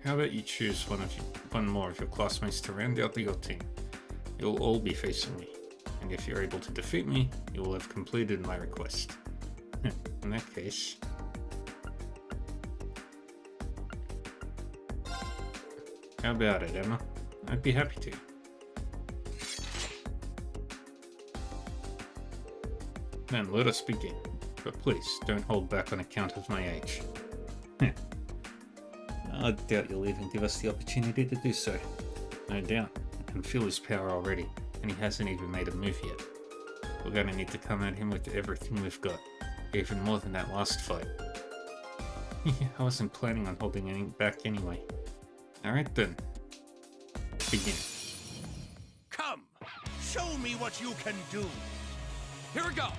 How about you choose one more of your classmates to round out your team? You'll all be facing me, and if you're able to defeat me, you will have completed my request. In that case... How about it, Emma? I'd be happy to. Then let us begin. But please, don't hold back on account of my age. I doubt you'll even give us the opportunity to do so. No doubt. I can feel his power already, and he hasn't even made a move yet. We're gonna need to come at him with everything we've got. Even more than that last fight. I wasn't planning on holding any back anyway. Alright then. Begin. Come! Show me what you can do! Here we go!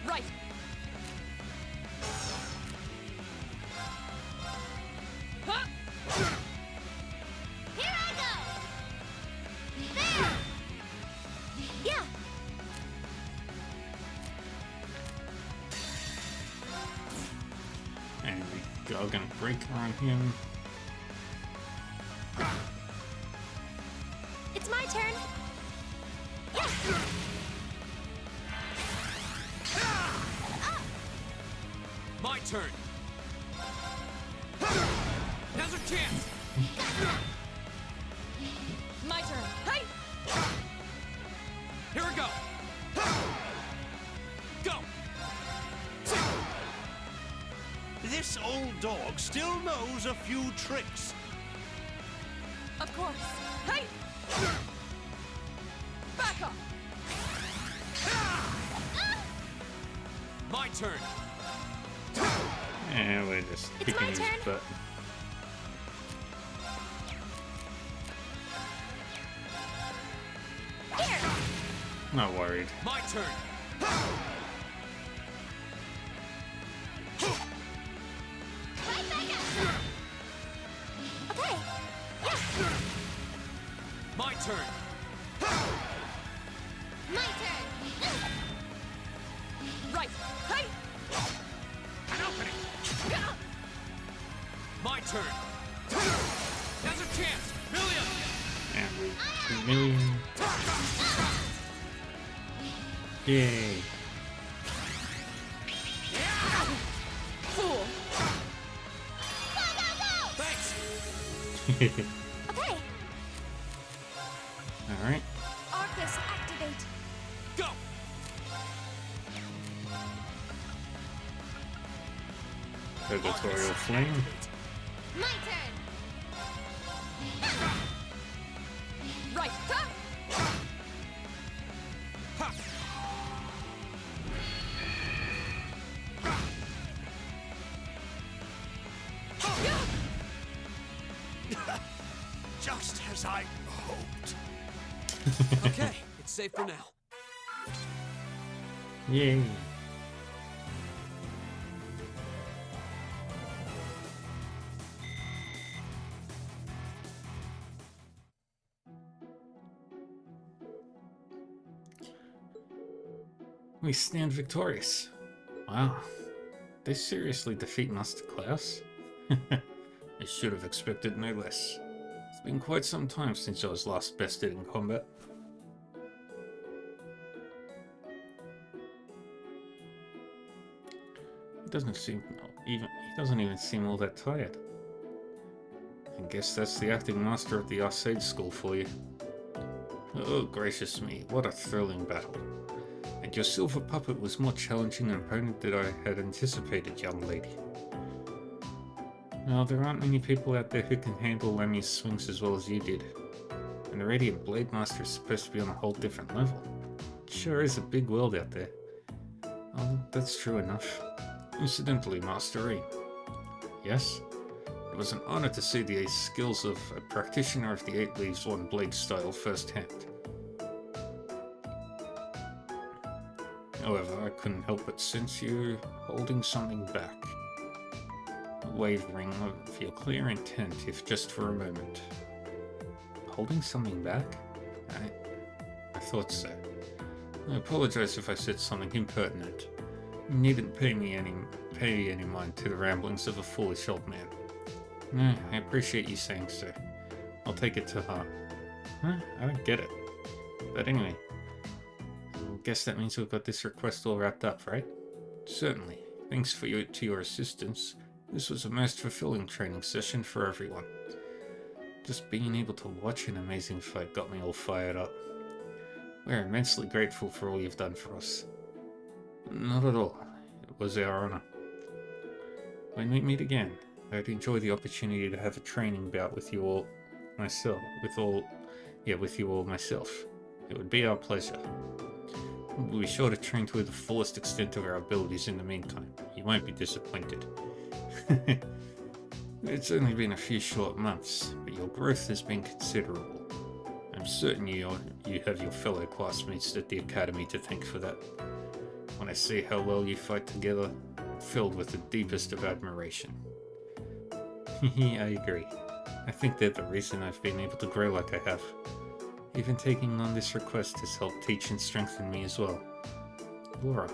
Right! Huh? Here I go! There! Yeah! And we go, gonna break on him. It's my turn. Yeah. My turn! Now's our chance! My turn. Hey! Here we go! Go! This old dog still knows a few tricks. Of course. Hey! Back up! My turn! And we're just It's picking my his turn. butt. Here. Not worried. My turn! Right back up! Okay. Yeah. My turn! My turn! Right. Hey! An opening! My turn! Now's our chance! Million! And we... million. Yay. Okay. Alright. Arcus, activate. Go! Purgatorial Flame. My turn. Right. Ha! Just as I hoped. Okay, it's safe for now. Yay. We stand victorious. Wow. They seriously defeat Master Klaus? I should have expected no less. It's been quite some time since I was last bested in combat. He doesn't even seem all that tired. I guess that's the acting master of the Arcade School for you. Oh, gracious me, what a thrilling battle. And your silver puppet was more challenging an opponent than I had anticipated, young lady. Well, there aren't many people out there who can handle Lemmy's swings as well as you did. And the Radiant Blade Master is supposed to be on a whole different level. It sure is a big world out there. Oh, that's true enough. Incidentally, Master E. Yes? It was an honor to see the skills of a practitioner of the Eight Leaves One Blade style firsthand. However, I couldn't help but sense you holding something back. A wavering of your clear intent, if just for a moment. Holding something back? I thought so. I apologize if I said something impertinent. You needn't pay any mind to the ramblings of a foolish old man. I appreciate you saying so. I'll take it to heart. Huh? I don't get it. But anyway, I guess that means we've got this request all wrapped up, right? Certainly. Thanks to your assistance. This was a most fulfilling training session for everyone. Just being able to watch an amazing fight got me all fired up. We're immensely grateful for all you've done for us. Not at all. It was our honor. When we meet again, I'd enjoy the opportunity to have a training bout with you all myself. With you all myself. It would be our pleasure. We'll be sure to train to the fullest extent of our abilities in the meantime. You won't be disappointed. It's only been a few short months, but your growth has been considerable. I'm certain you have your fellow classmates at the Academy to thank for that. When I see how well you fight together, I'm filled with the deepest of admiration. I agree. I think they're the reason I've been able to grow like I have. Even taking on this request has helped teach and strengthen me as well. Laura.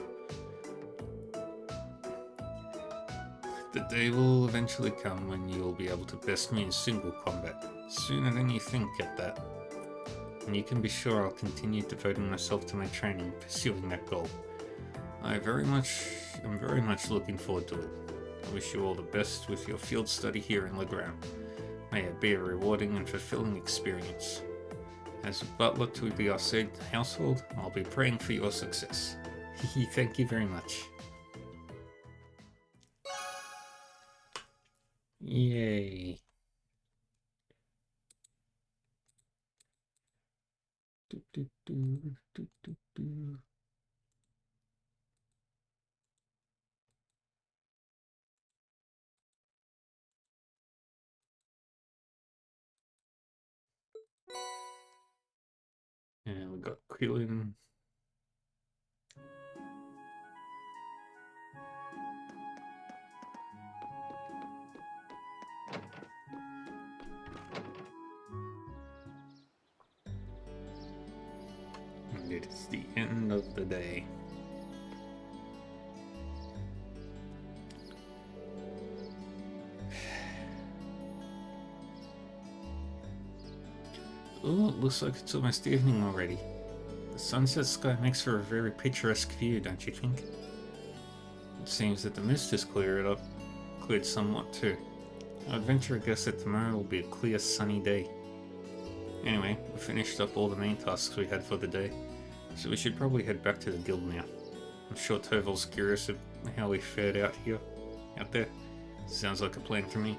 The day will eventually come when you'll be able to best me in single combat, sooner than you think at that. And you can be sure I'll continue devoting myself to my training, pursuing that goal. I'm very much looking forward to it. I wish you all the best with your field study here in Legram. May it be a rewarding and fulfilling experience. As a butler to the Arcade household, I'll be praying for your success. Thank you very much. Yay. And we got Quillen. And it is the end of the day. Oh, it looks like it's almost evening already. The sunset sky makes for a very picturesque view, don't you think? It seems that the mist has cleared somewhat too. I'd venture a guess that tomorrow will be a clear, sunny day. Anyway, we finished up all the main tasks we had for the day, so we should probably head back to the guild now. I'm sure Toval's curious of how we fared out there. Sounds like a plan to me.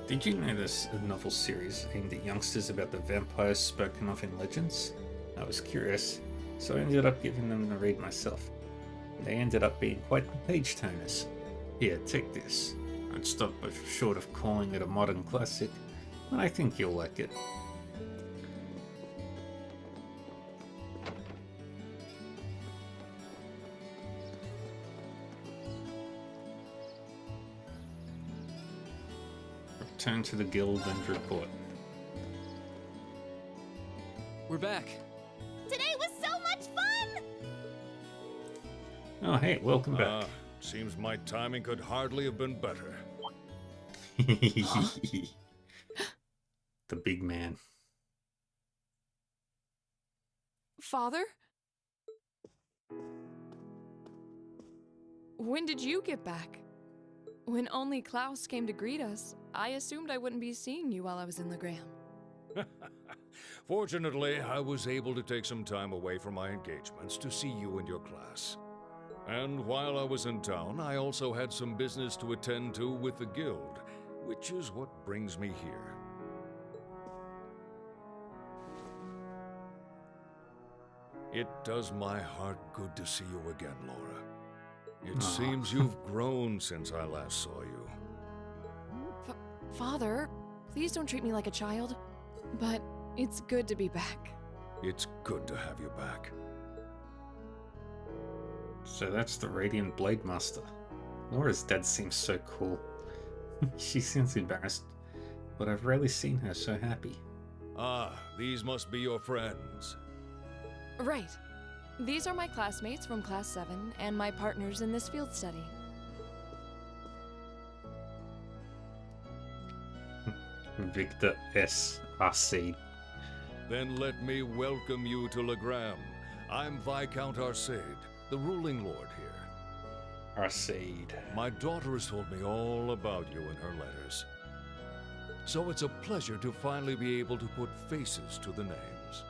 Did you know there's a novel series aimed at youngsters about the vampires spoken of in legends? I was curious, so I ended up giving them a read myself. They ended up being quite page turners. Here, take this. I'd stop short of calling it a modern classic, but I think you'll like it. Return to the guild and report. We're back. Today was so much fun! Oh hey, welcome back. Seems my timing could hardly have been better. The big man. Father? When did you get back? When only Klaus came to greet us, I assumed I wouldn't be seeing you while I was in Legram. Fortunately, I was able to take some time away from my engagements to see you and your class. And while I was in town, I also had some business to attend to with the guild, which is what brings me here. It does my heart good to see you again, Laura. It seems you've grown since I last saw you. Father, please don't treat me like a child, but it's good to be back. It's good to have you back. So that's the Radiant Blade Master. Laura's dad seems so cool. She seems embarrassed, but I've rarely seen her so happy. Ah, these must be your friends. Right. These are my classmates from Class 7 and my partners in this field study. Victor S. Arcade. Then let me welcome you to Legram. I'm Viscount Arcade, the ruling lord here. Arcade. My daughter has told me all about you in her letters. So it's a pleasure to finally be able to put faces to the names.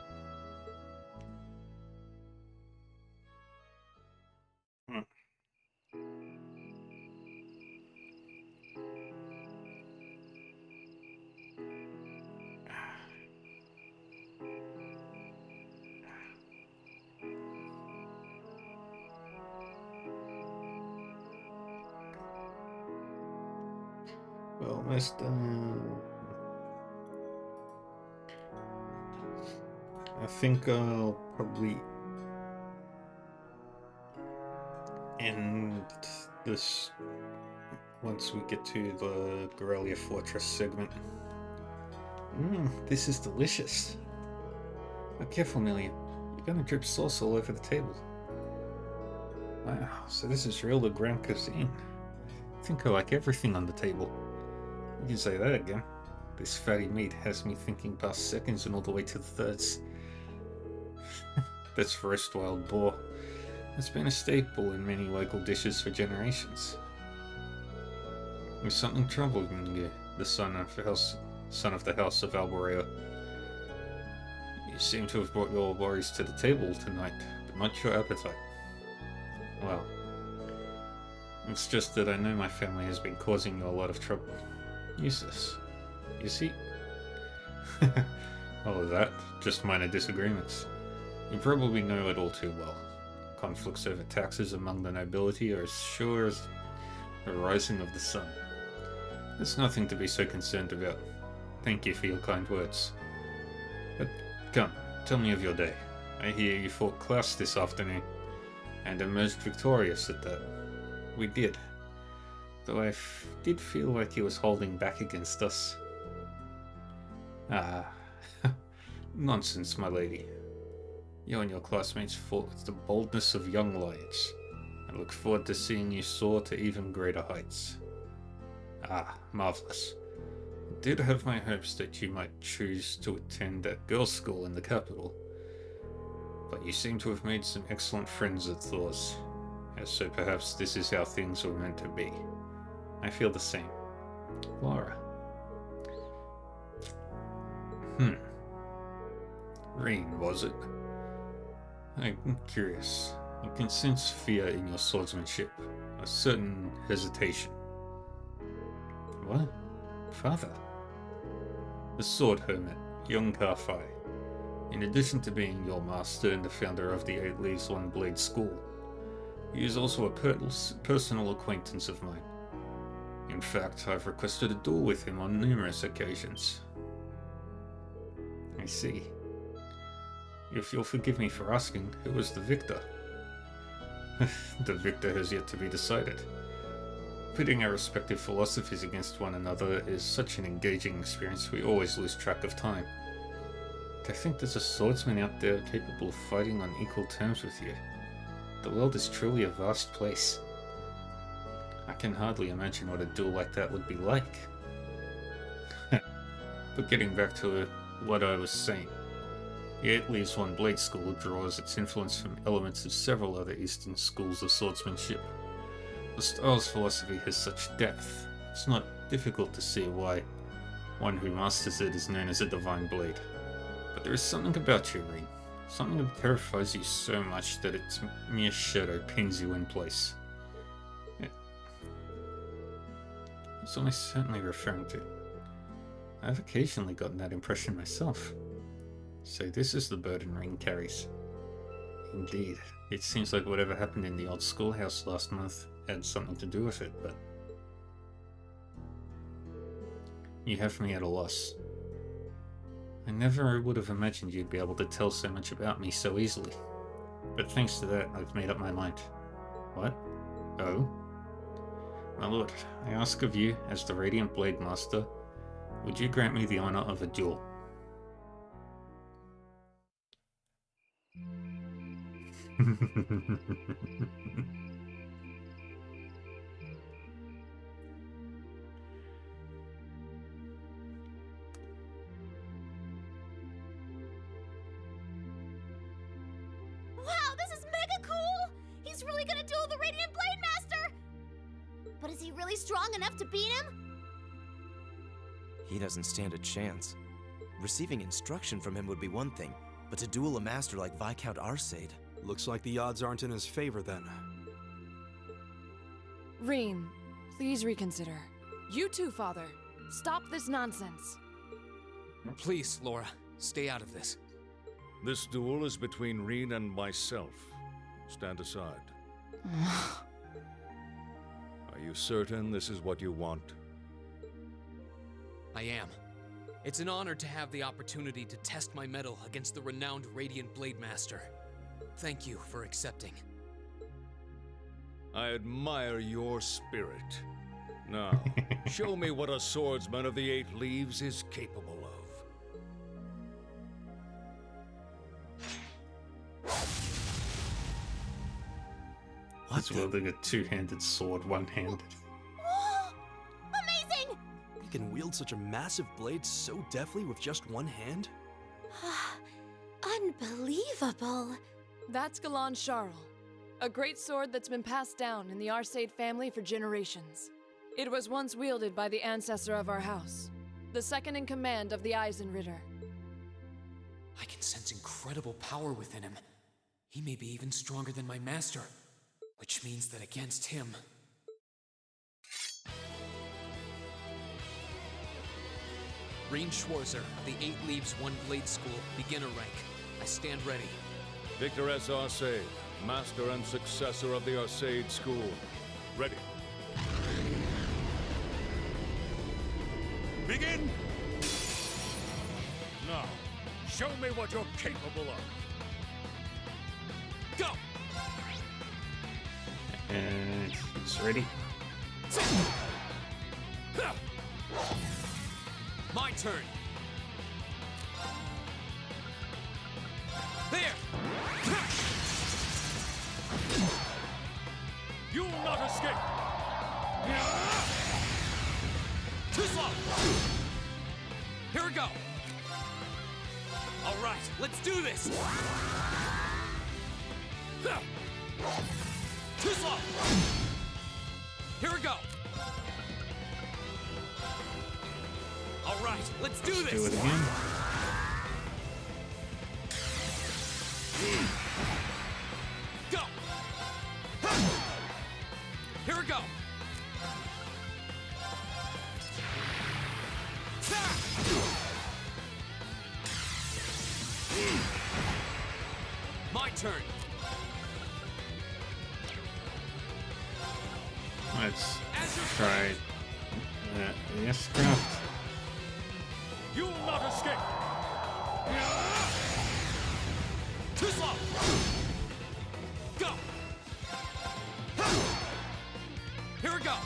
Well, almost done. I think I'll probably end this once we get to the Gorelia Fortress segment. This is delicious. Now careful, Million. You're gonna drip sauce all over the table. Wow, so this is real Legram cuisine. I think I like everything on the table. You can say that again. This fatty meat has me thinking past seconds and all the way to the thirds. That's roast wild boar. It's been a staple in many local dishes for generations. There's something troubling you, the son of the House of Alborea. You seem to have brought your worries to the table tonight, but not your appetite. Well, it's just that I know my family has been causing you a lot of trouble. Useless. You see? All of that, just minor disagreements. You probably know it all too well. Conflicts over taxes among the nobility are as sure as the rising of the sun. There's nothing to be so concerned about. Thank you for your kind words. But come, tell me of your day. I hear you fought Klaus this afternoon, and emerged victorious at that. We did. Though I did feel like he was holding back against us. Ah, nonsense, my lady. You and your classmates fought with the boldness of young lions. I look forward to seeing you soar to even greater heights. Ah, marvelous. I did have my hopes that you might choose to attend that girls' school in the capital, but you seem to have made some excellent friends at Thor's, so perhaps this is how things were meant to be. I feel the same. Laura. Rean, was it? I'm curious. I can sense fear in your swordsmanship, a certain hesitation. What? Father? The sword hermit, young Karfai. In addition to being your master and the founder of the 8 Leaves One Blade School, he is also a personal acquaintance of mine. In fact, I've requested a duel with him on numerous occasions. I see. If you'll forgive me for asking, who was the victor? The victor has yet to be decided. Pitting our respective philosophies against one another is such an engaging experience we always lose track of time. To think there's a swordsman out there capable of fighting on equal terms with you. The world is truly a vast place. I can hardly imagine what a duel like that would be like. But getting back to what I was saying. The 8 Leaves One Blade School draws its influence from elements of several other Eastern schools of swordsmanship. The style's philosophy has such depth, it's not difficult to see why one who masters it is known as a divine blade. But there is something about you, Rean. Something that terrifies you so much that its mere shadow pins you in place. It's almost certainly referring to. I've occasionally gotten that impression myself. So this is the burden Rean carries. Indeed, it seems like whatever happened in the old schoolhouse last month had something to do with it, but... You have me at a loss. I never would have imagined you'd be able to tell so much about me so easily. But thanks to that, I've made up my mind. What? Oh? My lord, I ask of you, as the Radiant Blade Master, would you grant me the honor of a duel? Wow, this is mega cool! He's really gonna duel the Radiant Blade Master! But is he really strong enough to beat him? He doesn't stand a chance. Receiving instruction from him would be one thing, but to duel a master like Viscount Arcade... Looks like the odds aren't in his favor then. Rean, please reconsider. You too, Father. Stop this nonsense. Please, Laura, stay out of this. This duel is between Rean and myself. Stand aside. Are you certain this is what you want? I am. It's an honor to have the opportunity to test my mettle against the renowned Radiant Blade Master. Thank you for accepting. I admire your spirit. Now, show me what a swordsman of the 8 Leaves is capable of. What's wielding a two-handed sword, one-handed? Whoa! Amazing! You can wield such a massive blade so deftly with just one hand? Unbelievable! That's Galan Charl, a great sword that's been passed down in the Arcade family for generations. It was once wielded by the ancestor of our house, the second in command of the Eisenritter. I can sense incredible power within him. He may be even stronger than my master, which means that against him... Rean Schwarzer of the 8 Leaves One Blade School, beginner rank. I stand ready. Victor S. Arcade, master and successor of the Arcade School. Ready. Begin! Now, show me what you're capable of. Go! And it's ready. My turn. There! let's do this! Too slow! Here we go! Alright, let's do this! Do it again. Go! Here we go! My turn! Let's try yes, craft. You will not escape! Too slow! Go! Here we go!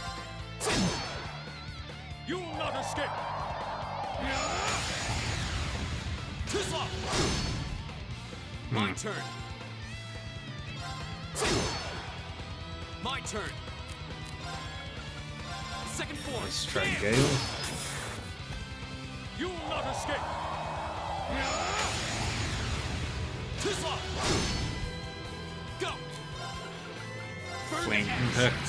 You will not escape! Too slow! My turn! My turn! Second form! Let's try Gale. You will not escape! Too slow! Go! Flame Impact.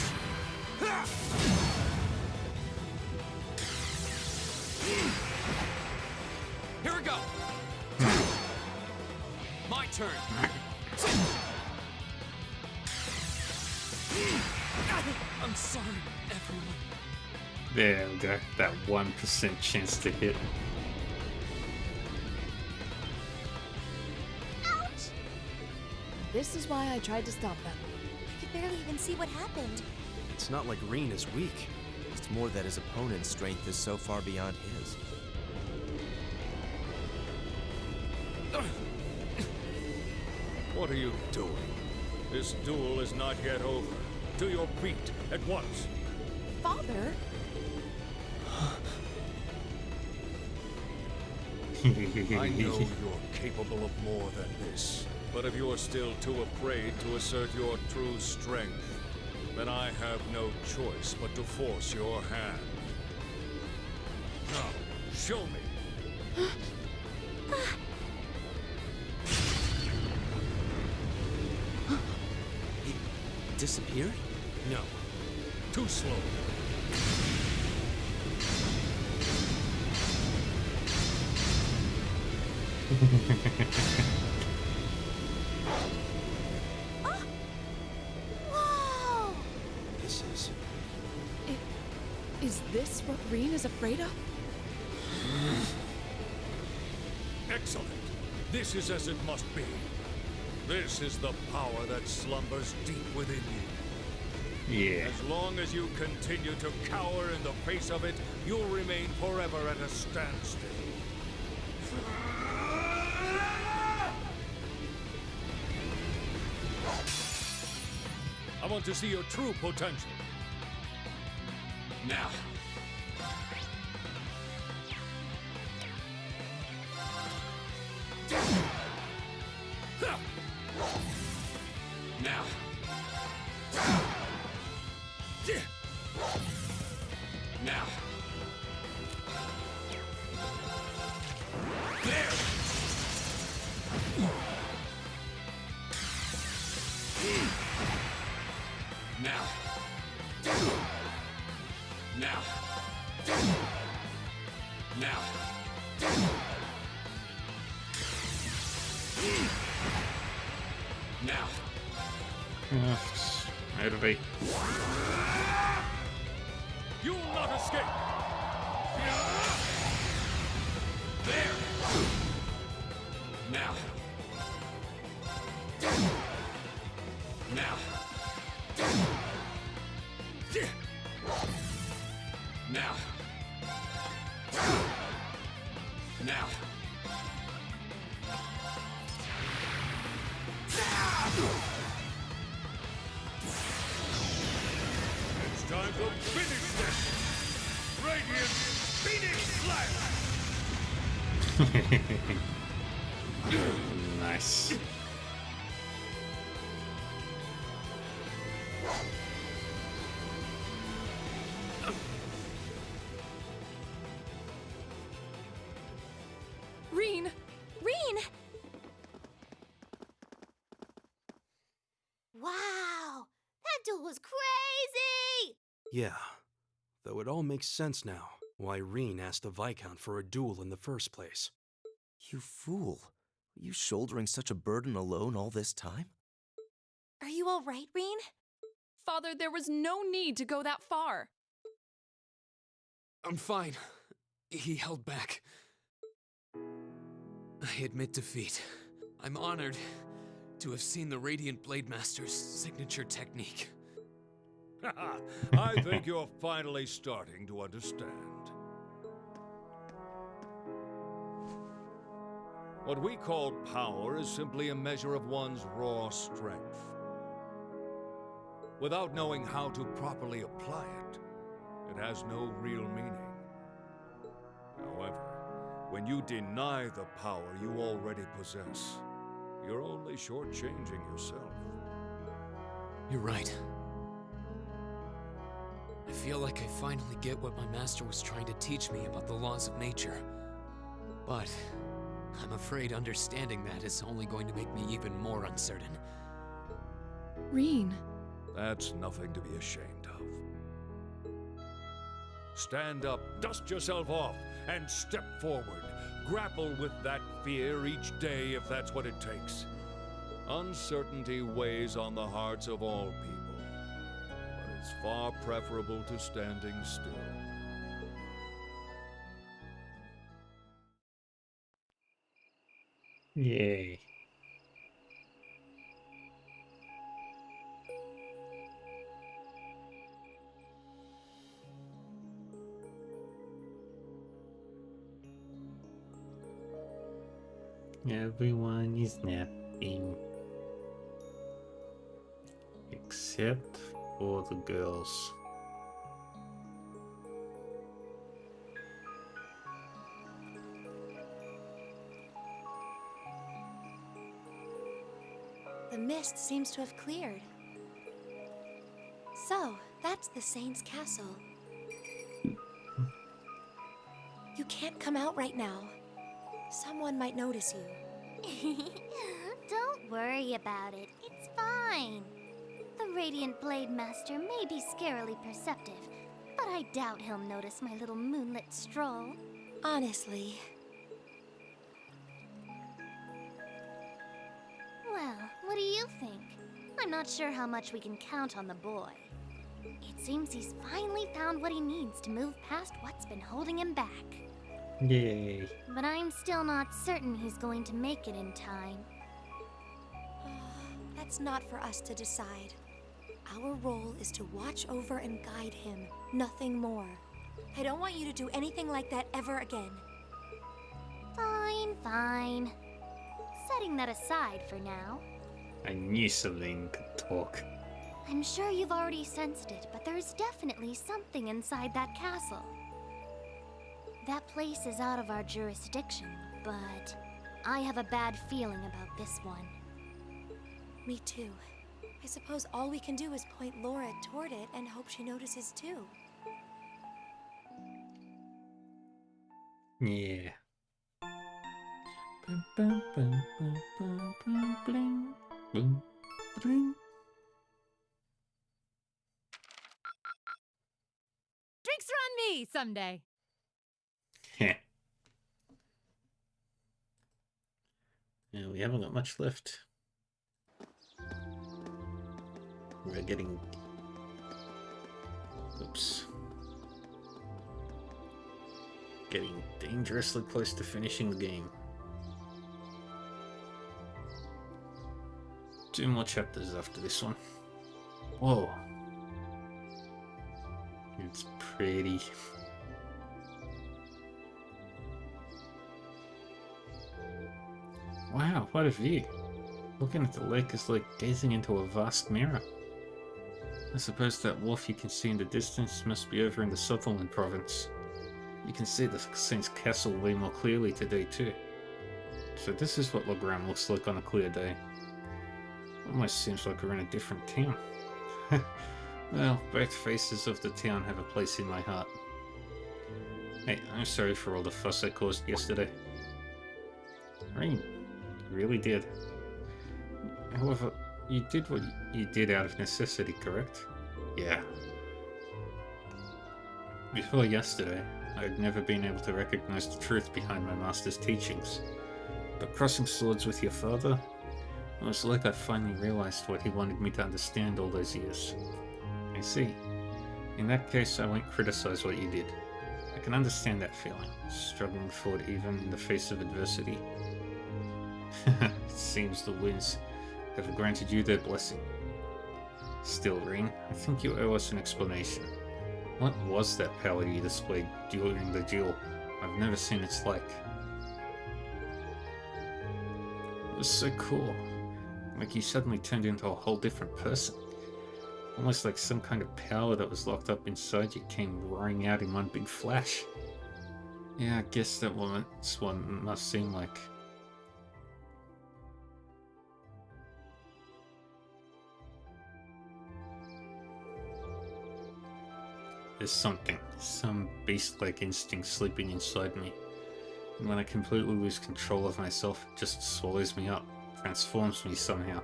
Here we go! My turn! I'm sorry, everyone. There we go. That 1% chance to hit. Ouch! This is why I tried to stop them. I could barely even see what happened. It's not like Reen is weak. It's more that his opponent's strength is so far beyond his. What are you doing? This duel is not yet over. To your feet at once. Father? I know you're capable of more than this. But if you're still too afraid to assert your true strength, then I have no choice but to force your hand. Now, show me. He disappeared? No. Too slow. Whoa! This is... Is this what Reen is afraid of? Excellent. This is as it must be. This is the power that slumbers deep within you. Yeah. As long as you continue to cower in the face of it, you'll remain forever at a standstill. I want to see your true potential. Now. Now. Now. There. Now. Now. Now. Now. Motivate. You will not escape. There. Now. Now. Now. Now. It's time to finish this. Radiant Phoenix Slash. Nice. Reen! Reen! Yeah, though it all makes sense now why Reen asked the Viscount for a duel in the first place. You fool. Were you shouldering such a burden alone all this time? Are you all right, Reen? Father, there was no need to go that far. I'm fine. He held back. I admit defeat. I'm honored to have seen the Radiant Blade Master's signature technique. I think you're finally starting to understand. What we call power is simply a measure of one's raw strength. Without knowing how to properly apply it, it has no real meaning. However, when you deny the power you already possess, you're only shortchanging yourself. You're right. I feel like I finally get what my master was trying to teach me about the laws of nature. But I'm afraid understanding that is only going to make me even more uncertain. Reen. That's nothing to be ashamed of. Stand up, dust yourself off, and step forward. Grapple with that fear each day if that's what it takes. Uncertainty weighs on the hearts of all people, but it's far preferable to standing still. Yay. Everyone is napping. Except for the girls. The mist seems to have cleared. So, that's the Saint's castle. You can't come out right now. Someone might notice you. Don't worry about it. It's fine. The Radiant Blade Master may be scarily perceptive, but I doubt he'll notice my little moonlit stroll. Honestly. Well, what do you think? I'm not sure how much we can count on the boy. It seems he's finally found what he needs to move past what's been holding him back. Yay. But I'm still not certain he's going to make it in time. That's not for us to decide. Our role is to watch over and guide him, nothing more. I don't want you to do anything like that ever again. Fine, fine. Setting that aside for now. I knew Celine could talk. I'm sure you've already sensed it, but there's definitely something inside that castle. That place is out of our jurisdiction, but I have a bad feeling about this one. Me too. I suppose all we can do is point Laura toward it and hope she notices too. Yeah. Bum, bum, bum, bum, bum, bum, bling. Boom, bling. Drinks are on me someday. Heh. Yeah, we haven't got much left. We're getting... Oops. Getting dangerously close to finishing the game. 2 more chapters after this one. Whoa. It's pretty. Wow, what a view. Looking at the lake is like gazing into a vast mirror. I suppose that wharf you can see in the distance must be over in the Sutherland province. You can see the Saint's castle way more clearly today too. So this is what Legram looks like on a clear day. Almost seems like we're in a different town. Well, both faces of the town have a place in my heart. Hey, I'm sorry for all the fuss I caused yesterday. Reen, you really did. However, you did what you did out of necessity, correct? Yeah. Before yesterday, I had never been able to recognize the truth behind my master's teachings. But crossing swords with your father, it was like I finally realized what he wanted me to understand all those years. I see. In that case, I won't criticize what you did. I can understand that feeling, struggling forward even in the face of adversity. It seems the winds have granted you their blessing. Still, Rean, I think you owe us an explanation. What was that power you displayed during the duel? I've never seen its like. It was so cool. Like you suddenly turned into a whole different person. Almost like some kind of power that was locked up inside you came roaring out in one big flash. Yeah, I guess that's what it must seem like. There's something, some beast-like instinct sleeping inside me. And when I completely lose control of myself, it just swallows me up, transforms me somehow.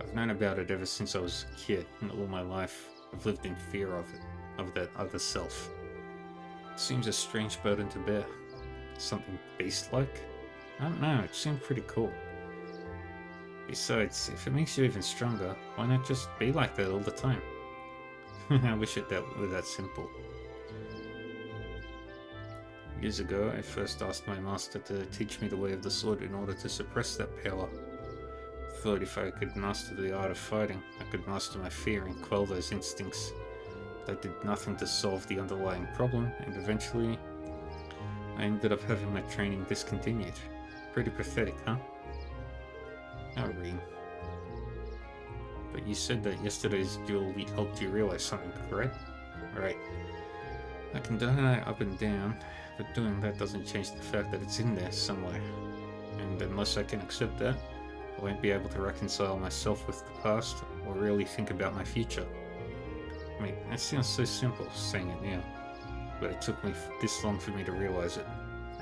I've known about it ever since I was a kid, and all my life I've lived in fear of it, of that other self. It seems a strange burden to bear. Something beast-like? I don't know, it seemed pretty cool. Besides, if it makes you even stronger, why not just be like that all the time? I wish it were that simple. Years ago, I first asked my master to teach me the way of the sword in order to suppress that power. Thought if I could master the art of fighting, I could master my fear and quell those instincts. But I did nothing to solve the underlying problem, and eventually I ended up having my training discontinued. Pretty pathetic, huh? Oh, Rean. But you said that yesterday's duel helped you realize something, correct? Right. I can deny up and down, but doing that doesn't change the fact that it's in there somewhere. And unless I can accept that, I won't be able to reconcile myself with the past or really think about my future. I mean, that sounds so simple, saying it now, but it took me this long for me to realize it.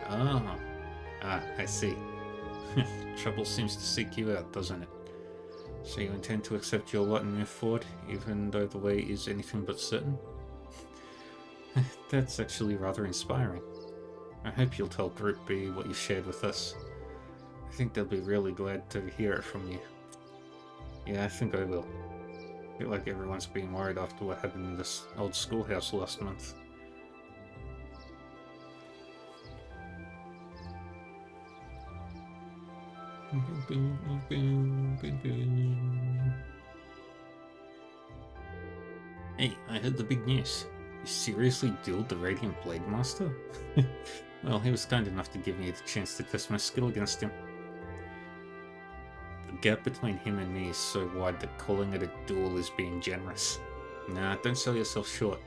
Ah, I see. Trouble seems to seek you out, doesn't it? So you intend to accept your lot and move forward, even though the way is anything but certain? That's actually rather inspiring. I hope you'll tell Group B what you shared with us. I think they'll be really glad to hear it from you. Yeah, I think I will. I feel like everyone's being worried after what happened in this old schoolhouse last month. Hey, I heard the big news. You seriously dueled the Radiant Blade Master? Well, he was kind enough to give me the chance to test my skill against him. The gap between him and me is so wide that calling it a duel is being generous. Nah, don't sell yourself short.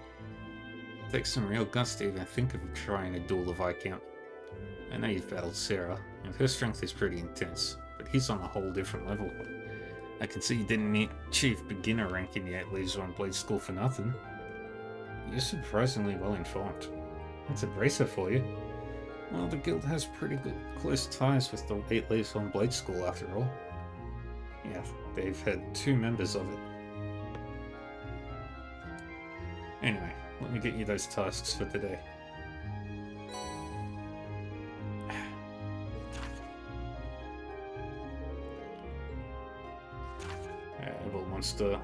It takes some real guts to even think of trying a duel of Viscount. I know you've battled Sarah, and her strength is pretty intense, but he's on a whole different level. I can see you didn't achieve beginner rank in the 8 Leaves 1 Blade School for nothing. You're surprisingly well informed. That's a bracer for you. Well, the guild has pretty good close ties with the 8 Leaves 1 Blade School after all. Yeah, they've had 2 members of it. Anyway, let me get you those tasks for today. Evil monster.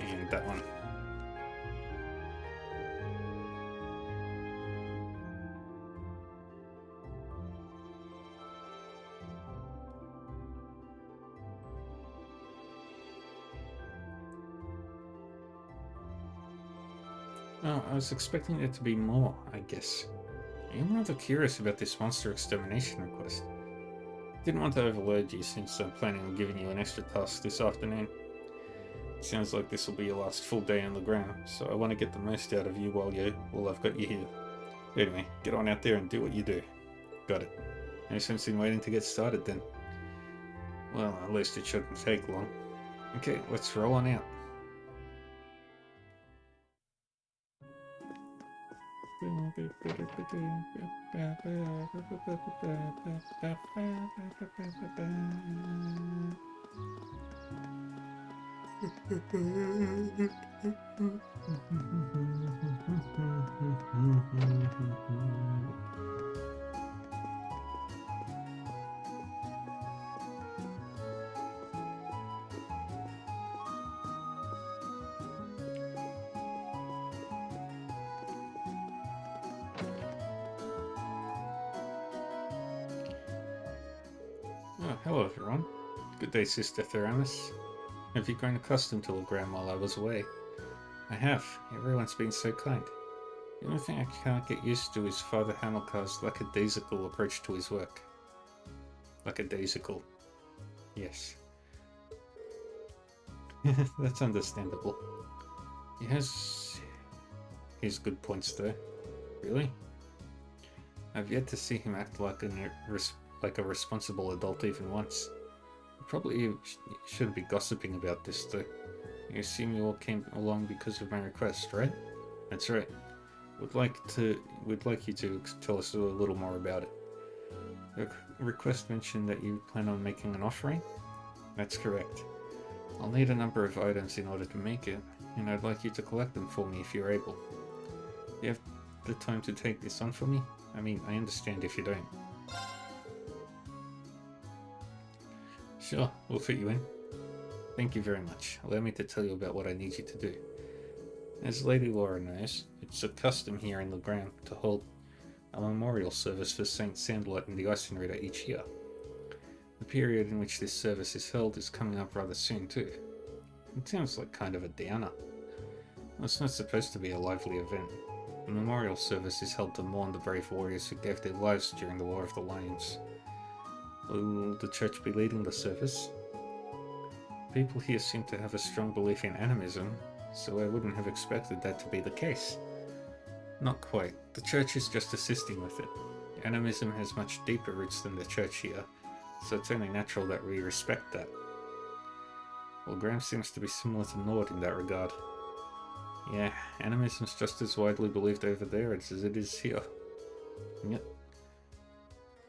And that one. Oh, I was expecting there to be more, I guess. I'm rather curious about this monster extermination request. Didn't want to overload you since I'm planning on giving you an extra task this afternoon. It sounds like this will be your last full day on the ground, so I want to get the most out of you while I've got you here. Anyway, get on out there and do what you do. Got it. No sense in waiting to get started then. Well, at least it shouldn't take long. Okay, let's roll on out. Oh, hello everyone. Good day, Sister Theramis. Have you grown accustomed to Legram while I was away? I have. Everyone's been so kind. The only thing I can't get used to is Father Hamilcar's lackadaisical approach to his work. Lackadaisical. Yes. That's understandable. He has his good points though. Really? I've yet to see him act like a responsible adult even once. Probably shouldn't be gossiping about this though. You assume you all came along because of my request, right? That's right. We'd like you to tell us a little more about it. The request mentioned that you plan on making an offering? That's correct. I'll need a number of items in order to make it, and I'd like you to collect them for me if you're able. Do you have the time to take this on for me? I mean, I understand if you don't. Sure, we'll fit you in. Thank you very much. Allow me to tell you about what I need you to do. As Lady Laura knows, it's a custom here in Legram to hold a memorial service for Saint Sandlot and the Eisenritter each year. The period in which this service is held is coming up rather soon too. It sounds like kind of a downer. Well, it's not supposed to be a lively event. The memorial service is held to mourn the brave warriors who gave their lives during the War of the Lions. Will the church be leading the service? People here seem to have a strong belief in animism, so I wouldn't have expected that to be the case. Not quite. The church is just assisting with it. Animism has much deeper roots than the church here, so it's only natural that we respect that. Well, Graham seems to be similar to Nord in that regard. Yeah, animism's just as widely believed over there as it is here. Yep.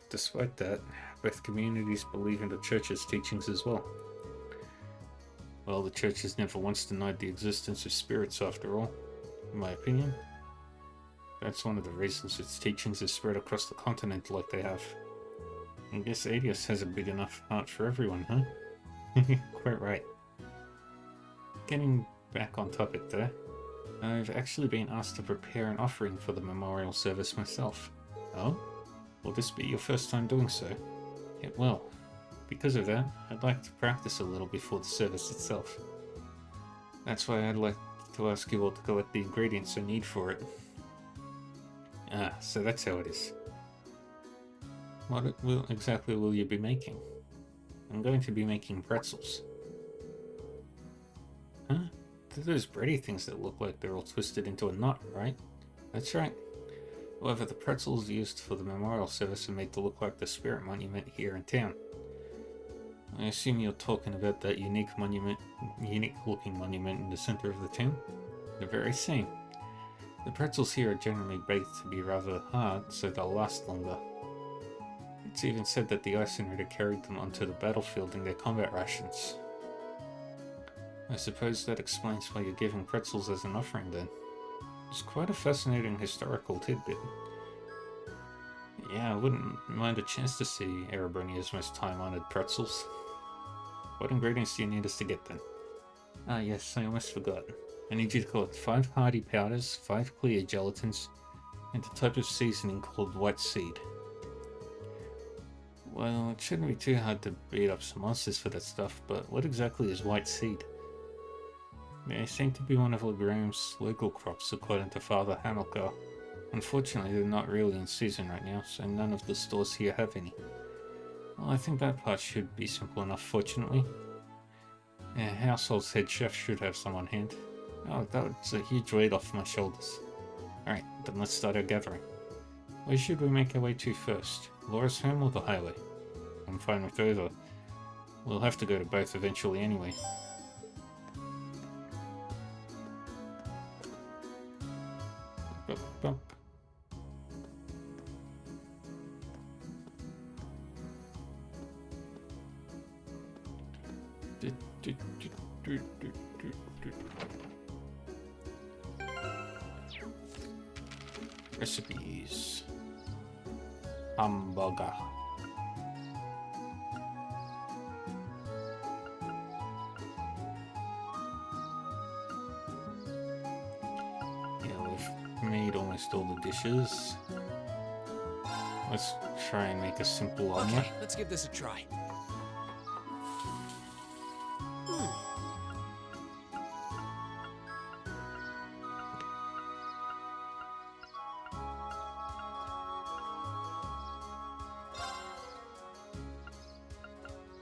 Despite that, both communities believe in the church's teachings as well. Well, the church has never once denied the existence of spirits after all, in my opinion. That's one of the reasons its teachings have spread across the continent like they have. I guess Adius has a big enough heart for everyone, huh? Quite right. Getting back on topic there, I've actually been asked to prepare an offering for the memorial service myself. Oh? Will this be your first time doing so? It will. Because of that, I'd like to practice a little before the service itself. That's why I'd like to ask you all to collect the ingredients I need for it. Ah, so that's how it is. What exactly will you be making? I'm going to be making pretzels. Huh? They're those bready things that look like they're all twisted into a knot, right? That's right. However, the pretzels used for the memorial service are made to look like the spirit monument here in town. I assume you're talking about that unique looking monument in the center of the town? The very same. The pretzels here are generally baked to be rather hard, so they'll last longer. It's even said that the Eisenritter carried them onto the battlefield in their combat rations. I suppose that explains why you're giving pretzels as an offering then. It's quite a fascinating historical tidbit. Yeah, I wouldn't mind a chance to see Erebronia's most time-honored pretzels. What ingredients do you need us to get then? Ah yes, I almost forgot. I need you to collect 5 hardy powders, 5 clear gelatins, and a type of seasoning called white seed. Well, it shouldn't be too hard to beat up some monsters for that stuff, but what exactly is white seed? They seem to be one of Legram's local crops according to Father Hamilcar. Unfortunately, they're not really in season right now, so none of the stores here have any. Well, I think that part should be simple enough, fortunately. Yeah, Household's head chef should have some on hand. Oh, that's a huge weight off my shoulders. Alright, then let's start our gathering. Where should we make our way to first? Laura's home or the highway? I'm fine with either. We'll have to go to both eventually anyway. Bump, bump. Recipes. Hamburger. Yeah, we've made almost all the dishes. Let's try and make a simple omelet. Okay, let's give this a try.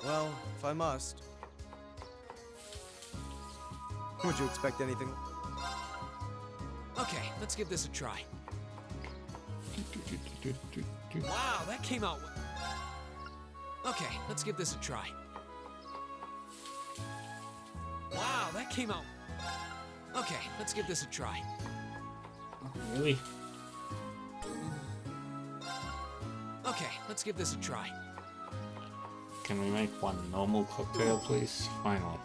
Well, if I must. Would you expect anything? Okay, let's give this a try. Wow, that came out. Okay, let's give this a try. Wow, that came out. Okay, let's give this a try. Really? Okay, let's give this a try. Can we make one normal cocktail, please? Finally.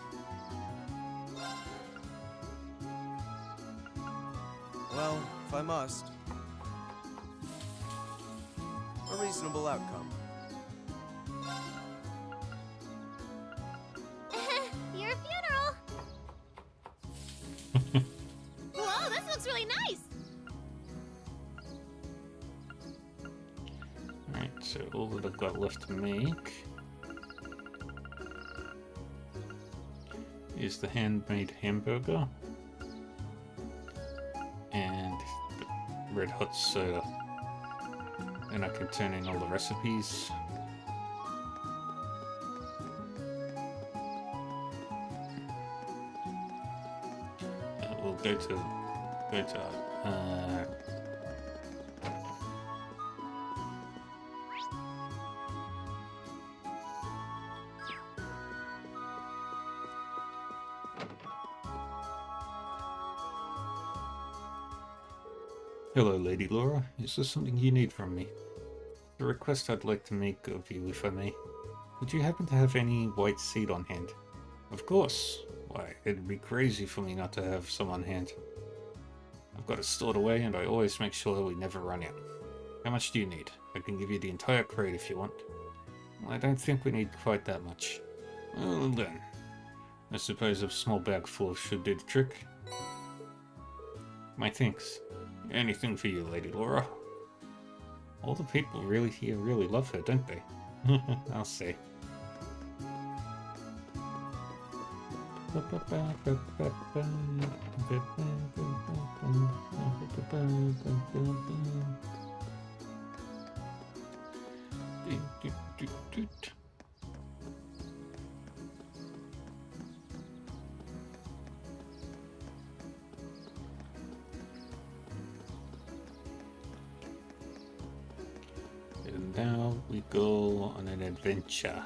Well, if I must. A reasonable outcome. Your funeral! Whoa, this looks really nice! Alright, so all that I've got left to make is the handmade hamburger and the red hot soda. And I can turn in all the recipes. We'll go to Hello, Lady Laura. Is there something you need from me? A request I'd like to make of you, if I may. Would you happen to have any white seed on hand? Of course. Why, it'd be crazy for me not to have some on hand. I've got it stored away, and I always make sure we never run out. How much do you need? I can give you the entire crate if you want. Well, I don't think we need quite that much. Well then, I suppose a small bag full should do the trick. My thanks. Anything for you, Lady Laura. All the people really here really love her, don't they? I'll say. And now we go on an adventure.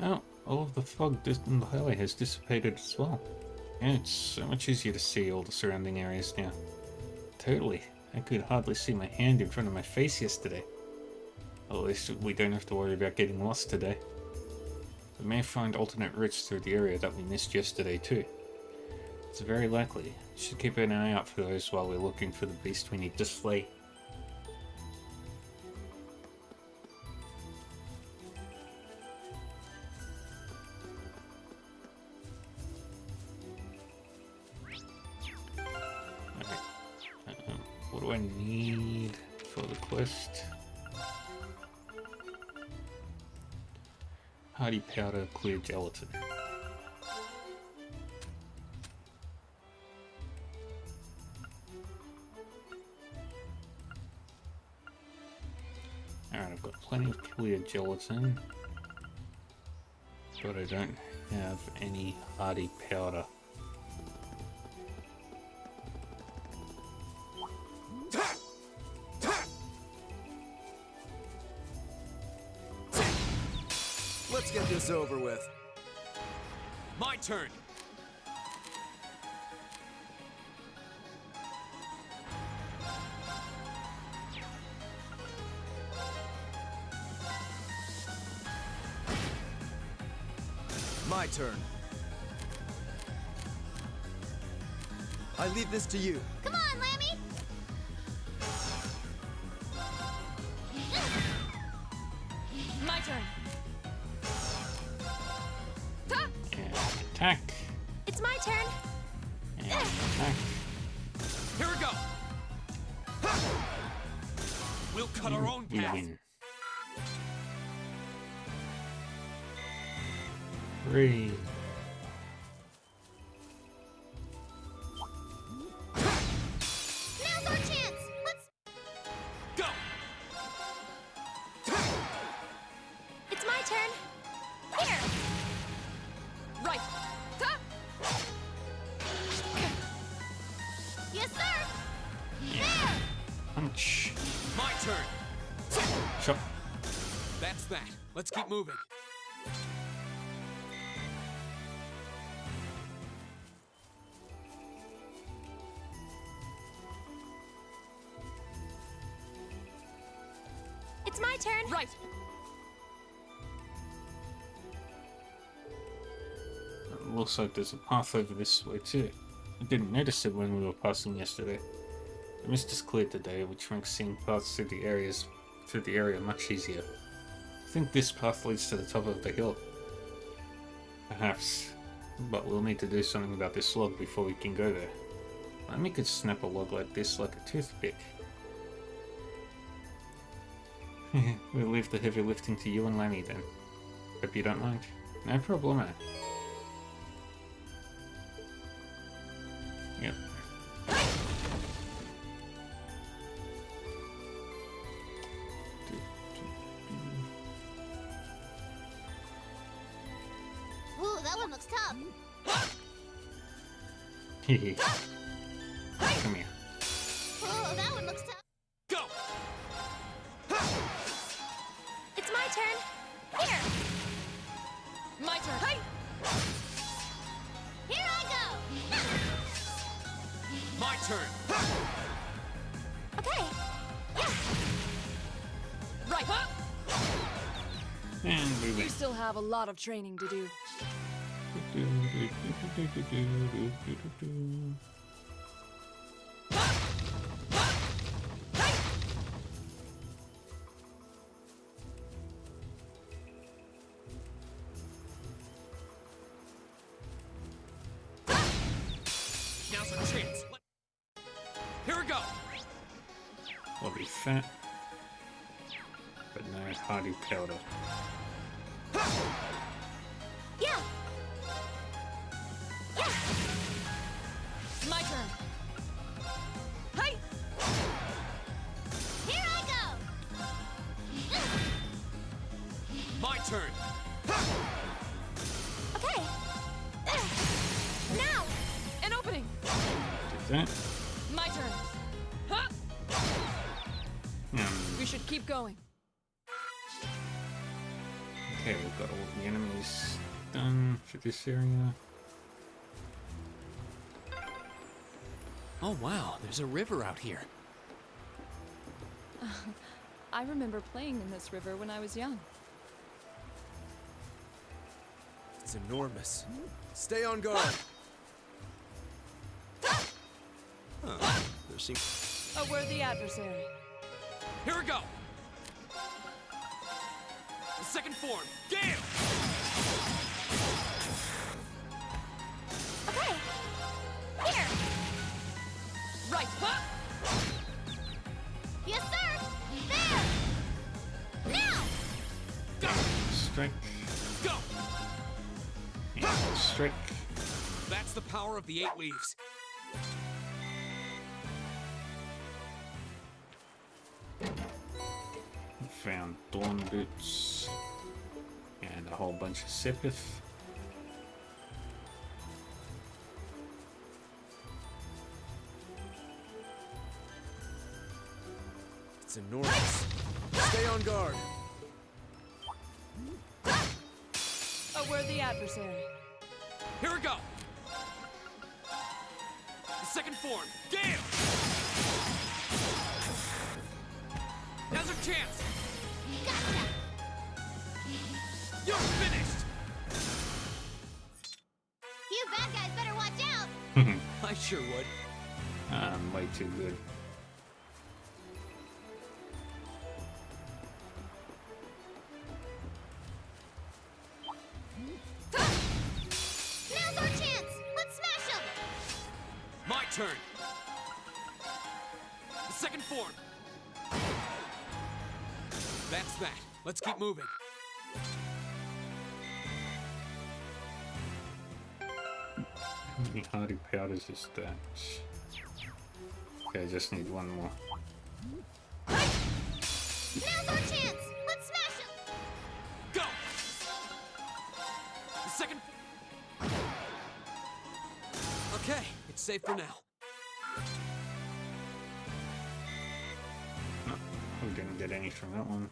Oh, all of the fog in the highway has dissipated as well. Yeah, it's so much easier to see all the surrounding areas now. Totally. I could hardly see my hand in front of my face yesterday. At least we don't have to worry about getting lost today. We may find alternate routes through the area that we missed yesterday too. It's very likely. Should keep an eye out for those while we're looking for the beast we need to slay. What do I need for the quest? Hardy powder, clear gelatin. Alright, I've got plenty of clear gelatin, but I don't have any hardy powder. Let's get this over with. My turn. My turn. I leave this to you. Come on, Lammy! My turn. And attack. It's my turn. And attack. Here we go. We'll cut our own We path. win. 3. Now's our chance! Let's... Go! It's my turn. Here. Right. Yes, sir! There! Punch. My turn. Chop. That's that. Let's keep moving. It's my turn. Right. Looks like there's a path over this way too. I didn't notice it when we were passing yesterday. The mist is cleared today, which makes seeing paths through the area much easier. I think this path leads to the top of the hill. Perhaps, but we'll need to do something about this log before we can go there. Lammy could snap a log like this like a toothpick. We'll leave the heavy lifting to you and Lammy then. Hope you don't mind. No problemo. Yep. Ooh, that one looks tough. Hehe. Come here. Ooh, that one looks tough. Go! It's my turn. Here. My turn. Hey! Here I go! My turn. Okay. Yeah. Right. And we You win. still have a lot of training to do. Now's our chance. Here we go. I'll be fat, but no hardy powder. Yeah. Yeah. My turn. Hey! Here I go! My turn. Okay. Now. An opening. Did that? My turn. Huh? Hmm. We should keep going. Okay, we've got all the enemies done for this area. Oh wow, there's a river out here. I remember playing in this river when I was young. It's enormous. Stay on guard. Huh. There seems... A worthy adversary. Here we go. The second form. Gale! Okay. Here. Right. Huh? Yes, sir! There! Now! Strike. Go! And strike. That's the power of the 8 leaves. Found Dawn Boots. And a whole bunch of Sepith. It's enormous. Stay on guard. A worthy adversary. Here we go. The second form. Gale! Now's our chance. Gotcha! You're finished. I sure would. I'm way too good. Now's our chance! Let's smash him! My turn. The second form. That's that. Let's keep moving. How many hardy powders is that? Okay, I just need one more. Now's our chance! Let's smash him! Go! The second... Okay, it's safe for now. No, we didn't get any from that one.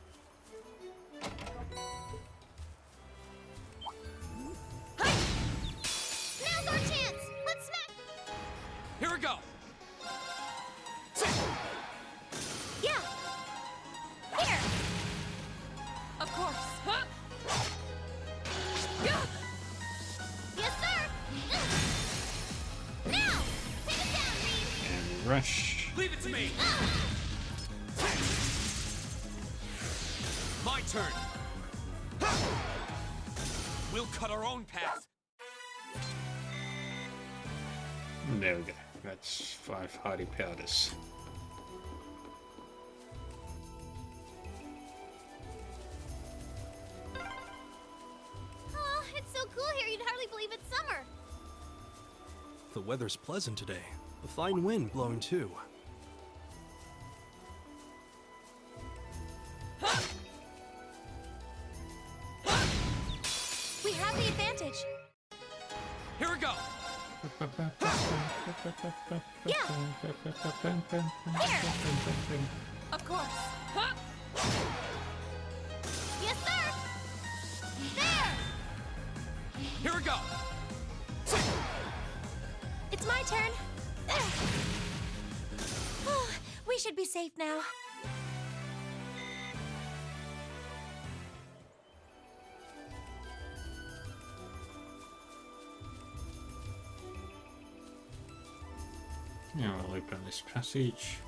Now's our chance! Let's smash... Here we go! Yeah! Here! Of course. Huh? Yeah! Yes, sir! Now! Take it down, Reed! And rush. Leave it to me! My turn! We'll cut our own path! There we go. That's 5 hardy powders. Oh, it's so cool here, you'd hardly believe it's summer. The weather's pleasant today. A fine wind blowing too. We have the advantage. Here we go! Yeah! Here! Of course. Huh? Yes, sir! There! Here we go! It's my turn. We should be safe now. Now I'll open this passage.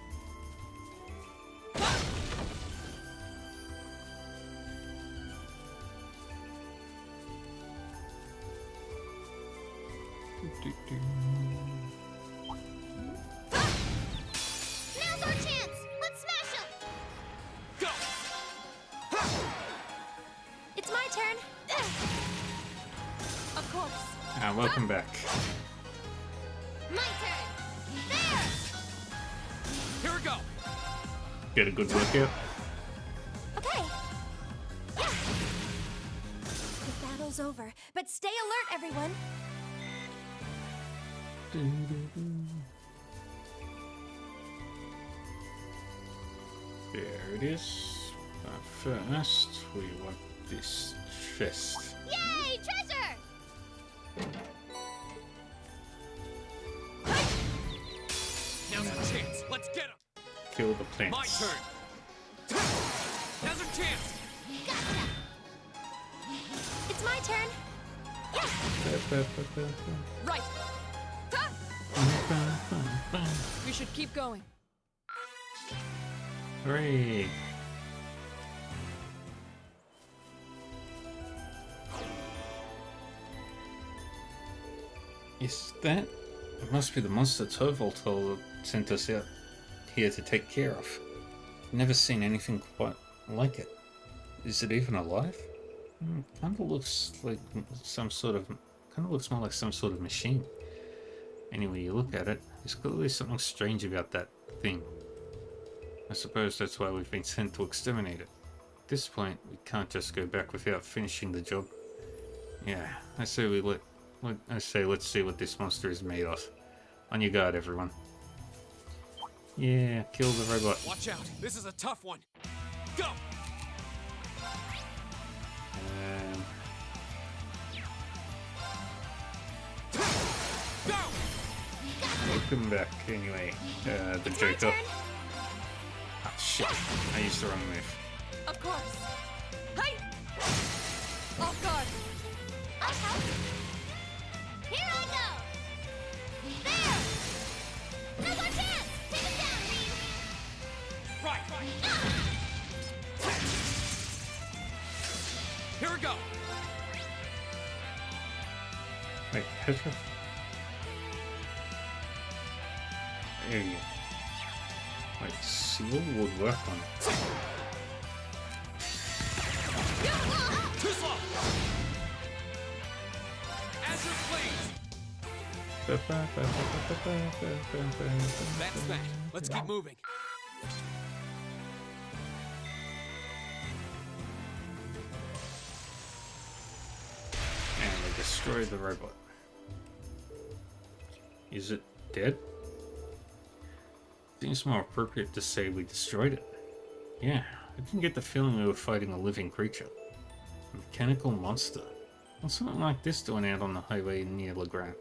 Now's our chance! Let's smash him! Go! It's my turn. Of course. Welcome back. My turn! There! Here we go! Get a good workout. Okay. Yeah. The battle's over, but stay alert, everyone. There it is. But first, we want this chest. Yay! Treasure! Now's our chance. Let's get him. Kill the plants. My turn. Now's our chance. Gotcha! It's my turn. Yeah. Right. We should keep going. Hooray! Is that? It must be the monster Torvaltol sent us out here to take care of. Never seen anything quite like it. Is it even alive? Kind of looks like some sort of. Kind of looks more like some sort of machine. Anyway, you look at it, there's clearly something strange about that thing. I suppose that's why we've been sent to exterminate it. At this point, we can't just go back without finishing the job. Yeah, I say let's see what this monster is made of. On your guard, everyone. Yeah, kill the robot. Watch out. This is a tough one. Go! Go! Welcome back, anyway. The Joker. Ah, shit. I used the wrong move. Of course. Hey! Off guard. I'll help. Here I go! There! Here we go. Wait, Petra? There you go. Wait, seal would work on it. Too slow. Answer, please. That's that. Let's keep moving. And they destroyed the robot. Is it dead? Seems more appropriate to say we destroyed it. Yeah, I didn't get the feeling we were fighting a living creature. A mechanical monster. What's something like this doing out on the highway near Legrand?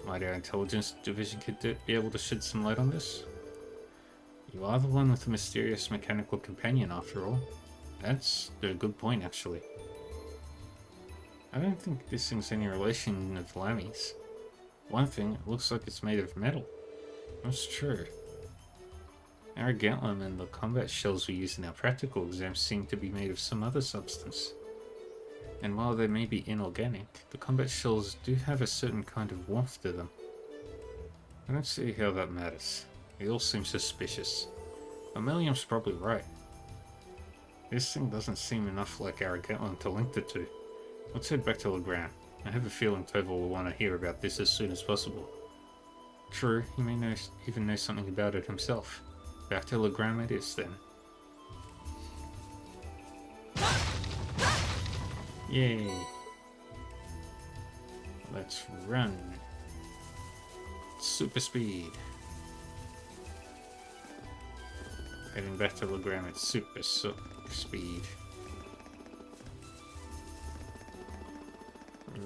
Might our intelligence division could be able to shed some light on this? You are the one with the mysterious mechanical companion, after all. That's a good point, actually. I don't think this thing's any relation of Lammy's. One thing, it looks like it's made of metal. That's true. Our Gatlam and the combat shells we use in our practical exams seem to be made of some other substance. And while they may be inorganic, the combat shells do have a certain kind of warmth to them. I don't see how that matters. They all seem suspicious. Ammonium's probably right. This thing doesn't seem enough like our Gatlam to link the two. Let's head back to Legrand. I have a feeling Toval will want to hear about this as soon as possible. True, he may even know something about it himself. Back to Legrand it is then. Yay! Let's run. Super speed. Heading back to Legrand at super speed.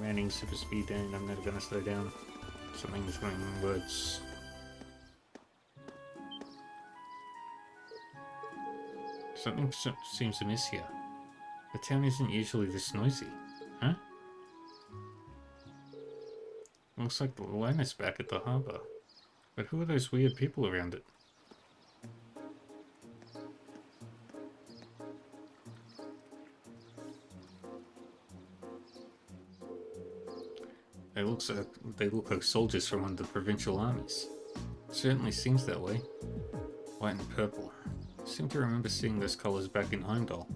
Running super speed down, I'm never gonna slow down. Something's going words. Something seems amiss here. The town isn't usually this noisy, huh? Looks like the line is back at the harbor. But who are those weird people around it? They look like soldiers from one of the provincial armies. Certainly seems that way. White and purple. I seem to remember seeing those colours back in Heimdall.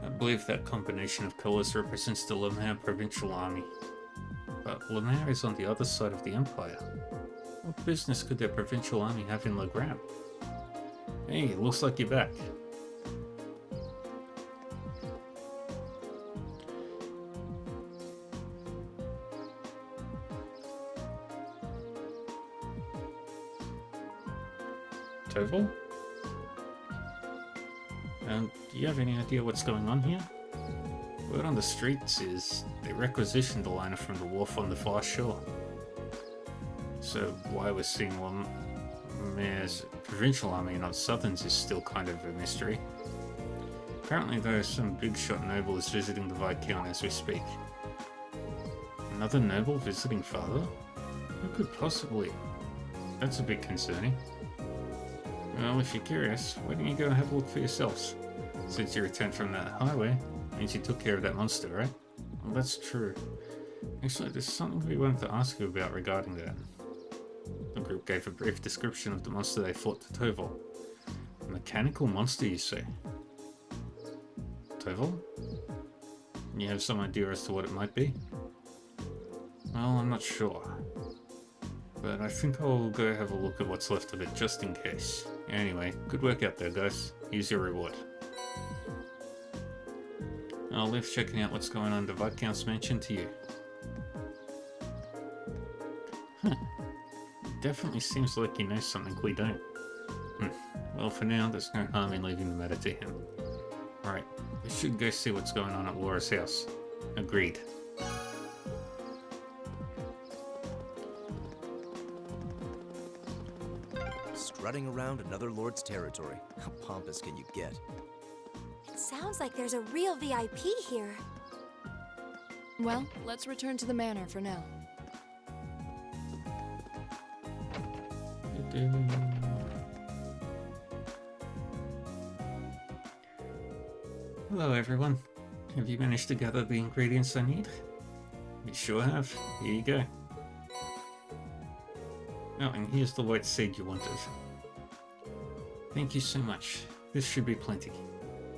I believe that combination of colours represents the Lemare Provincial Army. But Lemare is on the other side of the Empire. What business could their provincial army have in Legrand? Hey, it looks like you're back. Toval? Do you have any idea what's going on here? Word on the streets is they requisitioned the liner from the wharf on the far shore. So why we're seeing Lemare's provincial army and not Southern's is still kind of a mystery. Apparently though, some big shot noble is visiting the Viscount as we speak. Another noble visiting father? Who could possibly? That's a bit concerning. Well, if you're curious, why don't you go and have a look for yourselves? Since you returned from that highway, means you took care of that monster, right? Well, that's true. Actually, there's something we wanted to ask you about regarding that. The group gave a brief description of the monster they fought to Toval. A mechanical monster, you say? Toval? You have some idea as to what it might be? Well, I'm not sure. But I think I'll go have a look at what's left of it, just in case. Anyway, good work out there, guys. Here's your reward. I'll leave checking out what's going on in the Viscount's mansion to you. Huh. Definitely seems like he knows something we don't. Well, for now, there's no harm in leaving the matter to him. Alright, we should go see what's going on at Laura's house. Agreed. strutting around another lord's territory. How pompous can you get? It sounds like there's a real VIP here. Well, let's return to the manor for now. Hello everyone. Have you managed to gather the ingredients I need? You sure have. Here you go. Oh, and here's the white seed you wanted. Thank you so much. This should be plenty.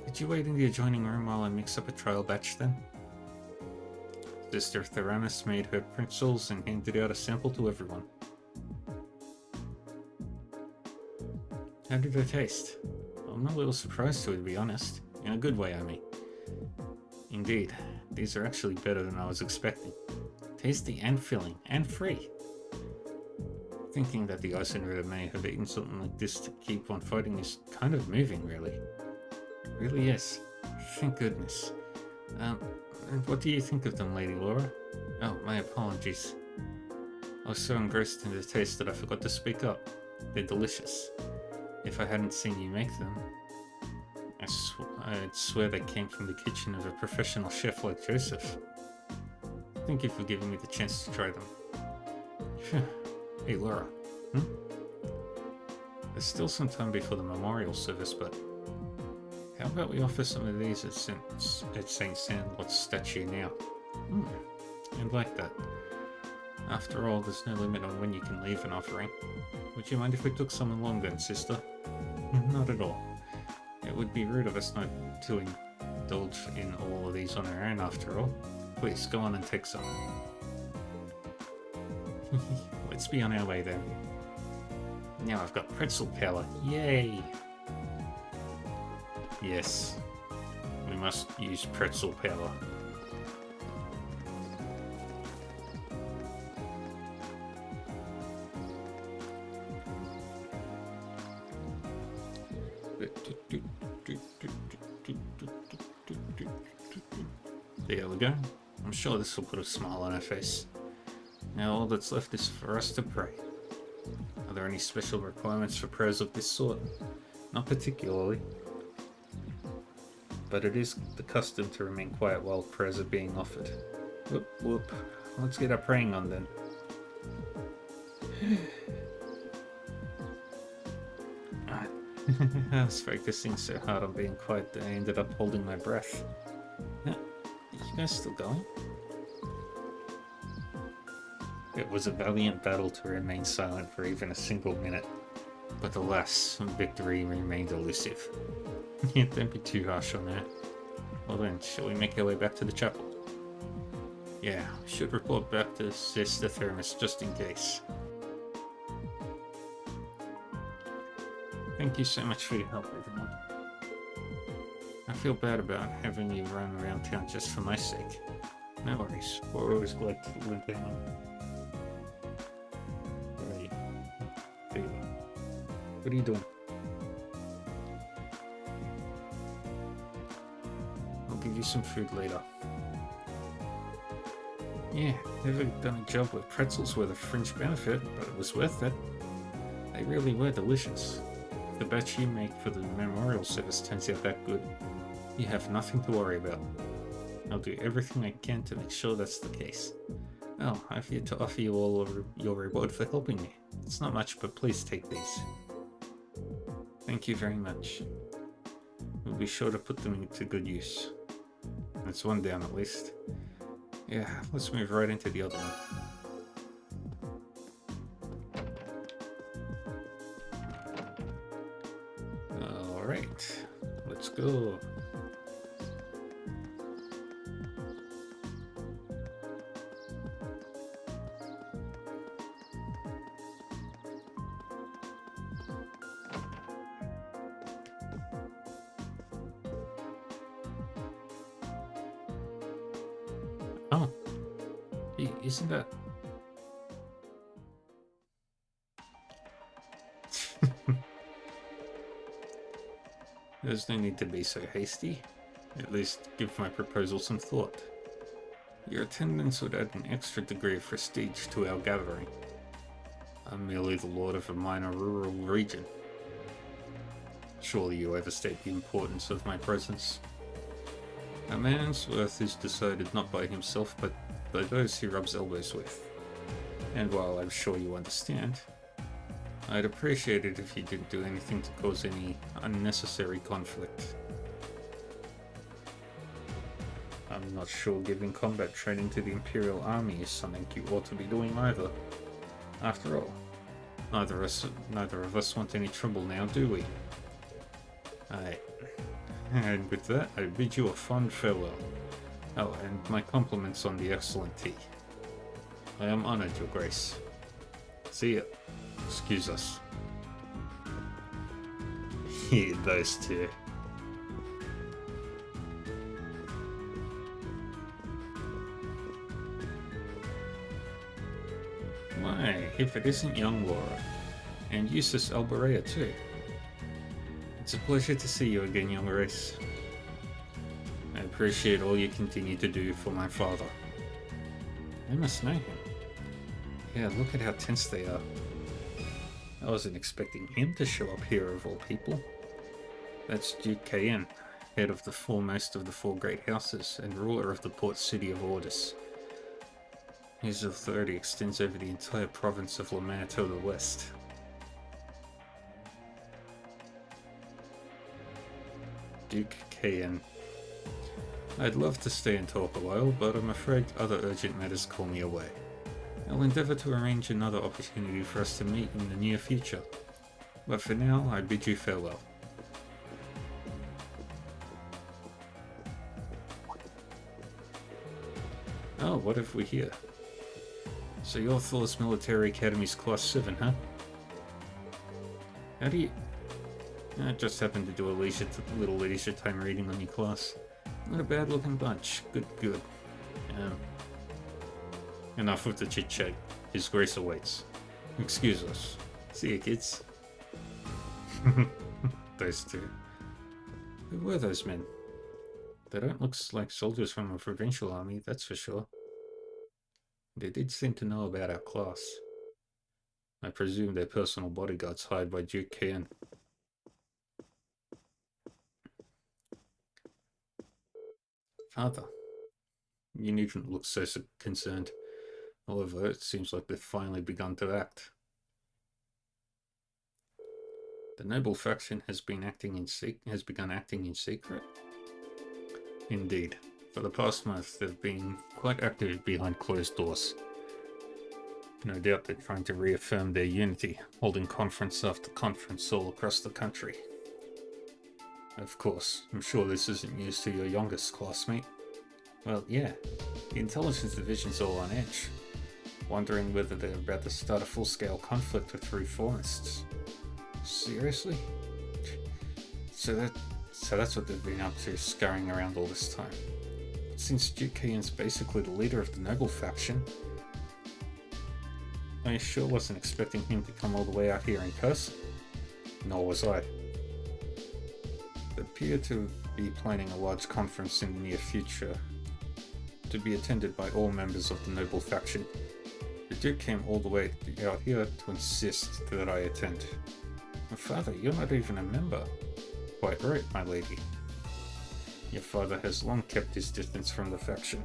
Could you wait in the adjoining room while I mix up a trial batch then? Sister Theranos made her pretzels and handed out a sample to everyone. How did they taste? I'm a little surprised to be honest. In a good way, I mean. Indeed, these are actually better than I was expecting. Tasty and filling, and free. Thinking that the Eisenritter may have eaten something like this to keep on fighting is kind of moving, really. It really is. Thank goodness. And what do you think of them, Lady Laura? Oh, my apologies. I was so engrossed in the taste that I forgot to speak up. They're delicious. If I hadn't seen you make them, I'd swear they came from the kitchen of a professional chef like Joseph. Thank you for giving me the chance to try them. Phew. Hey Laura, There's still some time before the memorial service, but how about we offer some of these at St. Sandlot's statue now? And like that. After all, there's no limit on when you can leave an offering. Would you mind if we took some along then, sister? Not at all. It would be rude of us not to indulge in all of these on our own after all. Please, go on and take some. Let's be on our way then. Now I've got pretzel power. Yay! Yes. We must use pretzel power. There we go. I'm sure this will put a smile on her face. Now all that's left is for us to pray. Are there any special requirements for prayers of this sort? Not particularly. But it is the custom to remain quiet while prayers are being offered. Whoop whoop. Let's get our praying on then. I was focusing so hard on being quiet that I ended up holding my breath. Are you guys still going? It was a valiant battle to remain silent for even a single minute. But alas, victory remained elusive. Don't be too harsh on her. Well then, shall we make our way back to the chapel? Yeah, we should report back to Sister Theranos just in case. Thank you so much for your help, everyone. I feel bad about having you run around town just for my sake. No worries, we're always glad to live down. Where are you? There you are. What are you doing? I'll give you some food later. Yeah, never done a job with pretzels with a fringe benefit, but it was worth it. They really were delicious. If the batch you make for the memorial service turns out that good, you have nothing to worry about. I'll do everything I can to make sure that's the case. Oh, I've yet to offer you all your reward for helping me. It's not much, but please take these. Thank you very much. We'll be sure to put them into good use. That's one down at least. Yeah, let's move right into the other one. Alright, let's go. Oh, isn't that... There's no need to be so hasty. At least give my proposal some thought. Your attendance would add an extra degree of prestige to our gathering. I'm merely the lord of a minor rural region. Surely you overstate the importance of my presence. A man's worth is decided not by himself, but by those he rubs elbows with. And while I'm sure you understand, I'd appreciate it if you didn't do anything to cause any unnecessary conflict. I'm not sure giving combat training to the Imperial Army is something you ought to be doing either. After all, neither of us want any trouble now, do we? Aye. And with that, I bid you a fond farewell. Oh, and my compliments on the excellent tea. I am honored, Your Grace. See ya. Excuse us. Yeah, those two. Why, if it isn't young Laura, and Eustace Alborea too. It's a pleasure to see you again, young Grace. I appreciate all you continue to do for my father. I must know him. Yeah, look at how tense they are. I wasn't expecting him to show up here of all people. That's Duke Cayenne, head of the foremost of the four great houses and ruler of the port city of Ordis. His authority extends over the entire province of Lemare to the west. Duke Cayenne. I'd love to stay and talk a while, but I'm afraid other urgent matters call me away. I'll endeavour to arrange another opportunity for us to meet in the near future. But for now, I bid you farewell. Oh, what have we here? So you're Thor's Military Academy's Class 7, huh? How do you... I just happened to do a little leisure time reading on your class. Not a bad looking bunch. Good. Enough with the chit chat. His Grace awaits. Excuse us. See you, kids. Those two. Who were those men? They don't look like soldiers from a provincial army, that's for sure. They did seem to know about our class. I presume they're personal bodyguards hired by Duke Cayenne. Father, you needn't look so concerned. However, it seems like they've finally begun to act. The noble faction has begun acting in secret. Indeed, for the past month they've been quite active behind closed doors. No doubt they're trying to reaffirm their unity, holding conference after conference all across the country. Of course, I'm sure this isn't news to your youngest classmate. Well, yeah, the intelligence division's all on edge, wondering whether they're about to start a full-scale conflict with reformists. Seriously? So that's what they've been up to, scurrying around all this time. Since Duke Cayenne's basically the leader of the noble faction, I sure wasn't expecting him to come all the way out here in person. Nor was I. They appear to be planning a large conference in the near future, to be attended by all members of the noble faction. The Duke came all the way out here to insist that I attend. My father, you're not even a member. Quite right, my lady. Your father has long kept his distance from the faction.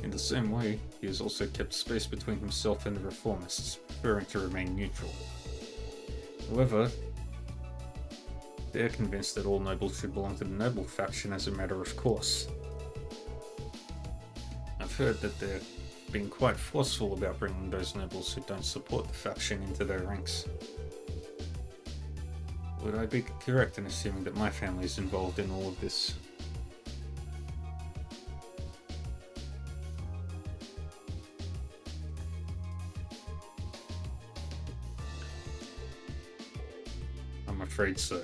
In the same way, he has also kept space between himself and the reformists, preferring to remain neutral. However, they're convinced that all nobles should belong to the noble faction as a matter of course. I've heard that they're being quite forceful about bringing those nobles who don't support the faction into their ranks. Would I be correct in assuming that my family is involved in all of this? I'm afraid so.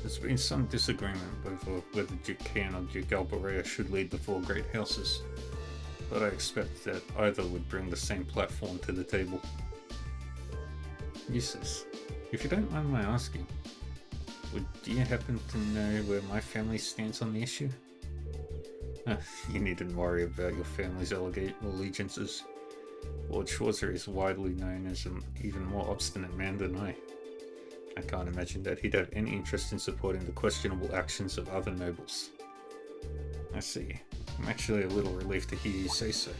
There's been some disagreement over whether Duke Cayenne or Duke Alborea should lead the four great houses, but I expect that either would bring the same platform to the table. Eustace, if you don't mind my asking, do you happen to know where my family stands on the issue? You needn't worry about your family's allegiances. Lord Schwarzer is widely known as an even more obstinate man than I. I can't imagine that he'd have any interest in supporting the questionable actions of other nobles. I see. I'm actually a little relieved to hear you say so.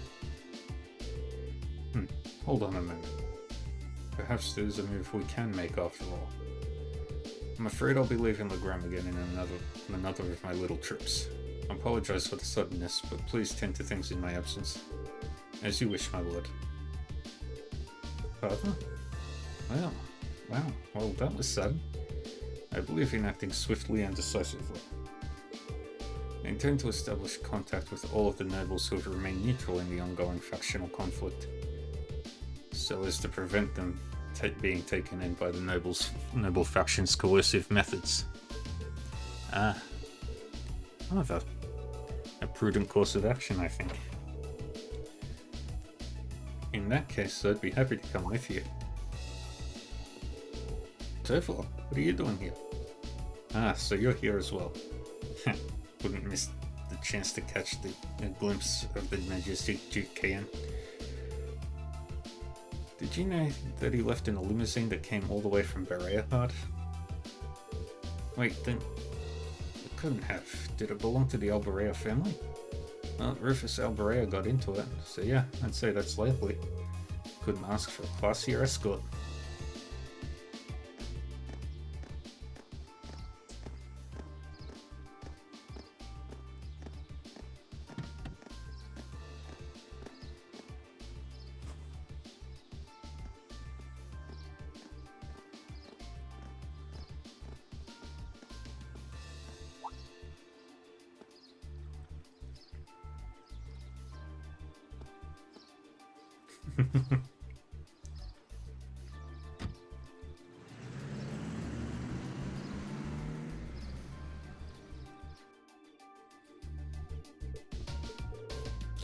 Hold on a moment. Perhaps there's a move we can make after all. I'm afraid I'll be leaving Legram again in another of my little trips. I apologize for the suddenness, but please tend to things in my absence. As you wish, my lord. Father? Well, that was sudden. I believe in acting swiftly and decisively. I intend to establish contact with all of the nobles who have remained neutral in the ongoing factional conflict, so as to prevent them being taken in by the noble faction's coercive methods. Rather, a prudent course of action, I think. In that case, I'd be happy to come with you. Topher, what are you doing here? So you're here as well. Wouldn't miss the chance to catch a glimpse of the majestic Duke Kayan. Did you know that he left in a limousine that came all the way from Bereahard? Wait, then it couldn't have. Did it belong to the Alberea family? Well, Rufus Alberea got into it, so yeah, I'd say that's likely. Couldn't ask for a classier escort.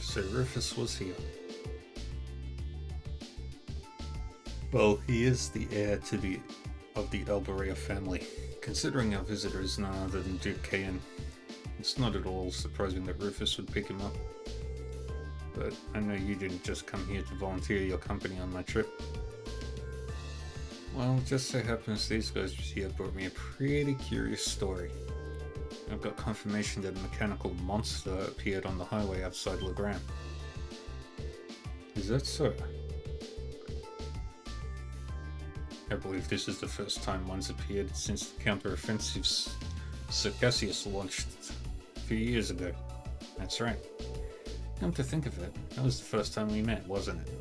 So Rufus was here. Well, he is the heir of the Alberea family. Considering our visitor is none other than Duke Kayan, it's not at all surprising that Rufus would pick him up. But I know you didn't just come here to volunteer your company on my trip. Well, it just so happens these guys here brought me a pretty curious story. I've got confirmation that a mechanical monster appeared on the highway outside Legram. Is that so? I believe this is the first time one's appeared since the counter-offensive Circassius launched a few years ago. That's right. Come to think of it, that was the first time we met, wasn't it?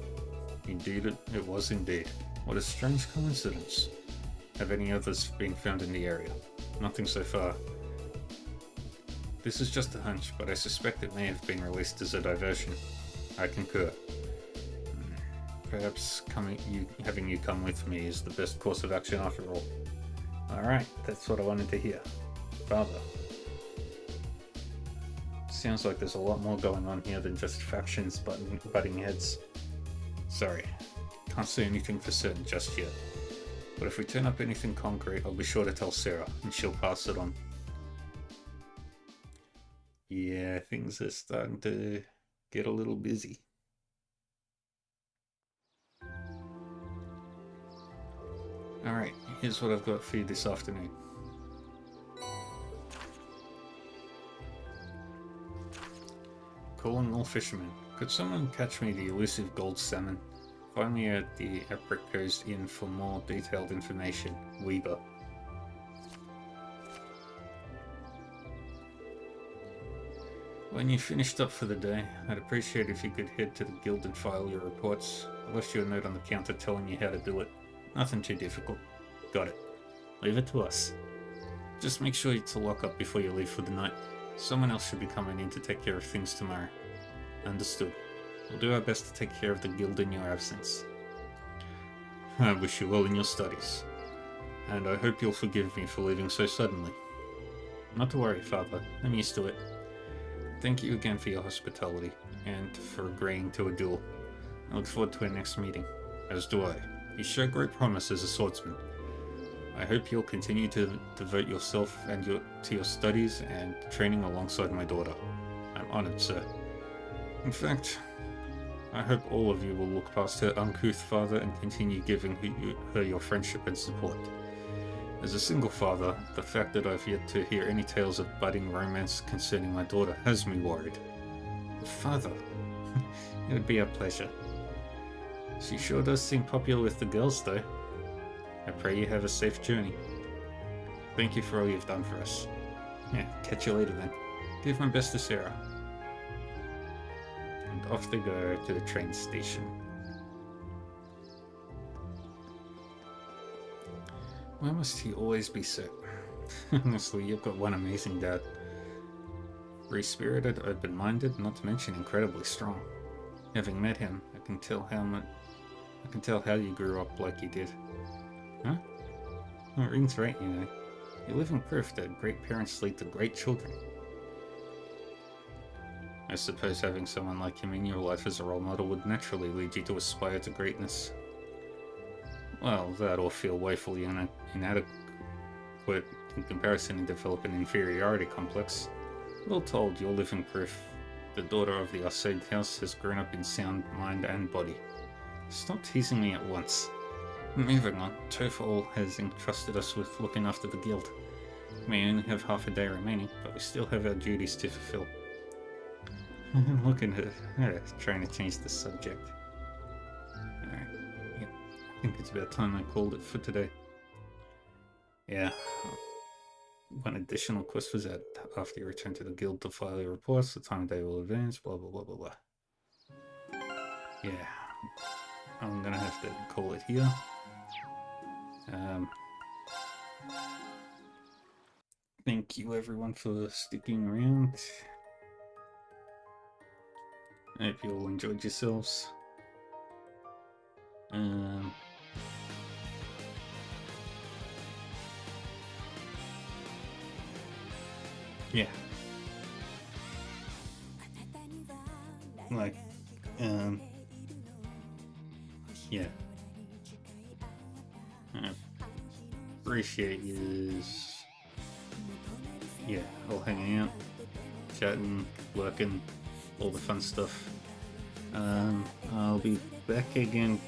Indeed, it was indeed. What a strange coincidence. Have any others been found in the area? Nothing so far. This is just a hunch, but I suspect it may have been released as a diversion. I concur. Perhaps having you come with me is the best course of action after all. Alright, that's what I wanted to hear. Father. Sounds like there's a lot more going on here than just factions butting heads. Sorry, can't say anything for certain just yet. But if we turn up anything concrete, I'll be sure to tell Sarah, and she'll pass it on. Yeah, things are starting to get a little busy. Alright, here's what I've got for you this afternoon. Calling all fishermen. Could someone catch me the elusive gold salmon? Find me at the Apricot Inn for more detailed information. Weber. When you finished up for the day, I'd appreciate if you could head to the guild and file your reports. I left you a note on the counter telling you how to do it. Nothing too difficult. Got it. Leave it to us. Just make sure to lock up before you leave for the night. Someone else should be coming in to take care of things tomorrow. Understood. We'll do our best to take care of the guild in your absence. I wish you well in your studies. And I hope you'll forgive me for leaving so suddenly. Not to worry, Father. I'm used to it. Thank you again for your hospitality, and for agreeing to a duel. I look forward to our next meeting. As do I. You show great promise as a swordsman. I hope you'll continue to devote yourself to your studies and training alongside my daughter. I'm honored, sir. In fact, I hope all of you will look past her uncouth father and continue giving her your friendship and support. As a single father, the fact that I've yet to hear any tales of budding romance concerning my daughter has me worried. Father, it would be a pleasure. She sure does seem popular with the girls, though. I pray you have a safe journey. Thank you for all you've done for us. Yeah, catch you later then. Give my best to Sarah. And off they go to the train station. Why must he always be so? Honestly, you've got one amazing dad. Free-spirited, open-minded, not to mention incredibly strong. Having met him, I can tell how you grew up like you did. Huh? Well, it rings right, you know. You're living proof that great parents lead to great children. I suppose having someone like him in your life as a role model would naturally lead you to aspire to greatness. Well, that or feel woefully inadequate in comparison and develop an inferiority complex. But all told, you're living proof. The daughter of the Arcade house has grown up in sound mind and body. Stop teasing me at once. Moving on, Tofol has entrusted us with looking after the guild. We may only have half a day remaining, but we still have our duties to fulfill. Look at her, trying to change the subject. Alright, yep. I think it's about time I called it for today. Yeah. One additional quest was that after you return to the guild to file your reports, the time of day will advance, blah blah blah blah blah. Yeah. I'm gonna have to call it here. Thank you everyone for sticking around. I hope you all enjoyed yourselves. Yeah. Like, yeah. I appreciate you. Yeah, all hanging out, chatting, working, all the fun stuff. I'll be back again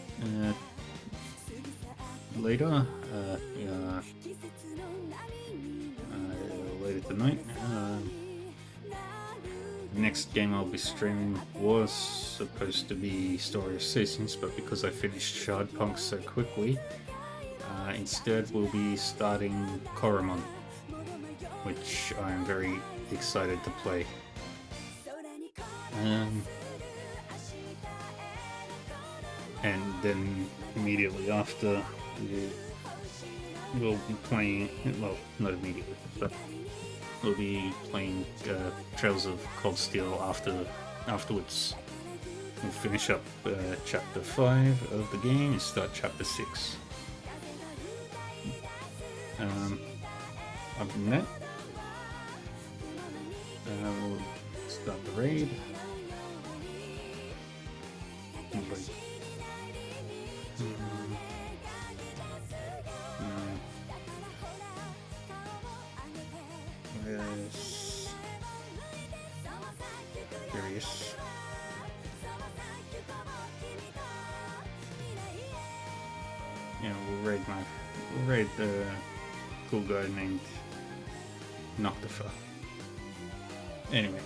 later. Later tonight. Next game I'll be streaming was supposed to be Story of Seasons, but because I finished Shardpunk so quickly, instead we'll be starting Koromon, which I'm very excited to play. And then immediately after, we'll be playing, well, not immediately, but we'll be playing Trails of Cold Steel afterwards. We'll finish up chapter 5 of the game and start chapter 6. Other than that, we'll start the raid. Curious. Yeah, we'll raid the cool guy named Noctifer. Anyway,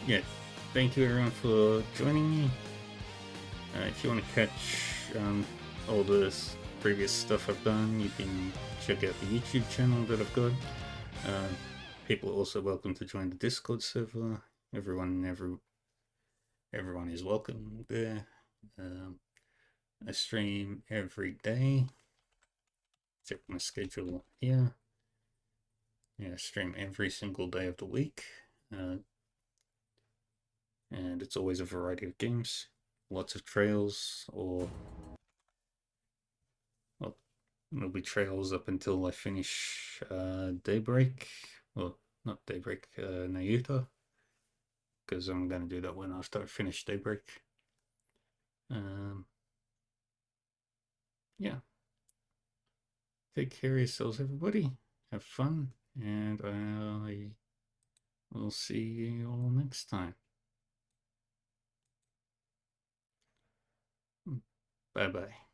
yeah, thank you everyone for joining me. If you want to catch all the previous stuff I've done, you can check out the YouTube channel that I've got. People are also welcome to join the Discord server. Everyone is welcome there. I stream every day. Check my schedule here. Yeah, I stream every single day of the week. And it's always a variety of games. Lots of trails, or well, there'll be trails up until I finish Daybreak. Well, not Daybreak, Nayuta, because I'm going to do that one after I finish Daybreak. Yeah. Take care of yourselves, everybody. Have fun, and I will see you all next time. Bye-bye.